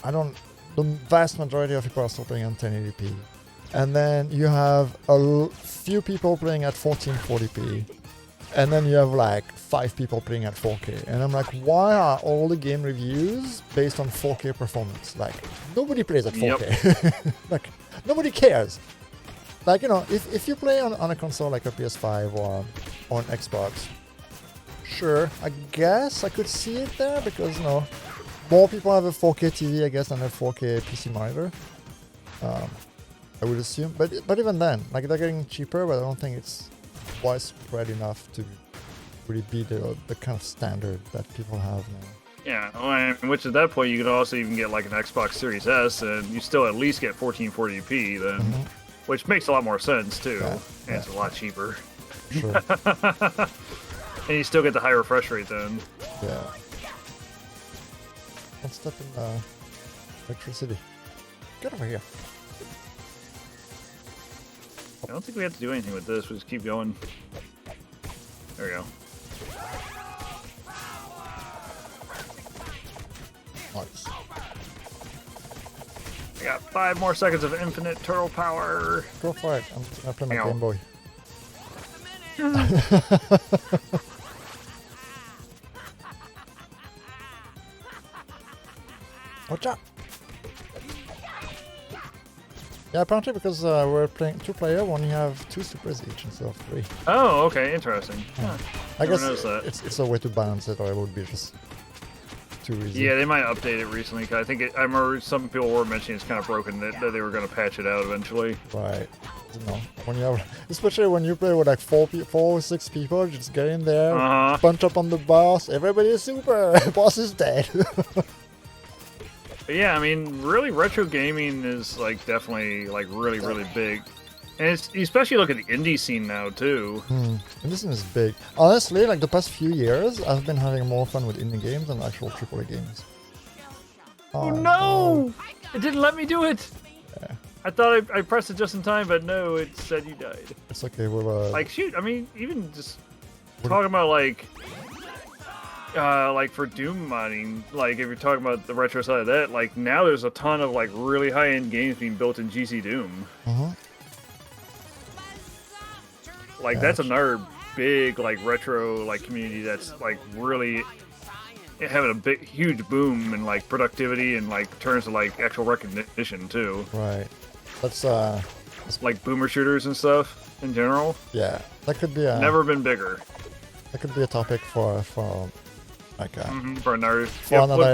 [SPEAKER 2] the vast majority of people are still playing on 1080p, and then you have few people playing at 1440p, and then you have like 5 people playing at 4K, and I'm like, why are all the game reviews based on 4K performance? Like nobody plays at 4K. Like nobody cares. Like, you know, if you play on a console like a PS5 or on Xbox, sure, I guess I could see it there because, you know, more people have a 4K TV, I guess, than a 4K PC monitor. I would assume. But even then, like, they're getting cheaper, but I don't think it's widespread enough to really be the kind of standard that people have now.
[SPEAKER 1] Yeah, well, which at that point you could also even get like an Xbox Series S, and you still at least get 1440p then, which makes a lot more sense too, and it's a lot cheaper.
[SPEAKER 2] Sure.
[SPEAKER 1] And you still get the high refresh rate then.
[SPEAKER 2] Yeah. One step in electricity. Get over here.
[SPEAKER 1] I don't think we have to do anything with this. We just keep going. There we go.
[SPEAKER 2] Nice.
[SPEAKER 1] I got 5 more seconds of infinite turtle power.
[SPEAKER 2] Go for it. I'm gonna play my Game Boy. Watch out! Yeah, apparently because we're playing 2-player, we only have 2 supers each instead of 3.
[SPEAKER 1] Oh, okay, interesting. Huh.
[SPEAKER 2] I guess it's a way to balance it, or it would be just too easy.
[SPEAKER 1] Yeah, they might update it recently. Cause I think I remember some people were mentioning it's kind of broken. That they were going to patch it out eventually.
[SPEAKER 2] Right. You know, when you have, especially when you play with like 4 or 6 people, just get in there, punch up on the boss. Everybody is super. Boss is dead.
[SPEAKER 1] But yeah, I mean, really, retro gaming is like definitely like really big, and it's especially look at the indie scene now too.
[SPEAKER 2] Indie scene is big. Honestly, like the past few years, I've been having more fun with indie games than actual AAA games.
[SPEAKER 1] Oh no! It didn't let me do it.
[SPEAKER 2] Yeah.
[SPEAKER 1] I thought I pressed it just in time, but no, it said you died.
[SPEAKER 2] It's okay. We'll
[SPEAKER 1] like shoot. I mean, even just talking about like for Doom modding, like if you're talking about the retro side of that, like now there's a ton of like really high-end games being built in GC Doom. Like that's another big like retro like community that's like really having a huge boom in like productivity and like terms of like actual recognition too.
[SPEAKER 2] Right. That's
[SPEAKER 1] like boomer shooters and stuff in general.
[SPEAKER 2] Yeah, that could be
[SPEAKER 1] never been bigger.
[SPEAKER 2] That could be a topic for like
[SPEAKER 1] for another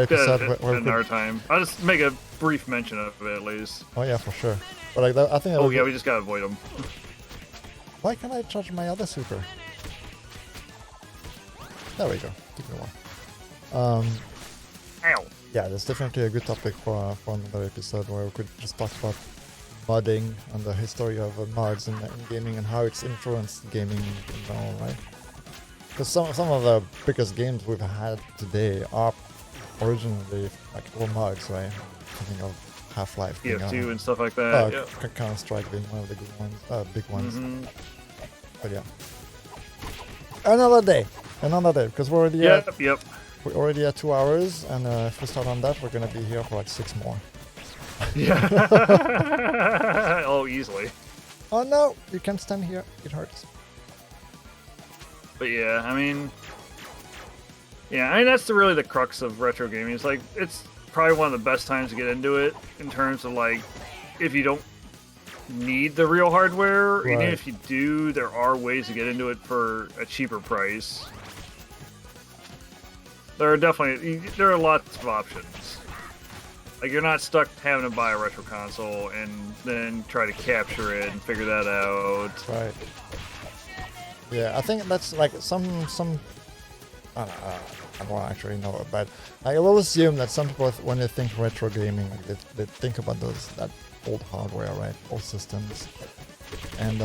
[SPEAKER 2] episode.
[SPEAKER 1] Another time. I'll just make a brief mention of it at least.
[SPEAKER 2] Oh yeah, for sure. But like that, I think.
[SPEAKER 1] Oh yeah, we just gotta avoid them.
[SPEAKER 2] Why can't I charge my other super? There we go. Took me a while.
[SPEAKER 1] Ow.
[SPEAKER 2] Yeah, that's definitely a good topic for another episode where we could just talk about modding and the history of mods in gaming and how it's influenced gaming in general, right? Because some of the biggest games we've had today are originally like all mods, right? Thinking of Half-Life,
[SPEAKER 1] TF2 and stuff like that.
[SPEAKER 2] Counter-Strike being one of the good ones, big ones. But yeah, another day, because we're already we're already at 2 hours, and if we start on that, we're gonna be here for like 6 more.
[SPEAKER 1] Yeah. Oh, easily.
[SPEAKER 2] Oh no, you can't stand here. It hurts.
[SPEAKER 1] But yeah, I mean, that's really the crux of retro gaming. It's like it's probably one of the best times to get into it in terms of like if you don't need the real hardware,
[SPEAKER 2] right.
[SPEAKER 1] Even if you do, there are ways to get into it for a cheaper price. There are lots of options. Like you're not stuck having to buy a retro console and then try to capture it and figure that out.
[SPEAKER 2] Right. Yeah, I think that's like some I don't actually know, but I will assume that some people, when they think retro gaming, they think about that old hardware, right? Old systems, and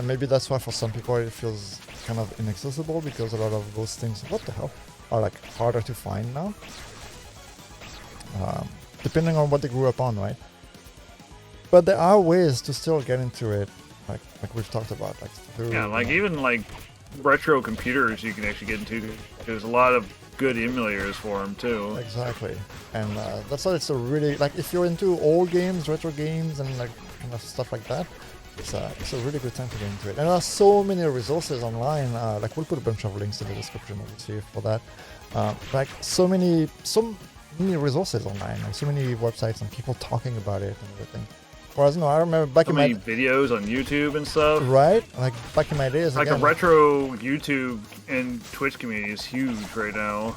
[SPEAKER 2] maybe that's why for some people it feels kind of inaccessible because a lot of those things, what the hell, are like harder to find now. Depending on what they grew up on, right? But there are ways to still get into it like we've talked about, like through,
[SPEAKER 1] Yeah, like even like retro computers you can actually get into. There's a lot of good emulators for them too.
[SPEAKER 2] Exactly, and that's why it's a really, like, if you're into old games, retro games, and like kind of stuff like that, it's a really good time to get into it. And there are so many resources online. Like we'll put a bunch of links in the description, obviously, for that. Like so many resources online, like so many websites and people talking about it and everything. Whereas no, I remember back
[SPEAKER 1] So
[SPEAKER 2] in
[SPEAKER 1] many
[SPEAKER 2] my
[SPEAKER 1] videos on YouTube and stuff.
[SPEAKER 2] right, like back in my days,
[SPEAKER 1] Like
[SPEAKER 2] again,
[SPEAKER 1] the retro YouTube and Twitch community is huge right now.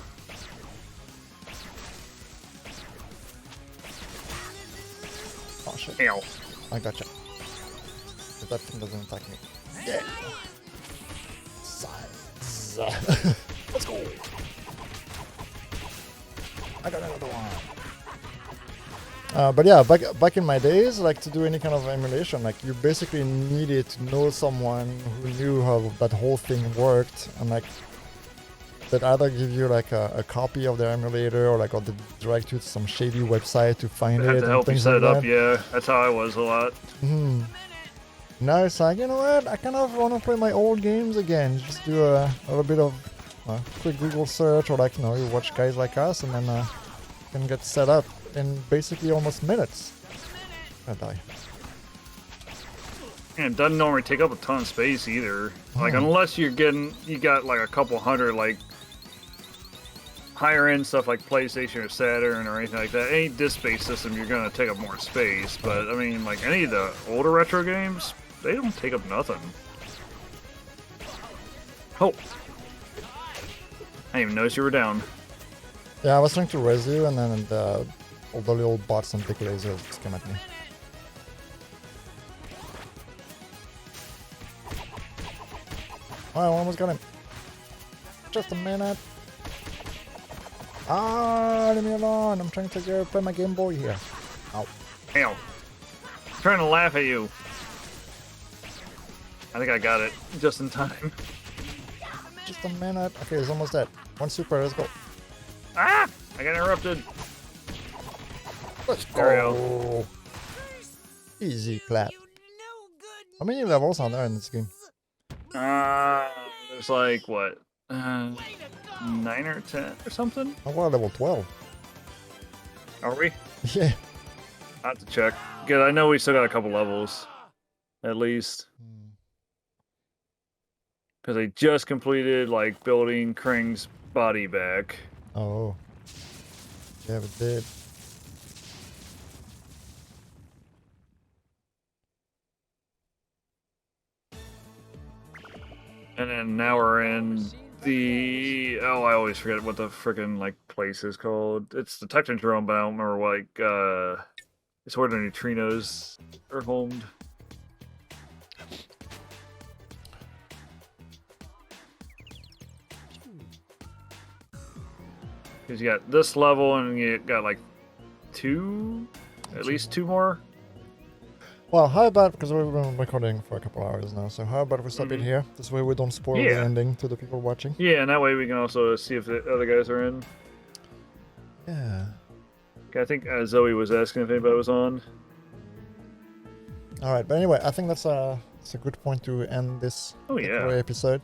[SPEAKER 2] oh shit,
[SPEAKER 1] Ow.
[SPEAKER 2] I gotcha. But that thing doesn't attack me. Yeah. Science. Let's go. I got another one. But yeah, back in my days, like to do any kind of emulation, like you basically needed to know someone who knew how that whole thing worked, and like they'd either give you like a copy of their emulator, or like, or they direct you to some shady website to find
[SPEAKER 1] They have
[SPEAKER 2] it
[SPEAKER 1] to
[SPEAKER 2] and
[SPEAKER 1] help you
[SPEAKER 2] things
[SPEAKER 1] set
[SPEAKER 2] like
[SPEAKER 1] it up.
[SPEAKER 2] that.
[SPEAKER 1] Yeah, that's how I was a lot.
[SPEAKER 2] Now it's like, you know what? I kind of want to play my old games again. Just do a little bit of quick Google search, or like, you know, you watch guys like us, and then you can get set up in basically almost minutes. I die.
[SPEAKER 1] And it doesn't normally take up a ton of space either. Like unless you got like a couple hundred like higher end stuff like PlayStation or Saturn or anything like that. Any disk-based system, you're gonna take up more space. But I mean, like any of the older retro games, they don't take up nothing. Oh, I didn't even notice you were down.
[SPEAKER 2] Yeah, I was trying to res you, and then all the little bots and big lasers just came at me. Oh, I almost got him. Just a minute. Leave me alone. I'm trying to play my Game Boy here. Ow.
[SPEAKER 1] Ow. I'm trying to laugh at you. I think I got it just in time.
[SPEAKER 2] Just a minute. Okay, it's almost dead. One super, let's go.
[SPEAKER 1] Ah! I got interrupted.
[SPEAKER 2] Let's
[SPEAKER 1] There we
[SPEAKER 2] go. Easy clap. How many levels are there in this game?
[SPEAKER 1] There's like, what? 9 or 10 or something?
[SPEAKER 2] Oh, we're level 12.
[SPEAKER 1] Are we?
[SPEAKER 2] Yeah.
[SPEAKER 1] I have to check. Good, I know we still got a couple levels. At least. Because I just completed, like, building Krang's body back.
[SPEAKER 2] Oh. Yeah, we did.
[SPEAKER 1] And then now we're in the... Oh, I always forget what the frickin', like, place is called. It's the Technodrome, but I don't remember, like, it's where the neutrinos are homed. Because you got this level, and you got, like, at least two more.
[SPEAKER 2] Well, how about, because we've been recording for a couple hours now, so how about we stop it here? This way we don't spoil the ending to the people watching.
[SPEAKER 1] Yeah, and that way we can also see if the other guys are in.
[SPEAKER 2] Yeah.
[SPEAKER 1] I think Zoe was asking if anybody was on.
[SPEAKER 2] Alright, but anyway, I think that's a good point to end this episode.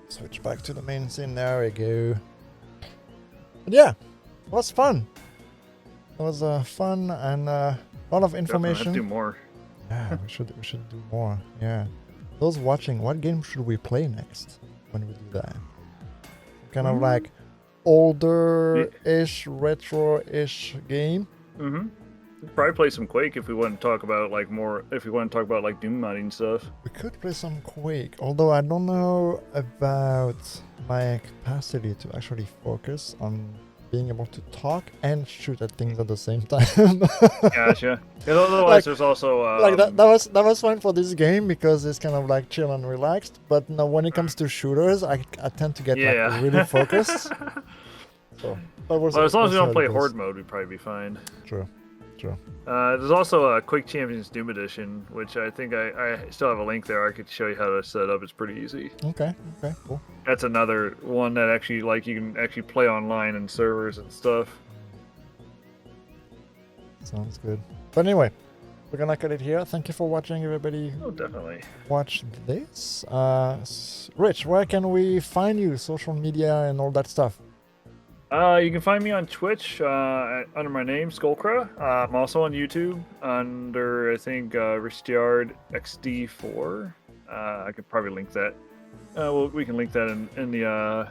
[SPEAKER 2] Switch back to the main scene, there we go. But yeah, it was fun. It was fun and a lot of information.
[SPEAKER 1] Definitely have to do more.
[SPEAKER 2] Yeah, we should do more. Yeah. Those watching, what game should we play next when we do that? Kind of like older-ish, retro-ish game.
[SPEAKER 1] We'd probably play some Quake if we want to talk about like more. If we want to talk about like Doom modding stuff.
[SPEAKER 2] We could play some Quake, although I don't know about my capacity to actually focus on being able to talk and shoot at things at the same time.
[SPEAKER 1] Gotcha. Because otherwise, there's also
[SPEAKER 2] like that was fine for this game because it's kind of like chill and relaxed. But now when it comes to shooters, I tend to get like really focused. So,
[SPEAKER 1] well, as long as we don't play Horde mode, we'd probably be fine.
[SPEAKER 2] True.
[SPEAKER 1] There's also a Quake Champions Doom Edition, which I think I still have a link there. I could show you how to set it up. It's pretty easy.
[SPEAKER 2] Okay, cool.
[SPEAKER 1] That's another one that actually, like, you can actually play online in servers and stuff.
[SPEAKER 2] Sounds good. But anyway, we're gonna cut it here. Thank you for watching, everybody.
[SPEAKER 1] Oh, definitely.
[SPEAKER 2] Watch this. Rich, where can we find you? Social media and all that stuff.
[SPEAKER 1] You can find me on Twitch under my name, Skullcra. I'm also on YouTube under, I think, Ristiard XD4. I could probably link that. We can link that in the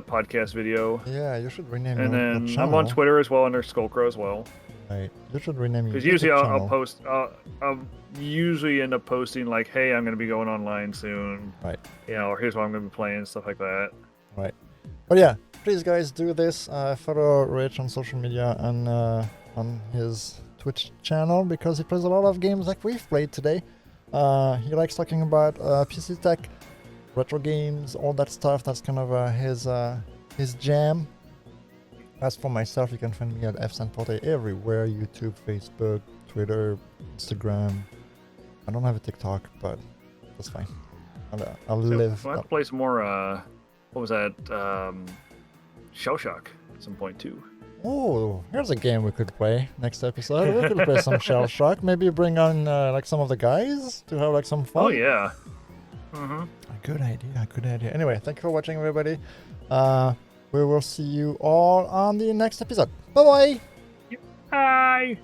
[SPEAKER 1] podcast video.
[SPEAKER 2] Yeah, you should rename
[SPEAKER 1] and
[SPEAKER 2] your
[SPEAKER 1] then
[SPEAKER 2] channel.
[SPEAKER 1] I'm on Twitter as well under Skullcrow as well.
[SPEAKER 2] Right, you should rename your
[SPEAKER 1] because usually
[SPEAKER 2] channel.
[SPEAKER 1] I'll post. I'll usually end up posting like, "Hey, I'm going to be going online soon."
[SPEAKER 2] Right.
[SPEAKER 1] Or here's what I'm going to be playing, stuff like that.
[SPEAKER 2] Right. But yeah, please guys do this. Follow Rich on social media and on his Twitch channel because he plays a lot of games like we've played today. He likes talking about PC tech, retro games, all that stuff. That's kind of his jam. As for myself, you can find me at fsanporte everywhere: YouTube, Facebook, Twitter, Instagram. I don't have a TikTok, but that's fine. I'll live.
[SPEAKER 1] I'll have to play some more. What was that? Shell Shock at some point too.
[SPEAKER 2] Oh, here's a game we could play next episode. We could play some Shell Shock. Maybe bring on like some of the guys to have like some fun.
[SPEAKER 1] Oh yeah.
[SPEAKER 2] Good idea. Anyway, thank you for watching, everybody. We will see you all on the next episode. Bye bye.
[SPEAKER 1] Bye.